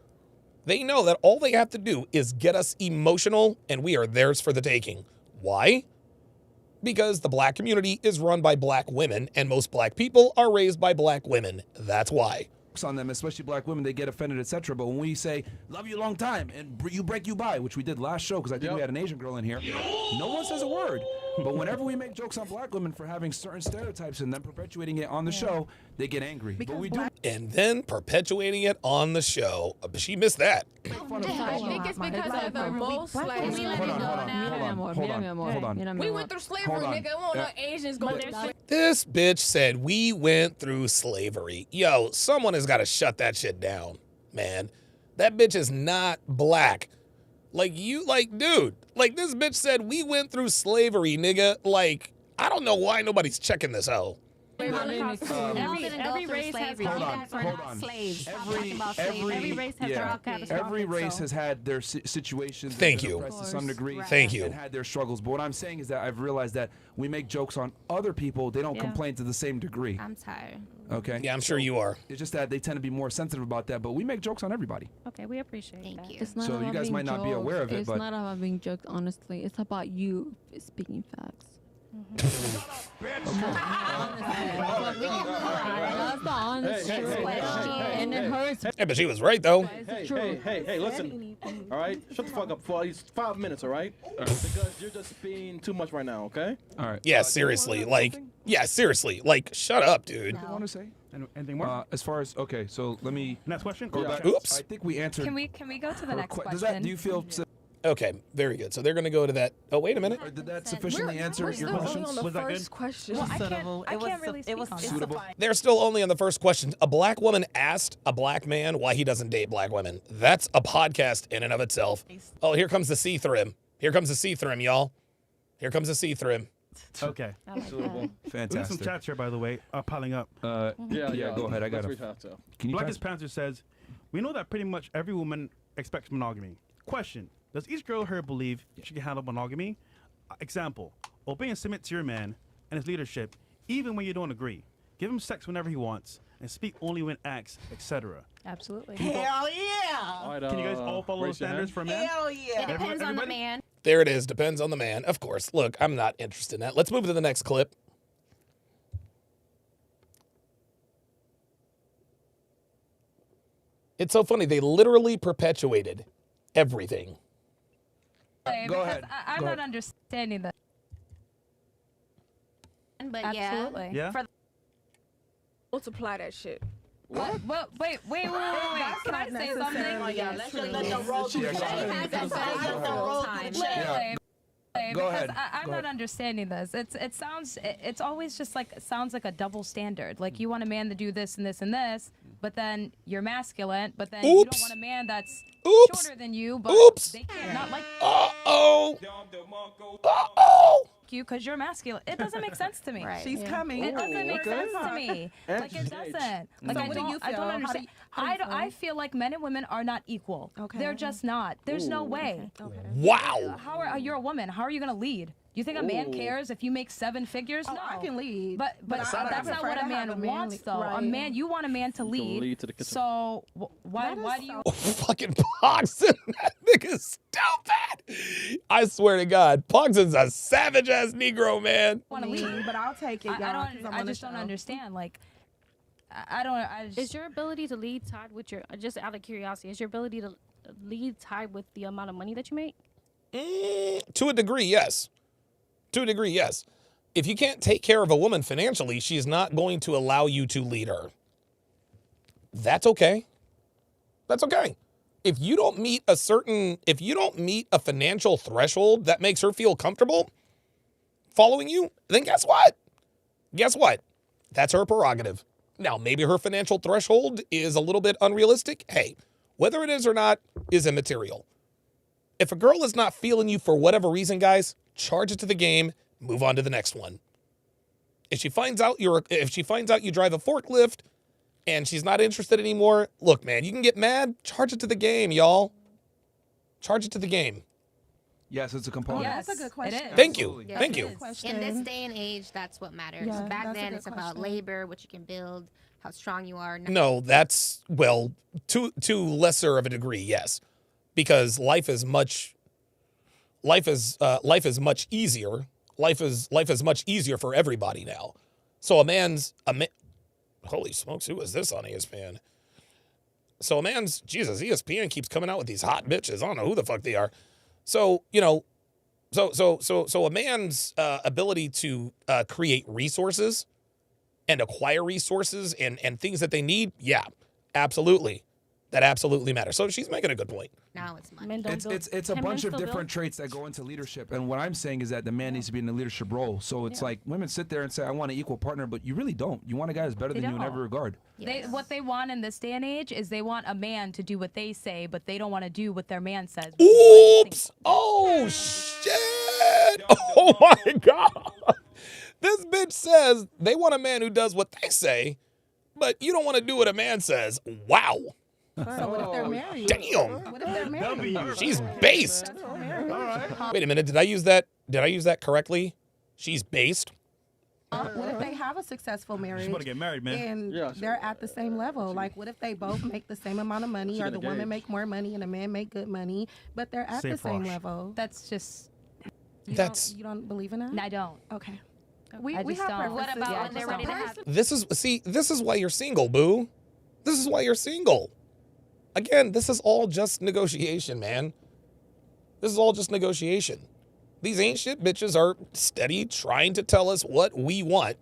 They know that all they have to do is get us emotional, and we are theirs for the taking. Why? Because the black community is run by black women, and most black people are raised by black women. That's why. On them, especially black women, they get offended, etc. But when we say "love you a long time" and "you break you by," which we did last show because I think we had an Asian girl in here, no one says a word. But whenever we make jokes on black women for having certain stereotypes and then perpetuating it on the show, they get angry. But we do. And then perpetuating it on the show. But she missed that. I think it's because of the most like Hold on. we went through slavery, Hold on. nigga. We don't know Asians going through slavery. This bitch said we went through slavery. Yo, someone has got to shut that shit down, man. That bitch is not black. Dude, this bitch said we went through slavery, nigga. Like, I don't know why nobody's checking this out. Every race has Every race has had their situations. Thank they've you. been oppressed to some degree. Thank you. And had their struggles. But what I'm saying is that I've realized that we make jokes on other people. They don't complain to the same degree. I'm tired. Okay. Yeah, I'm sure you are. It's just that they tend to be more sensitive about that. But we make jokes on everybody. Okay, we appreciate that. it's not So about you guys being might not be jokes. aware of it, It's but not about being joked, honestly. It's about you speaking facts. That's the honest truth. And it hurts. Yeah, but she was right, though. Hey, listen. All right? Shut the fuck up for at least 5 minutes, all right? Because you're just being too much right now, okay? All right. Yeah, seriously. Like, shut up, dude. What do you want to say? Anything more? As far as, okay, so let me Next question? go back. Oops. I think we answered. Can we go to the her next que- question? Does that, do you feel... Okay, very good. So they're going to go to that. Oh, wait a minute. Did that sufficiently answer We're your still questions? only on the Was that first good? question. Well, I can't really speak on it. Suitable. They're still only on the first question. A black woman asked a black man why he doesn't date black women. That's a podcast in and of itself. Oh, here comes the see-through. Here comes the see-through, y'all. Here comes the see-through. Okay. Suitable. Fantastic. Some chats here, by the way, are piling up. Yeah, go ahead. I got it. it. Can you Blackest Panther says, we know that pretty much every woman expects monogamy. Question, does each girl here believe she can handle monogamy? Example, obey and submit to your man and his leadership, even when you don't agree. Give him sex whenever he wants, and speak only when asked, etc. Absolutely. Hell yeah. All right, Can you guys all follow those raise your standards hand. for men? Hell yeah. It depends on the Everybody? man. There it is. Depends on the man. Of course. Look, I'm not interested in that. Let's move to the next clip. It's so funny. They literally perpetuated everything. Go ahead. I'm Go not ahead. understanding that. But Absolutely. Yeah. For Multiply that shit. what? Wait. Can I say something? Yeah, let's just let them roll through. Yeah, go ahead. Let them roll through the check. Yeah. Go Because ahead. I'm Go not ahead. understanding this. It's always just like, it sounds like a double standard. Like, you want a man to do this and this and this, but then you're masculine, but then you don't want a man that's shorter than you, but they can't not like you because you're masculine. It doesn't make sense to me. Right. She's coming. It doesn't make okay. sense to me. Like, it doesn't. Like, So I what do you don't feel? How do understand. you- how do you feel? I feel like men and women are not equal. Okay. They're just not. There's no way. Wow. How are you're a woman? How are you gonna lead? You think a man cares if you make 7 figures? Oh, no. I can lead. But But I that's not prefer what a to have man a man wants, lead. though. A Right. man, you want a man to can lead. lead to the kitchen. So why do you? Fucking Pogson. That nigga's stupid. I swear to God, Pogson's a savage ass Negro, man. Want to lead? But I'll take it, y'all. 'cause I'm I on the just don't show. understand. Like, I just. Is your ability to lead tied with your, just out of curiosity, is your ability to lead tied with the amount of money that you make? To a degree, yes. To a degree, yes. If you can't take care of a woman financially, she's not going to allow you to lead her. That's okay. That's okay. If you don't meet a financial threshold that makes her feel comfortable following you, then guess what? Guess what? That's her prerogative. Now, maybe her financial threshold is a little bit unrealistic. Hey, whether it is or not is immaterial. If a girl is not feeling you for whatever reason, guys, charge it to the game, move on to the next one. If she finds out you drive a forklift and she's not interested anymore, look, man, you can get mad, charge it to the game, y'all. Charge it to the game. Yes, it's a component. Yes, That's a good question. Thank you. Yes, Thank it you. is. In this day and age, that's what matters. Yeah, Back that's a then, good it's about question. labor, what you can build, how strong you are. No, that's, well, to lesser of a degree, yes. Because life is much easier. Life is much easier for everybody now. So holy smokes, who is this on ESPN? So ESPN keeps coming out with these hot bitches. I don't know who the fuck they are. So, so a man's ability to create resources and acquire resources and things that they need, yeah, absolutely. That absolutely matters. So she's making a good point. Now it's money. Men don't build- It's a can bunch men of still different build? traits that go into leadership. And what I'm saying is that the man needs to be in a leadership role. So it's like women sit there and say, I want an equal partner, but you really don't. You want a guy that's better They than you in don't. every regard. What they want in this day and age is they want a man to do what they say, but they don't want to do what their man says. Oops! Oh, shit! Oh, my God! This bitch says they want a man who does what they say, but you don't want to do what a man says. Wow! So what if they're married? Damn! What if they're married? She's based. Wait a minute, did I use that correctly? She's based? What if they have a successful marriage? She's about to get married, man. And Yeah, they're at the same level. Like, what if they both make the same amount of money, She or got the woman engaged. make more money and the man make good money, but they're at Same the same frosh. level? That's just. You don't believe in that? I don't. Okay. I We just have don't. What preferences. about when they're ready to have? This is why you're single, boo. This is why you're single. Again, this is all just negotiation, man. This is all just negotiation. These ain't shit bitches are steady trying to tell us what we want.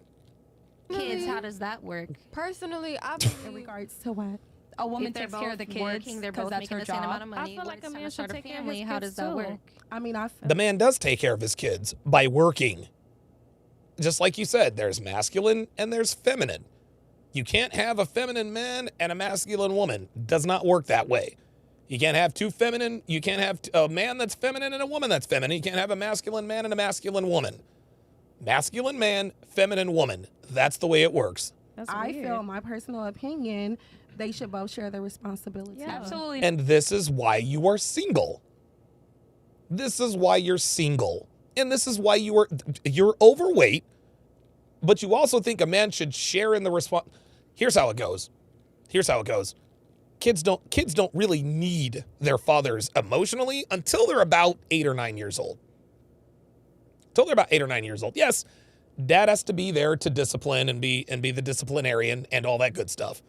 Kids, how does that work? Personally, I In believe regards to what? A woman If they're takes care of the both kids working, they're because both that's making her the same amount job. of money. I feel like When a it's man time to should start a take care of family, his how kids does that too. work? I mean, I The man does take care of his kids by working. Just like you said, there's masculine and there's feminine. You can't have a feminine man and a masculine woman. Does not work that way. You can't have you can't have a man that's feminine and a woman that's feminine. You can't have a masculine man and a masculine woman. Masculine man, feminine woman. That's the way it works. I feel, my personal opinion, they should both share the responsibility. Yeah, absolutely. And this is why you are single. This is why you're single. And this is why you're overweight, but you also think a man should share in the Here's how it goes. Here's how it goes. Kids don't really need their fathers emotionally until they're about 8 or 9 years old. Until they're about 8 or 9 years old. Yes, dad has to be there to discipline and be the disciplinarian and all that good stuff.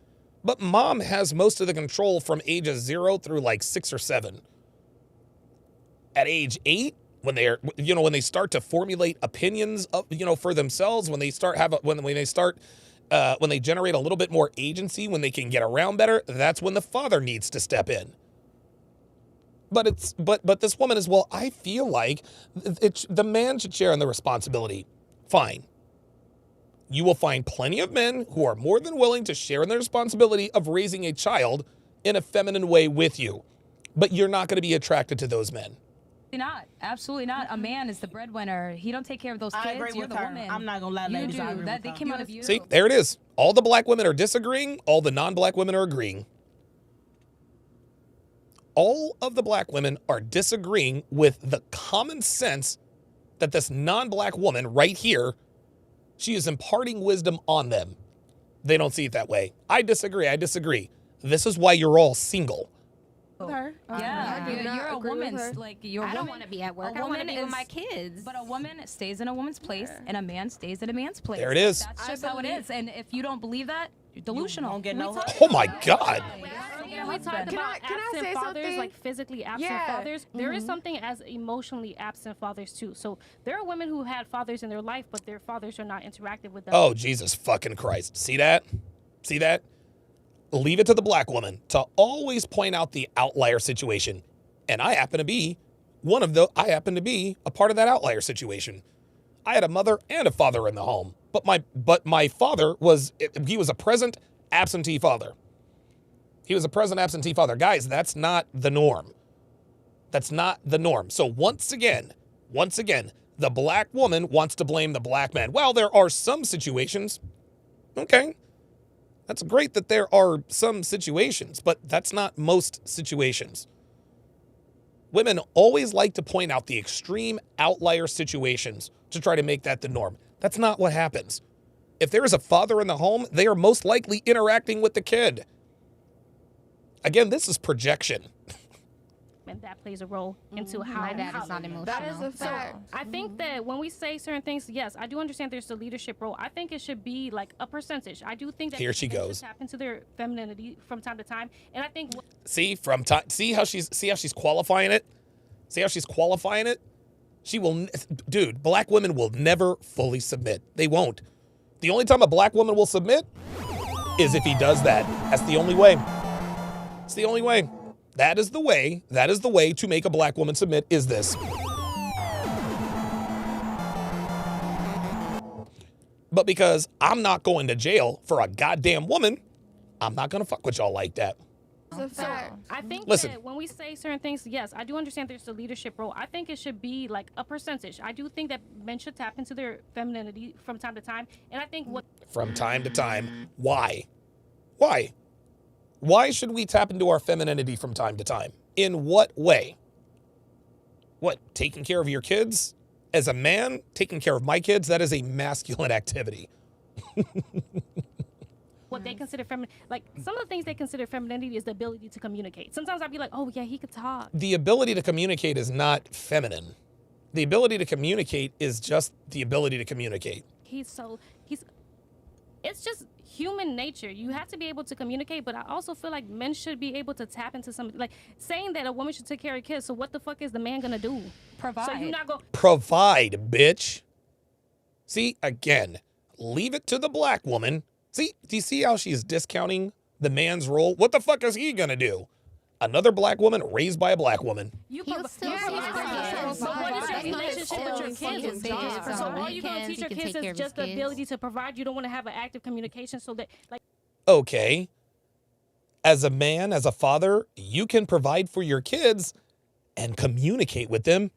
But mom has most of the control from ages 0 through like 6 or 7. At age 8, when they start to formulate opinions of, for themselves, when they generate a little bit more agency, when they can get around better, that's when the father needs to step in. But this woman is, well, I feel like the man should share in the responsibility. Fine. You will find plenty of men who are more than willing to share in the responsibility of raising a child in a feminine way with you. But you're not going to be attracted to those men. Not. Absolutely not. A man is the breadwinner. He don't take care of those kids. I agree You're with the her. woman. I'm not gonna lie, ladies. You I do. agree That with they her. came out of you. See, there it is. All the black women are disagreeing. All the non-black women are agreeing. All of the black women are disagreeing with the common sense that this non-black woman right here, she is imparting wisdom on them. They don't see it that way. I disagree. This is why you're all single. With her. Yeah, you're a woman. Like you're. I don't want to be at work. I want to be with my kids. But a woman stays in a woman's place, and a man stays in a man's place. There it is. That's just how it is. And if you don't believe that, you're delusional. Don't get no help. Oh my God. We talked about absent say fathers, something? like physically absent Yeah. fathers. There is something as emotionally absent fathers too. So there are women who had fathers in their life, but their fathers are not interactive with them. Oh, Jesus fucking Christ. See that? See that? Leave it to the black woman to always point out the outlier situation. And I happen to be a part of that outlier situation. I had a mother and a father in the home, but my father was a present absentee father. He was a present absentee father. Guys, that's not the norm. That's not the norm. So once again, the black woman wants to blame the black man. Well, there are some situations. Okay. That's great that there are some situations, but that's not most situations. Women always like to point out the extreme outlier situations to try to make that the norm. That's not what happens. If there is a father in the home, they are most likely interacting with the kid. Again, this is projection. And that plays a role into how My dad is not emotional. That is a fact. I think that when we say certain things, yes, I do understand there's a leadership role. I think it should be like a percentage. I do think that Here she men goes. should tap into their femininity from time to time, and I think See how she's qualifying it? See how she's qualifying it? Dude, black women will never fully submit. They won't. The only time a black woman will submit is if he does that. That's the only way. It's the only way. That is the way to make a black woman submit is this. But because I'm not going to jail for a goddamn woman, I'm not going to fuck with y'all like that. I think Listen. that when we say certain things, yes, I do understand there's a leadership role. I think it should be like a percentage. I do think that men should tap into their femininity from time to time, and I think From time to time. Why? Why? Why should we tap into our femininity from time to time? In what way? What, taking care of your kids? As a man, taking care of my kids, that is a masculine activity. what they consider feminine, like some of the things they consider femininity is the ability to communicate. Sometimes I'd be like, oh yeah, he could talk. The ability to communicate is not feminine. The ability to communicate is just the ability to communicate. It's just human nature. You have to be able to communicate, but I also feel like men should be able to tap into some, like saying that a woman should take care of kids. So what the fuck is the man gonna do? Provide. So you're not gonna Provide, bitch. See, again, leave it to the black woman. See, do you see how she's discounting the man's role? What the fuck is he gonna do? Another black woman raised by a black woman. So what is your relationship with your kids? So all you're gonna teach your kids is just the ability to provide. You don't want to have an active communication so that like. Okay. As a man, as a father, you can provide for your kids and communicate with them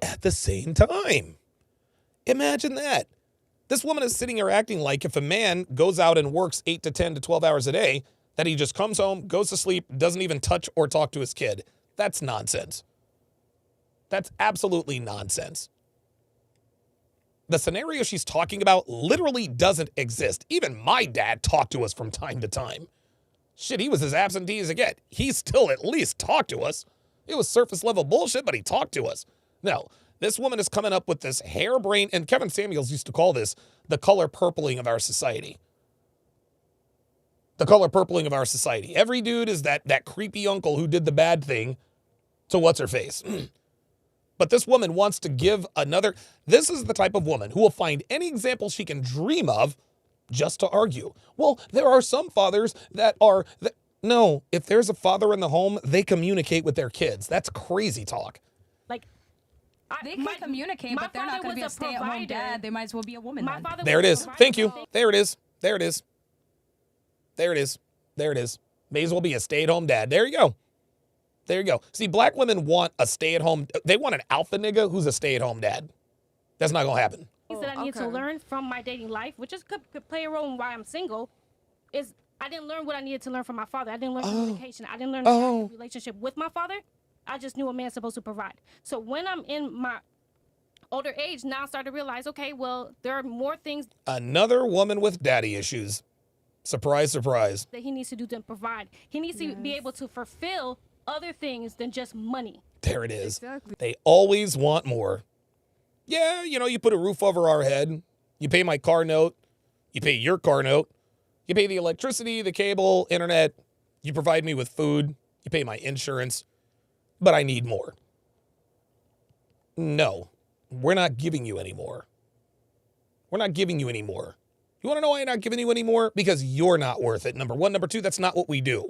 at the same time. Imagine that. This woman is sitting here acting like if a man goes out and works 8 to 10 to 12 hours a day, that he just comes home, goes to sleep, doesn't even touch or talk to his kid. That's nonsense. That's absolutely nonsense. The scenario she's talking about literally doesn't exist. Even my dad talked to us from time to time. Shit, he was as absentee as it get. He still at least talked to us. It was surface level bullshit, but he talked to us. No, this woman is coming up with this harebrained, and Kevin Samuels used to call this the color purpling of our society. The color purpling of our society. Every dude is that creepy uncle who did the bad thing to what's-her-face. But this woman wants to give another. This is the type of woman who will find any example she can dream of just to argue. Well, there are some fathers that are. No, if there's a father in the home, they communicate with their kids. That's crazy talk. Like, they can communicate, but they're not going to be a stay-at-home dad. They might as well be a woman. There it is. Thank you. There it is. There it is. There it is. There it is. May as well be a stay-at-home dad. There you go. There you go. See, black women want a stay-at-home. They want an alpha nigga who's a stay-at-home dad. That's not going to happen. Things that I need to learn from my dating life, which could play a role in why I'm single, is I didn't learn what I needed to learn from my father. I didn't learn communication. I didn't learn a relationship with my father. I just knew a man's supposed to provide. So when I'm in my older age, now I start to realize, okay, well, there are more things. Another woman with daddy issues. Surprise, surprise. That he needs to do to provide. He needs to be able to fulfill other things than just money. There it is. Exactly. They always want more. Yeah, you put a roof over our head. You pay my car note. You pay your car note. You pay the electricity, the cable, internet. You provide me with food. You pay my insurance. But I need more. No, we're not giving you any more. We're not giving you any more. You want to know why I'm not giving you any more? Because you're not worth it, number one. Number two, that's not what we do.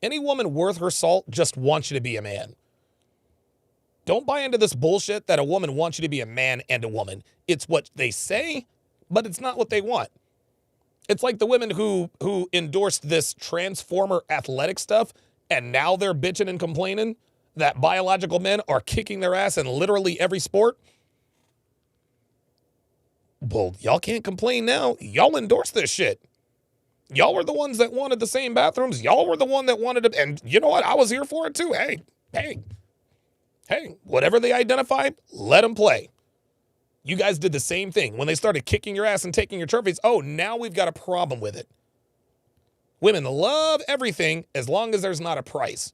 Any woman worth her salt just wants you to be a man. Don't buy into this bullshit that a woman wants you to be a man and a woman. It's what they say, but it's not what they want. It's like the women who endorsed this transformer athletic stuff, and now they're bitching and complaining that biological men are kicking their ass in literally every sport. Well, y'all can't complain now. Y'all endorse this shit. Y'all were the ones that wanted the same bathrooms. Y'all were the one that wanted it. And you know what? I was here for it too. Hey, whatever they identify, let them play. You guys did the same thing. When they started kicking your ass and taking your trophies, now we've got a problem with it. Women love everything as long as there's not a price.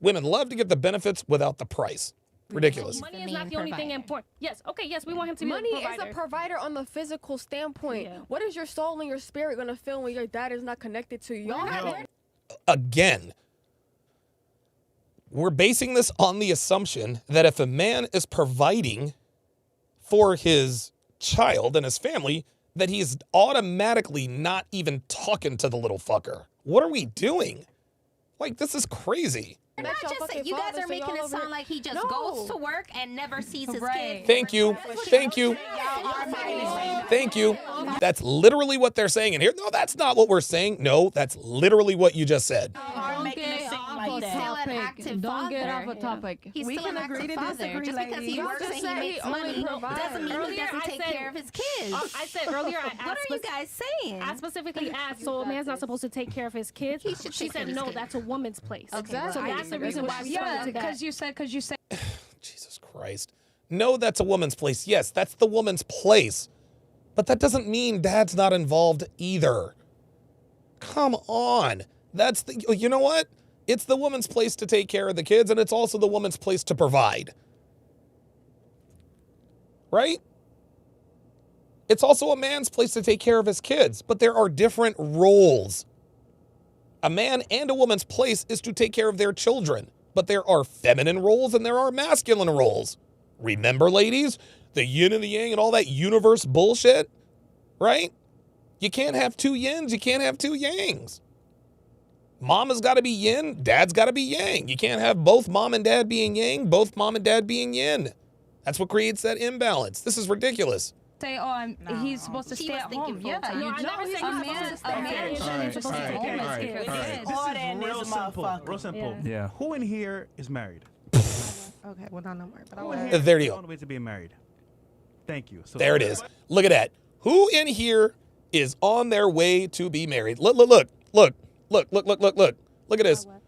Women love to get the benefits without the price. Ridiculous. Money is not the only thing important. Yes, okay, yes, we want him to be money a provider. Is a provider on the physical standpoint. Yeah. What is your soul and your spirit going to feel when your dad is not connected to you? Again, we're basing this on the assumption that if a man is providing for his child and his family, that he's automatically not even talking to the little fucker. What are we doing? Like, this is crazy. Not just you guys are making it sound like he just goes to work and never sees his kids. Thank you. Thank you. Thank you. That's literally what they're saying in here. No, that's not what we're saying. No, that's literally what you just said. Don't get off a topic. He's still an active father. Just because he works and he makes money doesn't mean he doesn't take care of his kids. I said earlier, what are you guys saying? I specifically asked, so a man's not supposed to take care of his kids? She said, no, that's a woman's place. Exactly. So that's the reason why we because you said. Jesus Christ. No, that's a woman's place. Yes, that's the woman's place. But that doesn't mean dad's not involved either. Come on. You know what? It's the woman's place to take care of the kids, and it's also the woman's place to provide. Right? It's also a man's place to take care of his kids, but there are different roles. A man and a woman's place is to take care of their children, but there are feminine roles and there are masculine roles. Remember, ladies, the yin and the yang and all that universe bullshit, right? You can't have two yins, you can't have two yangs. Mama's got to be yin, dad's got to be yang. You can't have both mom and dad being yang, both mom and dad being yin. That's what creates that imbalance. This is ridiculous. Say, he's supposed to stay at home. Yeah, I never said a man is supposed to take care of his kids. This is real simple. Yeah. Who in here is married? Okay, well, not no more. But there you go. On the way to being married. Thank you. So there it is. Look at that. Who in here is on their way to be married? Look at this.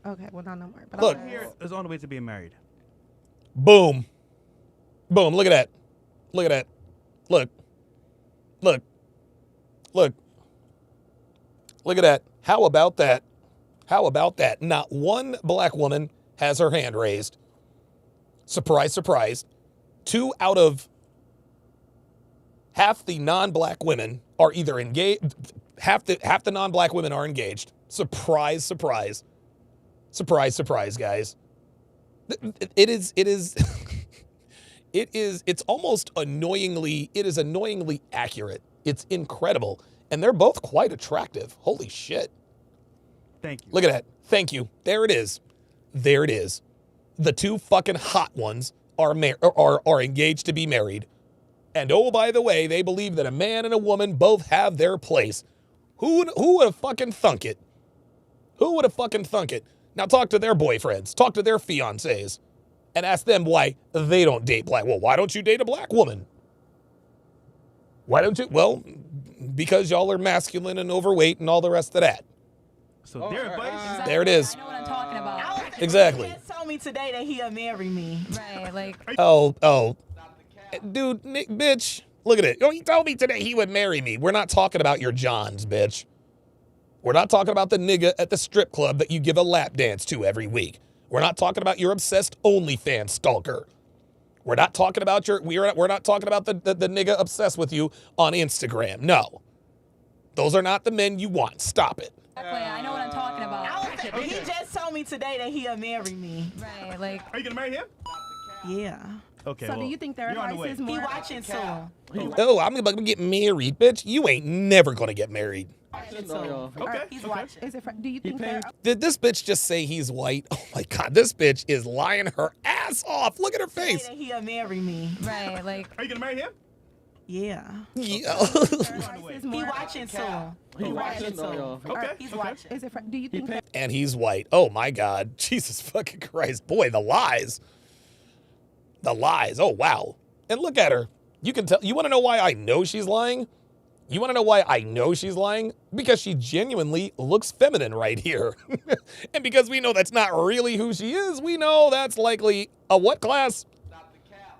Okay, well, not no more. But look. Who here is on the way to being married? Boom. Boom. Look at that. Look at that. Look. Look. Look. Look at that. How about that? How about that? Not one black woman has her hand raised. Surprise, surprise. 2 out of half the non-black women are either engaged. Half the non-black women are engaged. Surprise, surprise. Surprise, surprise, guys. It's almost annoyingly accurate. It's incredible. And they're both quite attractive. Holy shit. Thank you. Look at that. Thank you. There it is. There it is. The 2 fucking hot ones are engaged to be married. And oh, by the way, they believe that a man and a woman both have their place. Who would have fucking thunk it? Who would have fucking thunk it? Now talk to their boyfriends. Talk to their fiancés. And ask them why they don't date black. Well, why don't you date a black woman? Why don't you? Well, because y'all are masculine and overweight and all the rest of that. So their advice. There it is. I know what I'm talking about. Exactly. He just told me today that he'll marry me. Right, like. Oh. Dude, Nick, bitch. Look at it. Oh, he told me today he would marry me. We're not talking about your Johns, bitch. We're not talking about the nigga at the strip club that you give a lap dance to every week. We're not talking about your obsessed OnlyFans stalker. We're not talking about we're not talking about the nigga obsessed with you on Instagram. No. Those are not the men you want. Stop it. Exactly. I know what I'm talking about. He just told me today that he'll marry me. Right, like. Are you gonna marry him? Yeah. Okay. So do you think their advice is more? He watching too. Oh, I'm gonna get married, bitch. You ain't never gonna get married. Okay. He's watching. Is it? Do you think they're? Did this bitch just say he's white? Oh my God, this bitch is lying her ass off. Look at her face. That he'll marry me. Right, like. Are you gonna marry him? Yeah. Yeah. He watching too. He watching too. Okay. He's watching. Is it? Do you think? And he's white. Oh my God. Jesus fucking Christ. Boy, the lies. The lies. Oh, wow. And look at her. You can tell. You want to know why I know she's lying? You want to know why I know she's lying? Because she genuinely looks feminine right here. And because we know that's not really who she is, we know that's likely a what class?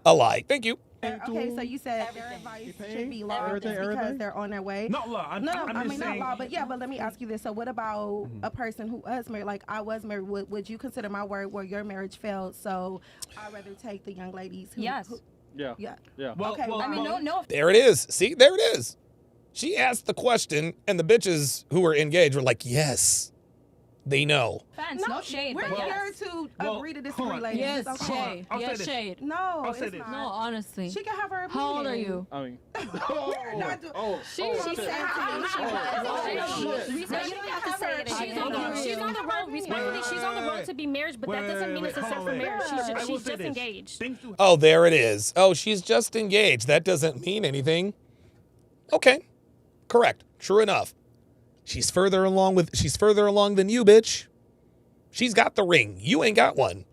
A lie. Thank you. Okay, so you said their advice should be law just because they're on their way. Not law. I'm I just mean saying. not law, but yeah. But let me ask you this: so what about a person who was married? Like I was married. Would you consider my word where your marriage failed? So I'd rather take the young ladies. Yes. Yeah. Well, Okay. I mean, no. There it is. See, there it is. She asked the question, and the bitches who were engaged were like, yes, they know. Offense, no shade, We're but here yes. to Well, agree to hold disagree, on. ladies. Yes, It's okay. shade. I'll say Yes, this. shade. No, I'll say it's this. not. No, honestly. She can have her opinion. How old are you? I mean. We're not doing. She said to me she was. You don't have to say it. She's on the road. Respectfully, she's on the road to be married, but that doesn't mean it's a set for marriage. She's just engaged. Oh, there it is. Oh, she's just engaged. That doesn't mean anything. Okay. Correct. True enough. She's further along than you, bitch. She's got the ring. You ain't got one.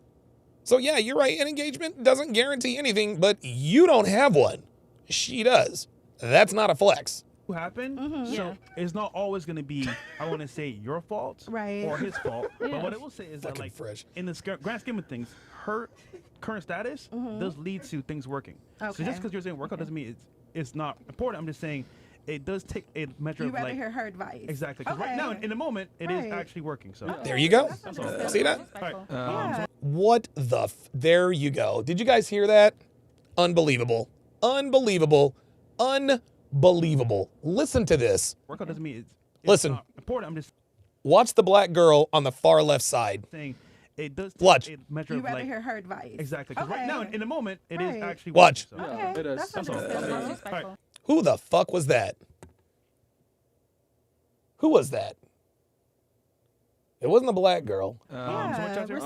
So yeah, you're right. An engagement doesn't guarantee anything, but you don't have one. She does. That's not a flex. Happen. Mm-hmm. So it's not always going to be, I want to say, your fault Right. or his fault. Yeah. But what I will say is that, Fucking like, fresh. in the grand scheme of things, her current status does lead to things working. So Okay. just because you're saying workout doesn't mean it's not important. I'm just saying it does take a measure You of rather like hear her advice. exactly. 'Cause right Okay. now, in the moment, it is Right. actually working. So There you go. That's all. See that? All right. Yeah. What the there you go. Did you guys hear that? Unbelievable. Unbelievable. Unbelievable. Listen to this. Workout doesn't mean it's Listen. not important. I'm just Watch the black girl on the far left side. saying it does take Watch. a measure You of rather like hear her advice. exactly. 'Cause Okay. right now, in the moment, it is Right. actually Watch. working. So. Yeah, Okay. it is. That's That's all. understandable. All right. Who the fuck was that? Who was that? It wasn't a black girl. Yeah, respectful.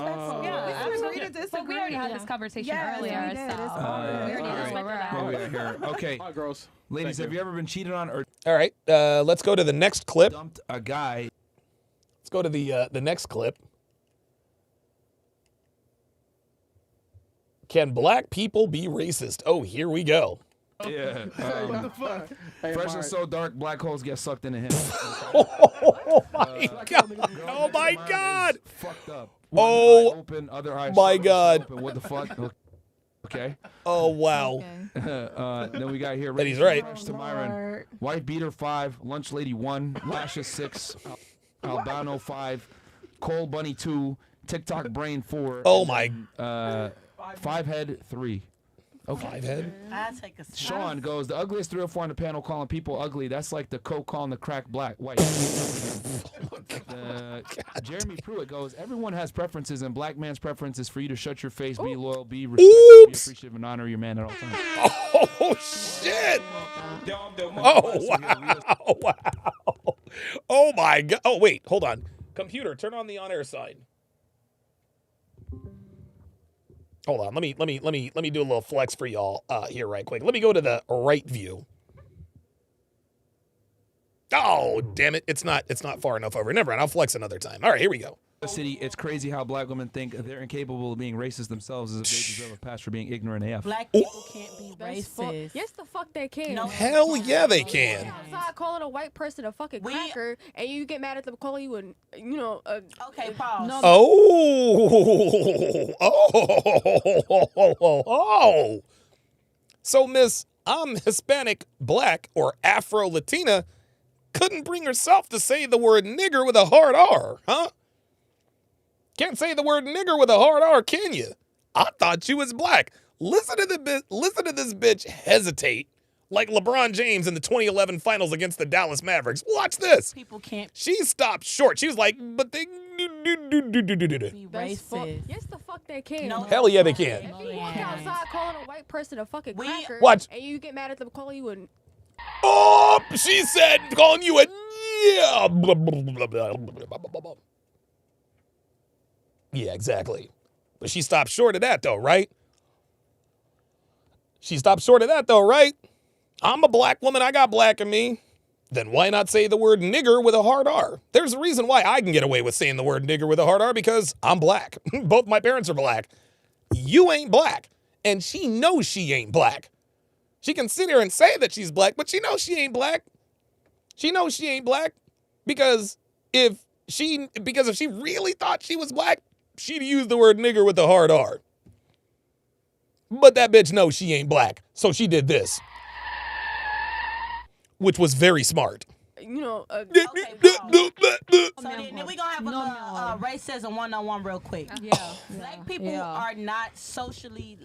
Yeah, We can agree to absolutely. But we disagree. already had this conversation Yes, earlier, we did. so It's we all good. already All discussed right. that. What we got here? Okay, Hi, girls. ladies, Thank have you ever been cheated on or All right. Let's go to the next clip. dumped a guy? Let's go to the next clip. Can black people be racist? Oh, here we go. Yeah. What the fuck? Hey, Fresh Mark. and so dark, black holes get sucked into him. Oh my god. Oh my god. Fucked up. Oh One eye open, other eye my shut, God. open. What the fuck? Okay. Oh wow. Then we got here. But he's right. To Myron. Wife beater 5, lunch lady 1, lashes 6, albano 5, Cole bunny 2, TikTok brain 4. Oh my. 5 head 3. Okay. 5 head. I take a Sean goes, the ugliest 3 or 4 on the panel calling people ugly. That's like the Coke calling the crack black white. Jeremy Pruitt goes, everyone has preferences, and black man's preference is for you to shut your face, be loyal, be respectful, be appreciative, and honor your man at all times. Oh shit! Oh wow! Wow! Oh my god! Oh wait, hold on. Computer, turn on the on-air sign. Hold on. Let me do a little flex for y'all here right quick. Let me go to the right view. Oh, damn it. It's not far enough over. Never mind. I'll flex another time. All right, here we go. City, it's crazy how black women think they're incapable of being racist themselves as if they deserve a pass for being ignorant AF. Black people can't be racist. Yes, the fuck they can. No. Hell yeah, they can. Outside calling a white person a fucking cracker, and you get mad at them calling you okay, pause. No. Oh. So, Miss, I'm Hispanic, black, or Afro-Latina couldn't bring herself to say the word nigger with a hard R, huh? Can't say the word nigger with a hard R, can you? I thought you was black. Listen to this bitch hesitate like LeBron James in the 2011 finals against the Dallas Mavericks. Watch this. People can't. She stopped short. She was like, but they be racist. Yes, the fuck they can. No. Hell yeah, they can. If you walk outside calling a white person a fucking cracker, Watch. and you get mad at them calling you Oh, she said, calling you a yeah. Yeah, exactly. But she stopped short of that, though, right? She stopped short of that, though, right? I'm a black woman. I got black in me. Then why not say the word nigger with a hard R? There's a reason why I can get away with saying the word nigger with a hard R, because I'm black. Both my parents are black. You ain't black. And she knows she ain't black. She can sit here and say that she's black, but she knows she ain't black. She knows she ain't black because if she really thought she was black, she'd use the word nigger with the hard R. But that bitch knows she ain't black, so she did this, which was very smart. Okay, so then we gonna have a racism 101 real quick. Black people are not socially.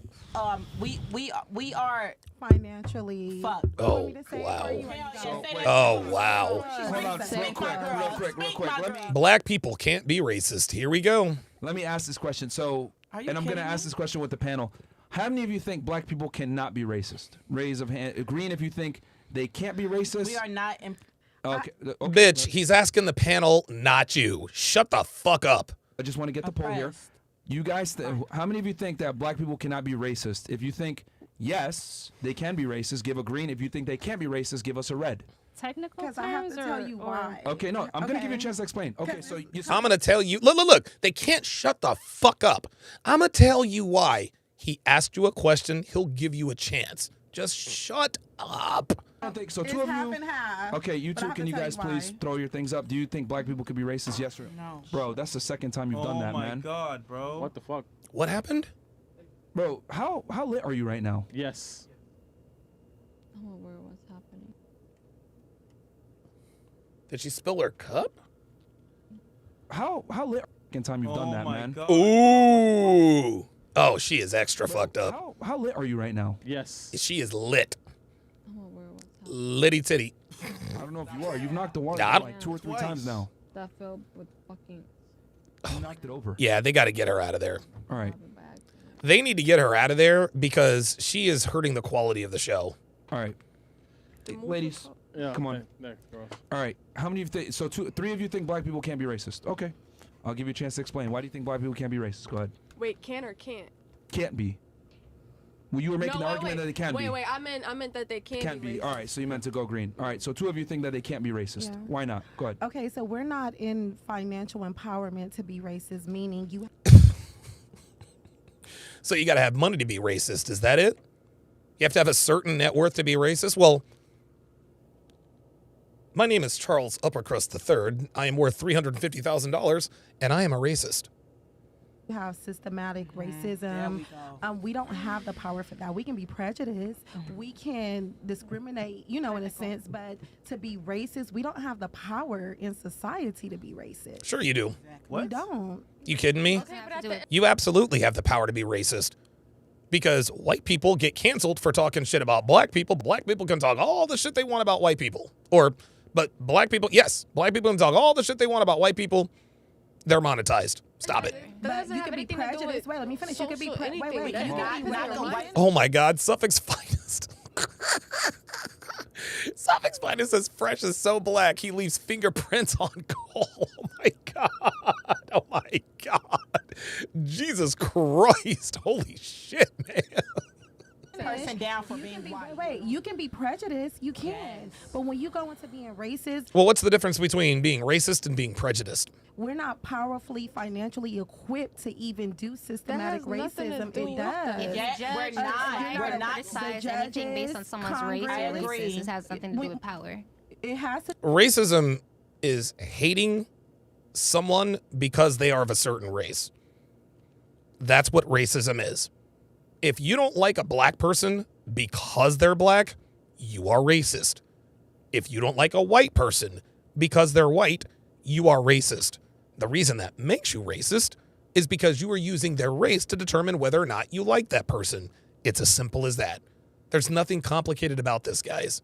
We are financially fucked. Oh wow! Oh wow! Real quick. Black people can't be racist. Here we go. Let me ask this question. And I'm going to ask this question with the panel. How many of you think black people cannot be racist? Raise of hand. Green if you think they can't be racist. We are not. Okay. Bitch, he's asking the panel, not you. Shut the fuck up. I just want to get the poll here. You guys, how many of you think that black people cannot be racist? If you think yes, they can be racist, give a green. If you think they can't be racist, give us a red. Technical terms, I have to tell you why. Okay, no, I'm going to give you a chance to explain. Okay, so I'm going to tell you. Look. They can't shut the fuck up. I'm going to tell you why. He asked you a question. He'll give you a chance. Just shut up. I don't think so. Two of you. Okay, you two, can you guys please throw your things up? Do you think black people could be racist? Yes or no? Bro, that's the second time you've done that, man. Oh my god, bro. What the fuck? What happened? Bro, how lit are you right now? Yes. I'm aware of what's happening. Did she spill her cup? How lit second time you've done that, man? God. Ooh. Oh, she is extra fucked up. How lit are you right now? Yes. She is lit. I'm aware of what's happening. Litty titty. I don't know if you are. You've knocked the water Nah, like 2 or 3 times now. That filled with fucking. You knocked it over. Yeah, they got to get her out of there. All right. They need to get her out of there because she is hurting the quality of the show. All right. Ladies, come on. All right. How many of you think? So 3 of you think black people can't be racist? Okay. I'll give you a chance to explain. Why do you think black people can't be racist? Go ahead. Wait, can or can't? Can't be. Well, you were making the argument that they can be. Wait, I meant that they can't be. All right, so you meant to go green. All right, so 2 of you think that they can't be racist. Yeah. Why not? Go ahead. Okay, so we're not in financial empowerment to be racist, meaning you. So you got to have money to be racist. Is that it? You have to have a certain net worth to be racist? Well, my name is Charles Uppercrust III. I am worth $350,000, and I am a racist. We have systematic racism. We don't have the power for that. We can be prejudiced. We can discriminate, in a sense, but to be racist, we don't have the power in society to be racist. Sure you do. We don't. You kidding me? You absolutely have the power to be racist. Because white people get canceled for talking shit about black people. Black people can talk all the shit they want about white people. But black people can talk all the shit they want about white people. They're monetized. Stop it. But you can be prejudiced. Wait, let me finish. You can be Oh my God, Suffolk's finest. Suffolk's finest is fresh as so black. He leaves fingerprints on coal. Oh my God. Oh my God. Jesus Christ. Holy shit, man. Person down for being white. Wait, you can be prejudiced. You can. But when you go into being racist. Well, what's the difference between being racist and being prejudiced? We're not powerfully, financially equipped to even do systematic racism. It does. We're not criticize anything based on someone's race or race. This has nothing to do with power. It has to. Racism is hating someone because they are of a certain race. That's what racism is. If you don't like a black person because they're black, you are racist. If you don't like a white person because they're white, you are racist. The reason that makes you racist is because you are using their race to determine whether or not you like that person. It's as simple as that. There's nothing complicated about this, guys.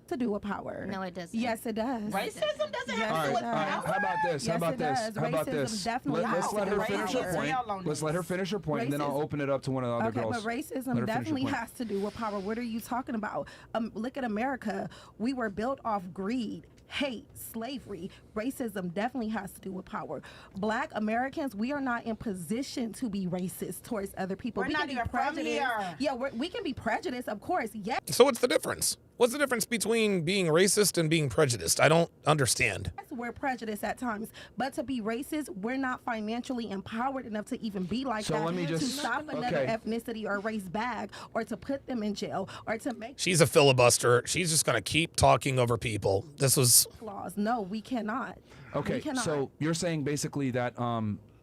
To do with power. No, it doesn't. Yes, it does. Racism doesn't have to do with power. How about this? How about this? How about this? Let's let her finish her point. Let's let her finish her point, and then I'll open it up to one of the other girls. But racism definitely has to do with power. What are you talking about? Look at America. We were built off greed, hate, slavery. Racism definitely has to do with power. Black Americans, we are not in position to be racist towards other people. We're not even from here. Yeah, we can be prejudiced, of course. Yes. So what's the difference? What's the difference between being racist and being prejudiced? I don't understand. We're prejudiced at times, but to be racist, we're not financially empowered enough to even be like that. Let me just, to stop another ethnicity or race back, or to put them in jail, or to make. She's a filibuster. She's just gonna keep talking over people. This was laws. No, we cannot. Okay, we cannot. so you're saying basically that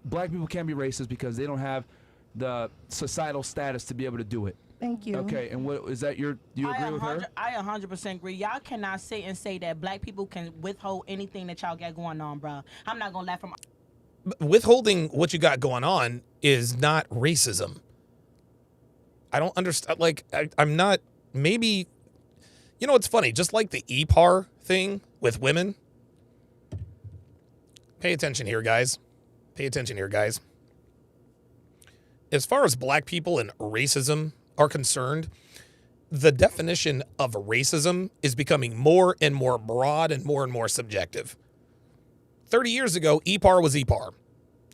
black people can't be racist because they don't have the societal status to be able to do it. Thank you. Okay, and what is that? Do you agree with her? I 100% agree. Y'all cannot sit and say that black people can withhold anything that y'all got going on, bro. I'm not gonna laugh from. Withholding what you got going on is not racism. I don't understand. Like, I'm not. Maybe, it's funny. Just like the EPAR thing with women. Pay attention here, guys. Pay attention here, guys. As far as black people and racism are concerned, the definition of racism is becoming more and more broad and more subjective. 30 years ago, EPAR was EPAR.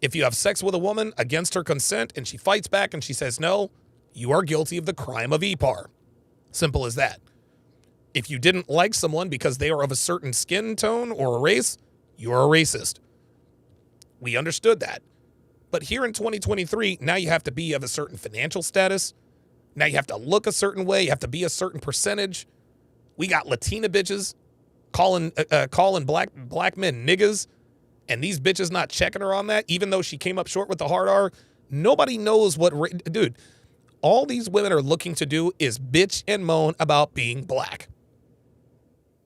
If you have sex with a woman against her consent and she fights back and she says no, you are guilty of the crime of EPAR. Simple as that. If you didn't like someone because they are of a certain skin tone or a race, you are a racist. We understood that. But here in 2023, now you have to be of a certain financial status. Now you have to look a certain way. You have to be a certain percentage. We got Latina bitches calling black men niggas, and these bitches not checking her on that, even though she came up short with the hard R. Nobody knows what... Dude, all these women are looking to do is bitch and moan about being black.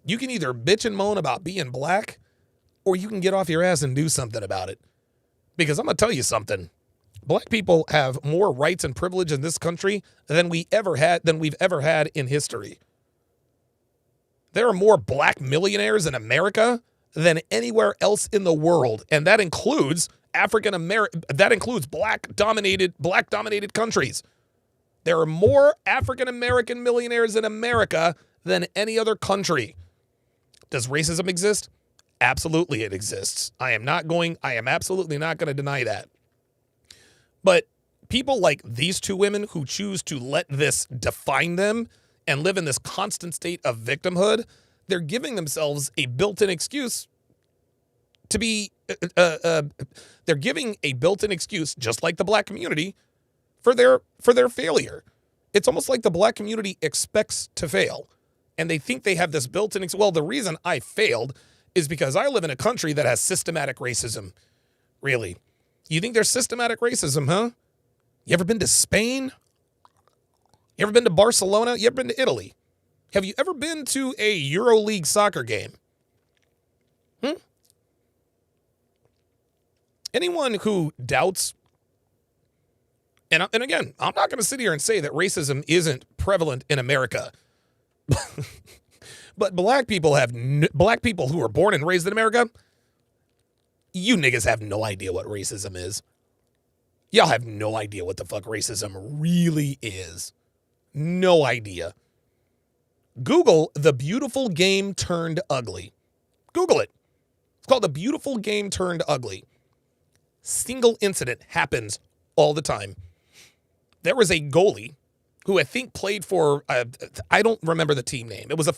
You can either bitch and moan about being black, or you can get off your ass and do something about it. Because I'm going to tell you something. Black people have more rights and privilege in this country than we've ever had in history. There are more black millionaires in America than anywhere else in the world, and that includes black dominated countries. There are more African American millionaires in America than any other country. Does racism exist? Absolutely it exists. I am absolutely not going to deny that. But people like these two women who choose to let this define them and live in this constant state of victimhood, they're giving themselves a built-in excuse to be, they're giving a built-in excuse, just like the black community, for their failure. It's almost like the black community expects to fail. And they think they have this built-in, well, the reason I failed is because I live in a country that has systematic racism. Really. You think there's systematic racism, huh? You ever been to Spain? You ever been to Barcelona? You ever been to Italy? Have you ever been to a EuroLeague soccer game? Anyone who doubts, and again, I'm not going to sit here and say that racism isn't prevalent in America, but black people who are born and raised in America, you niggas have no idea what racism is. Y'all have no idea what the fuck racism really is. No idea. Google The Beautiful Game Turned Ugly. Google it. It's called The Beautiful Game Turned Ugly. Single incident happens all the time. There was a goalie who I think played for, I don't remember the team name. It was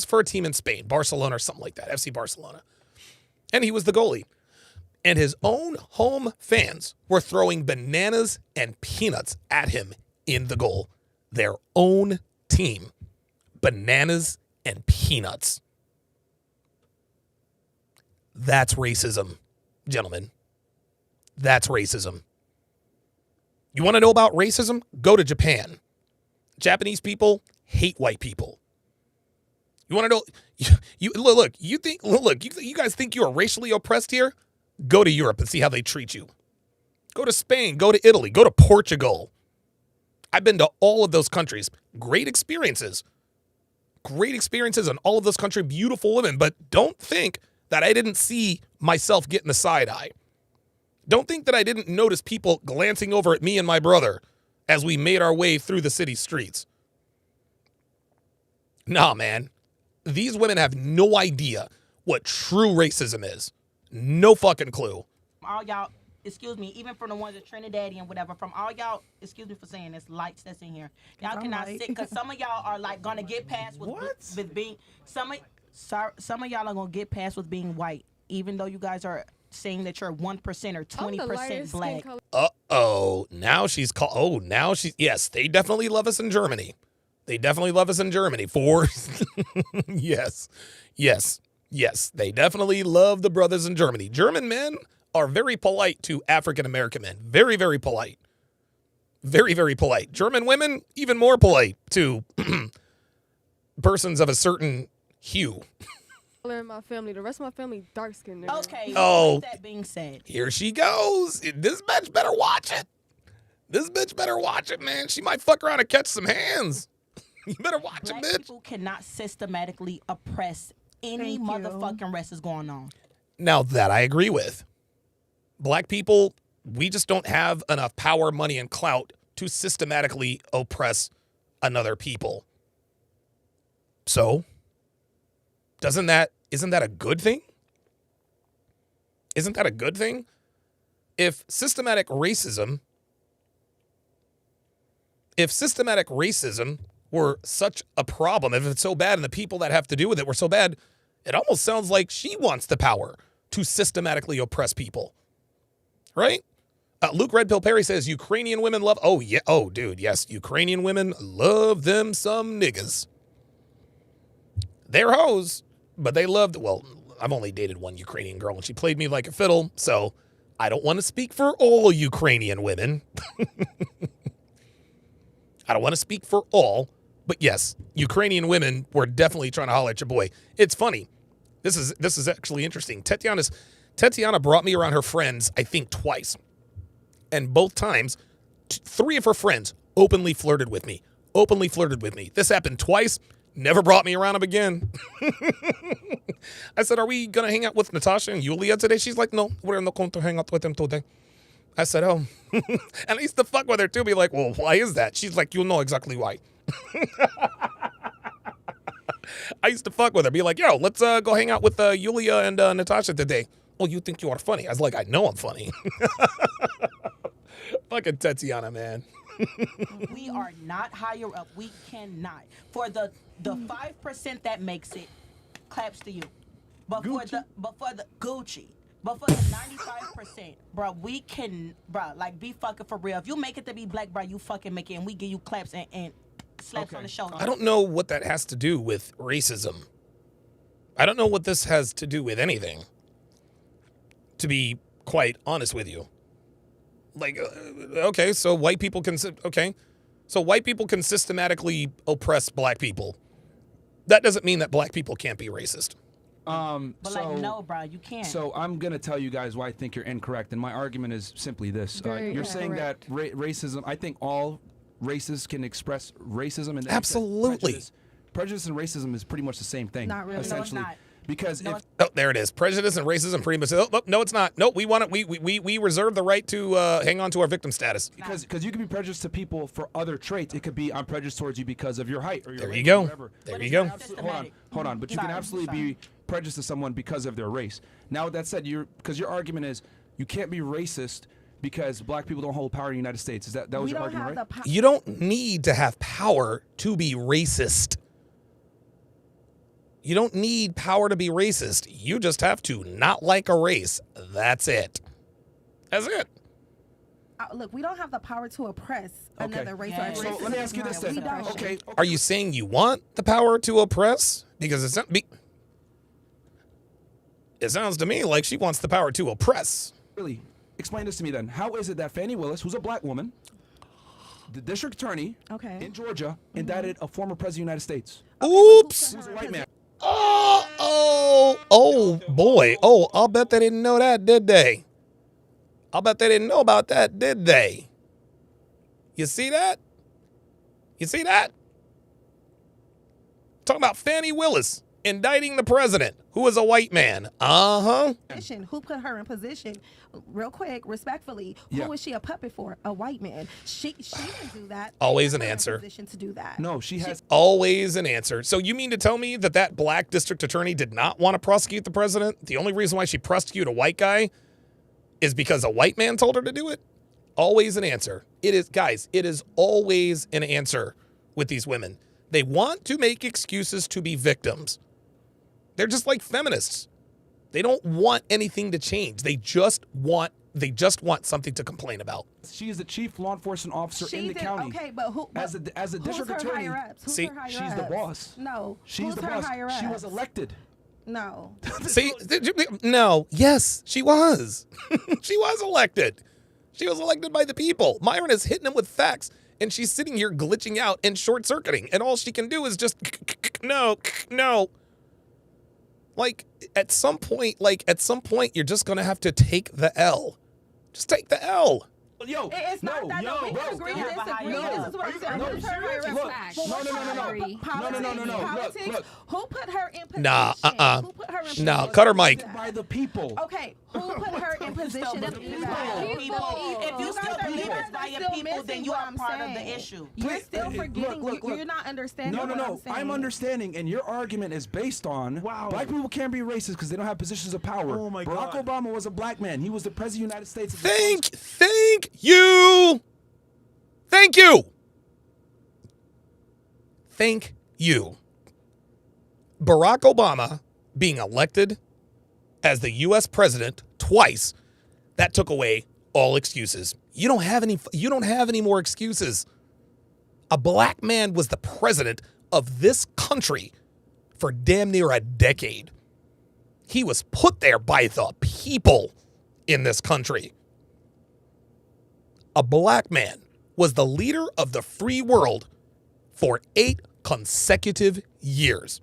for a team in Spain, Barcelona or something like that, FC Barcelona. And he was the goalie. And his own home fans were throwing bananas and peanuts at him in the goal. Their own team. Bananas and peanuts. That's racism, gentlemen. That's racism. You want to know about racism? Go to Japan. Japanese people hate white people. You want to know? You guys think you are racially oppressed here? Go to Europe and see how they treat you. Go to Spain. Go to Italy. Go to Portugal. I've been to all of those countries. Great experiences. Great experiences in all of those countries. Beautiful women. But don't think that I didn't see myself getting the side eye. Don't think that I didn't notice people glancing over at me and my brother as we made our way through the city streets. Nah, man. These women have no idea what true racism is. No fucking clue. All y'all, excuse me, even from the ones at Trinidadian, whatever, from all y'all, excuse me for saying this, lights that's in here. Y'all cannot sit, because some of y'all are like gonna get past with being, some of y'all are gonna get past with being white, even though you guys are saying that you're 1% or 20% black. Uh-oh. Now she's yes, they definitely love us in Germany. They definitely love us in Germany for, yes, they definitely love the brothers in Germany. German men are very polite to African-American men. Very, very polite. Very, very polite. German women, even more polite to persons of a certain hue. In my family, the rest of my family dark skinned. Okay. Oh, with that being said, here she goes. This bitch better watch it. This bitch better watch it, man. She might fuck around and catch some hands. You better watch it, bitch. People cannot systematically oppress any motherfucking rest is going on. Now that I agree with. Black people, we just don't have enough power, money, and clout to systematically oppress another people. So, isn't that a good thing? Isn't that a good thing? If systematic racism were such a problem, if it's so bad and the people that have to do with it were so bad, it almost sounds like she wants the power to systematically oppress people. Right? Luke Red Pill Perry says Ukrainian women love... Oh, yeah. Oh, dude, yes. Ukrainian women love them some niggas. They're hoes, but they loved... Well, I've only dated one Ukrainian girl, and she played me like a fiddle, so I don't want to speak for all Ukrainian women. I don't want to speak for all, but yes, Ukrainian women were definitely trying to holler at your boy. It's funny. This is actually interesting. Tatiana brought me around her friends, I think, twice. And both times, 3 of her friends openly flirted with me. This happened twice. Never brought me around them again. I said, are we going to hang out with Natasha and Yulia today? She's like, no, we're not going to hang out with them today. I said, oh. And I used to fuck with her too. Be like, well, why is that? She's like, you'll know exactly why. I used to fuck with her. Be like, yo, let's go hang out with Yulia and Natasha today. Well, you think you are funny. I was like, I know I'm funny. Fucking Tatiana, man. We are not higher up. We cannot. For the 5% that makes it, claps to you. But for the Gucci. But for the 95%, bro, we can, bro, like, be fucking for real. If you make it to be black, bro, you fucking make it, and we give you claps and slaps on the shoulder. I don't know what that has to do with racism. I don't know what this has to do with anything, to be quite honest with you. Like, okay, so white people can systematically oppress black people. That doesn't mean that black people can't be racist. But like, no, bro, you can't. So I'm gonna tell you guys why I think you're incorrect, and my argument is simply this: you're saying that racism. I think all races can express racism, and absolutely, prejudice and racism is pretty much the same thing. Not really. Essentially. No, it's not. Because there it is. Prejudice and racism pretty much. Oh, no, it's not. No, we want it. We reserve the right to hang on to our victim status. Because you can be prejudiced to people for other traits. It could be I'm prejudiced towards you because of your height or your there race you go. or whatever. There you go. Hold on. But you can absolutely be prejudiced to someone because of their race. Now, with that said, because your argument is you can't be racist because black people don't hold power in the United States. Is that was your argument, right? You don't need to have power to be racist. You don't need power to be racist. You just have to not like a race. That's it. That's it. Look, we don't have the power to oppress another race or So let me ask you this then. Okay. Are you saying you want the power to oppress? Because it sounds to me like she wants the power to oppress. Really? Explain this to me then. How is it that Fannie Willis, who's a black woman, the district attorney in Georgia, indicted a former president of the United States? Oops. Who's a white man? Oh, boy. Oh, I'll bet they didn't know that, did they? I'll bet they didn't know about that, did they? You see that? You see that? Talking about Fannie Willis indicting the president, who is a white man. Uh-huh. Who put her in position? Real quick, respectfully, who was she a puppet for? A white man. She didn't do that. Always an answer. Position to do that. No, she has always an answer. So you mean to tell me that black district attorney did not want to prosecute the president? The only reason why she prosecuted a white guy is because a white man told her to do it? Always an answer. It is, guys, it is always an answer with these women. They want to make excuses to be victims. They're just like feminists. They don't want anything to change. They just want something to complain about. She is the chief law enforcement officer in the county. Okay, but who? As a district attorney, she's the boss. No, she's the boss. She was elected. No. See, no, yes, she was. She was elected. She was elected by the people. Myron is hitting him with facts, and she's sitting here glitching out and short-circuiting, and all she can do is just no. Like, at some point, you're just going to have to take the L. Just take the L. Yo, it's not that. No, we can agree to disagree. This is what I'm saying. Who's her higher Look. Who put her in position? Nah, Who put her in position? No, cut her mic. By the people. Okay, who put her in position to do that? If you still believe it's by your people, then you are part of the issue. You're still forgetting. You're not understanding. No. I'm understanding, and your argument is based on black people can't be racist because they don't have positions of power. Oh my God. Barack Obama was a black man. He was the president of the United States. Thank you. Thank you. Barack Obama being elected as the U.S. president twice, that took away all excuses. You don't have any more excuses. A black man was the president of this country for damn near a decade. He was put there by the people in this country. A black man was the leader of the free world for 8 consecutive years.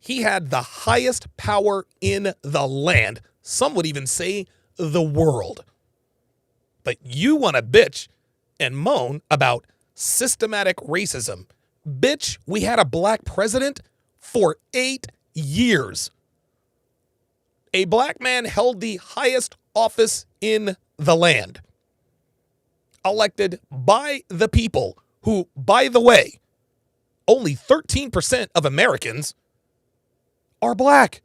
He had the highest power in the land. Some would even say the world. But you want to bitch and moan about systematic racism. Bitch, we had a black president for 8 years. A black man held the highest office in the land. Elected by the people who, by the way, only 13% of Americans are black.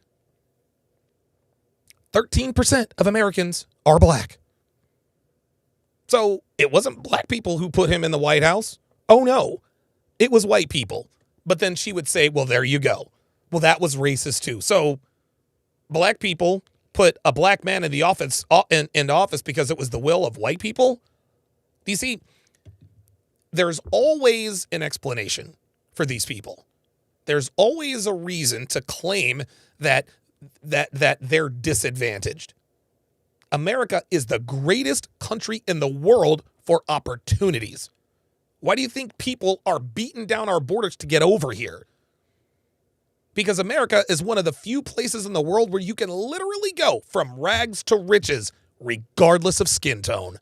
13% of Americans are black. So it wasn't black people who put him in the White House. Oh, no. It was white people. But then she would say, well, there you go. Well, that was racist, too. So black people put a black man in the office because it was the will of white people. Do you see? There's always an explanation for these people. There's always a reason to claim that they're disadvantaged. America is the greatest country in the world for opportunities. Why do you think people are beating down our borders to get over here? Because America is one of the few places in the world where you can literally go from rags to riches, regardless of skin tone.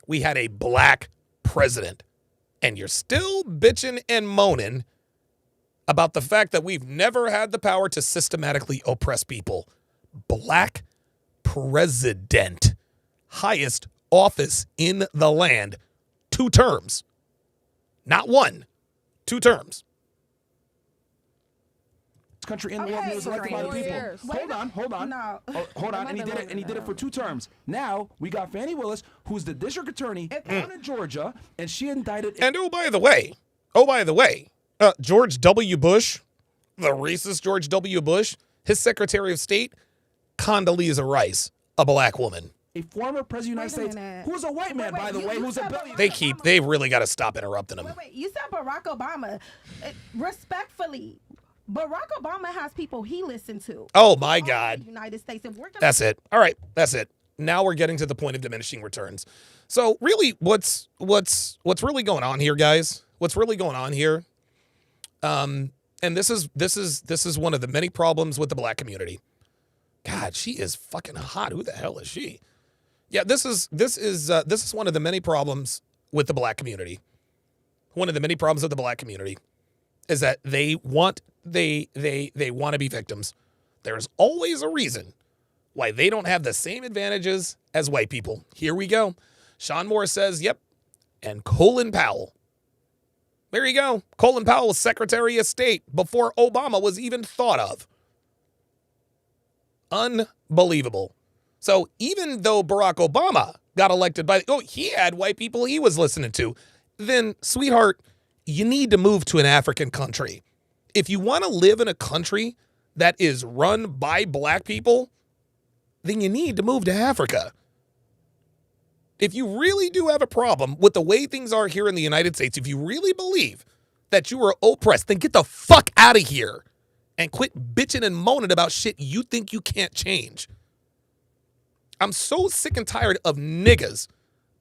We had a black president, and you're still bitching and moaning about the fact that we've never had the power to systematically oppress people. Black president, highest office in the land, 2 terms. Not 1, 2 terms. Country in the world, he was elected by the people. Hold on. No. Oh, hold on, and he did it for 2 terms. Now we got Fannie Willis, who's the district attorney down in Georgia, and she indicted. And oh by the way, George W. Bush, the racist George W. Bush, his Secretary of State, Condoleezza Rice, a black woman. A former president of the United States, who's a white man, by the way, who's a billionaire. They really got to stop interrupting him. Wait, you said Barack Obama. Respectfully, Barack Obama has people he listened to. Oh my God. The United States. If we're gonna That's it. All right, that's it. Now we're getting to the point of diminishing returns. So really, what's really going on here, guys? What's really going on here? And this is one of the many problems with the black community. God, she is fucking hot. Who the hell is she? Yeah, this is one of the many problems with the black community. One of the many problems with the black community is that they want to be victims. There's always a reason why they don't have the same advantages as white people. Here we go. Sean Moore says, yep. And Colin Powell. There you go. Colin Powell was Secretary of State before Obama was even thought of. Unbelievable. So even though Barack Obama got elected he had white people he was listening to, then, sweetheart, you need to move to an African country. If you want to live in a country that is run by black people, then you need to move to Africa. If you really do have a problem with the way things are here in the United States, if you really believe that you are oppressed, then get the fuck out of here and quit bitching and moaning about shit you think you can't change. I'm so sick and tired of niggas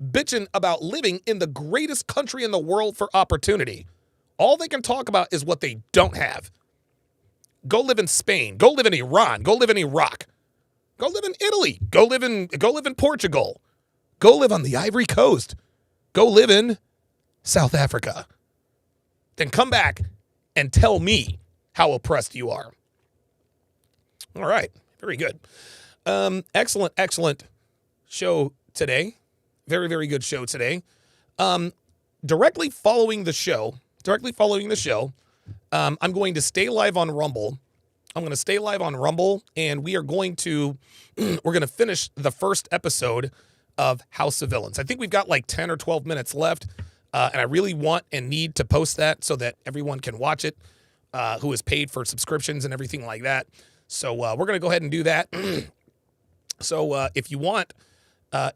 bitching about living in the greatest country in the world for opportunity. All they can talk about is what they don't have. Go live in Spain. Go live in Iran. Go live in Iraq. Go live in Italy. Go live in Portugal. Go live on the Ivory Coast. Go live in South Africa. Then come back and tell me how oppressed you are. All right. Very good. Excellent show today. Very, very good show today. Directly following the show, I'm going to stay live on Rumble. And we are going to finish the first episode of House of Villains. I think we've got like 10 or 12 minutes left, and I really want and need to post that so that everyone can watch it, who is paid for subscriptions and everything like that. So we're going to go ahead and do that. So if you want to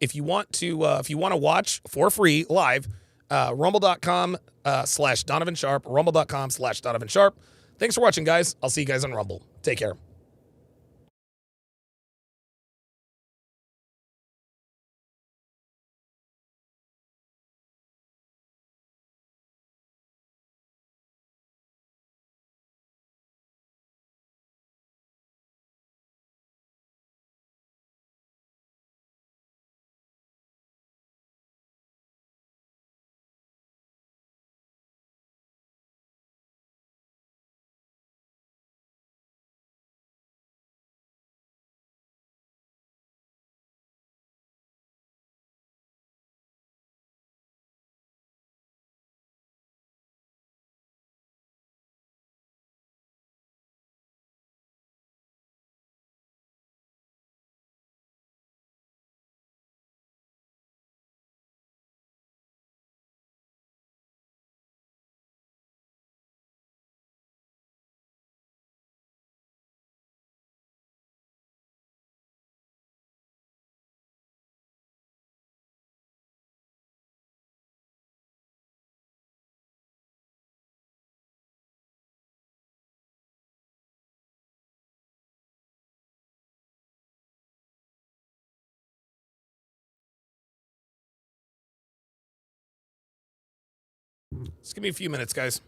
watch for free live, rumble.com/Donovan Sharpe, rumble.com/Donovan Sharpe. Thanks for watching, guys. I'll see you guys on Rumble. Take care. Just give me a few minutes, guys.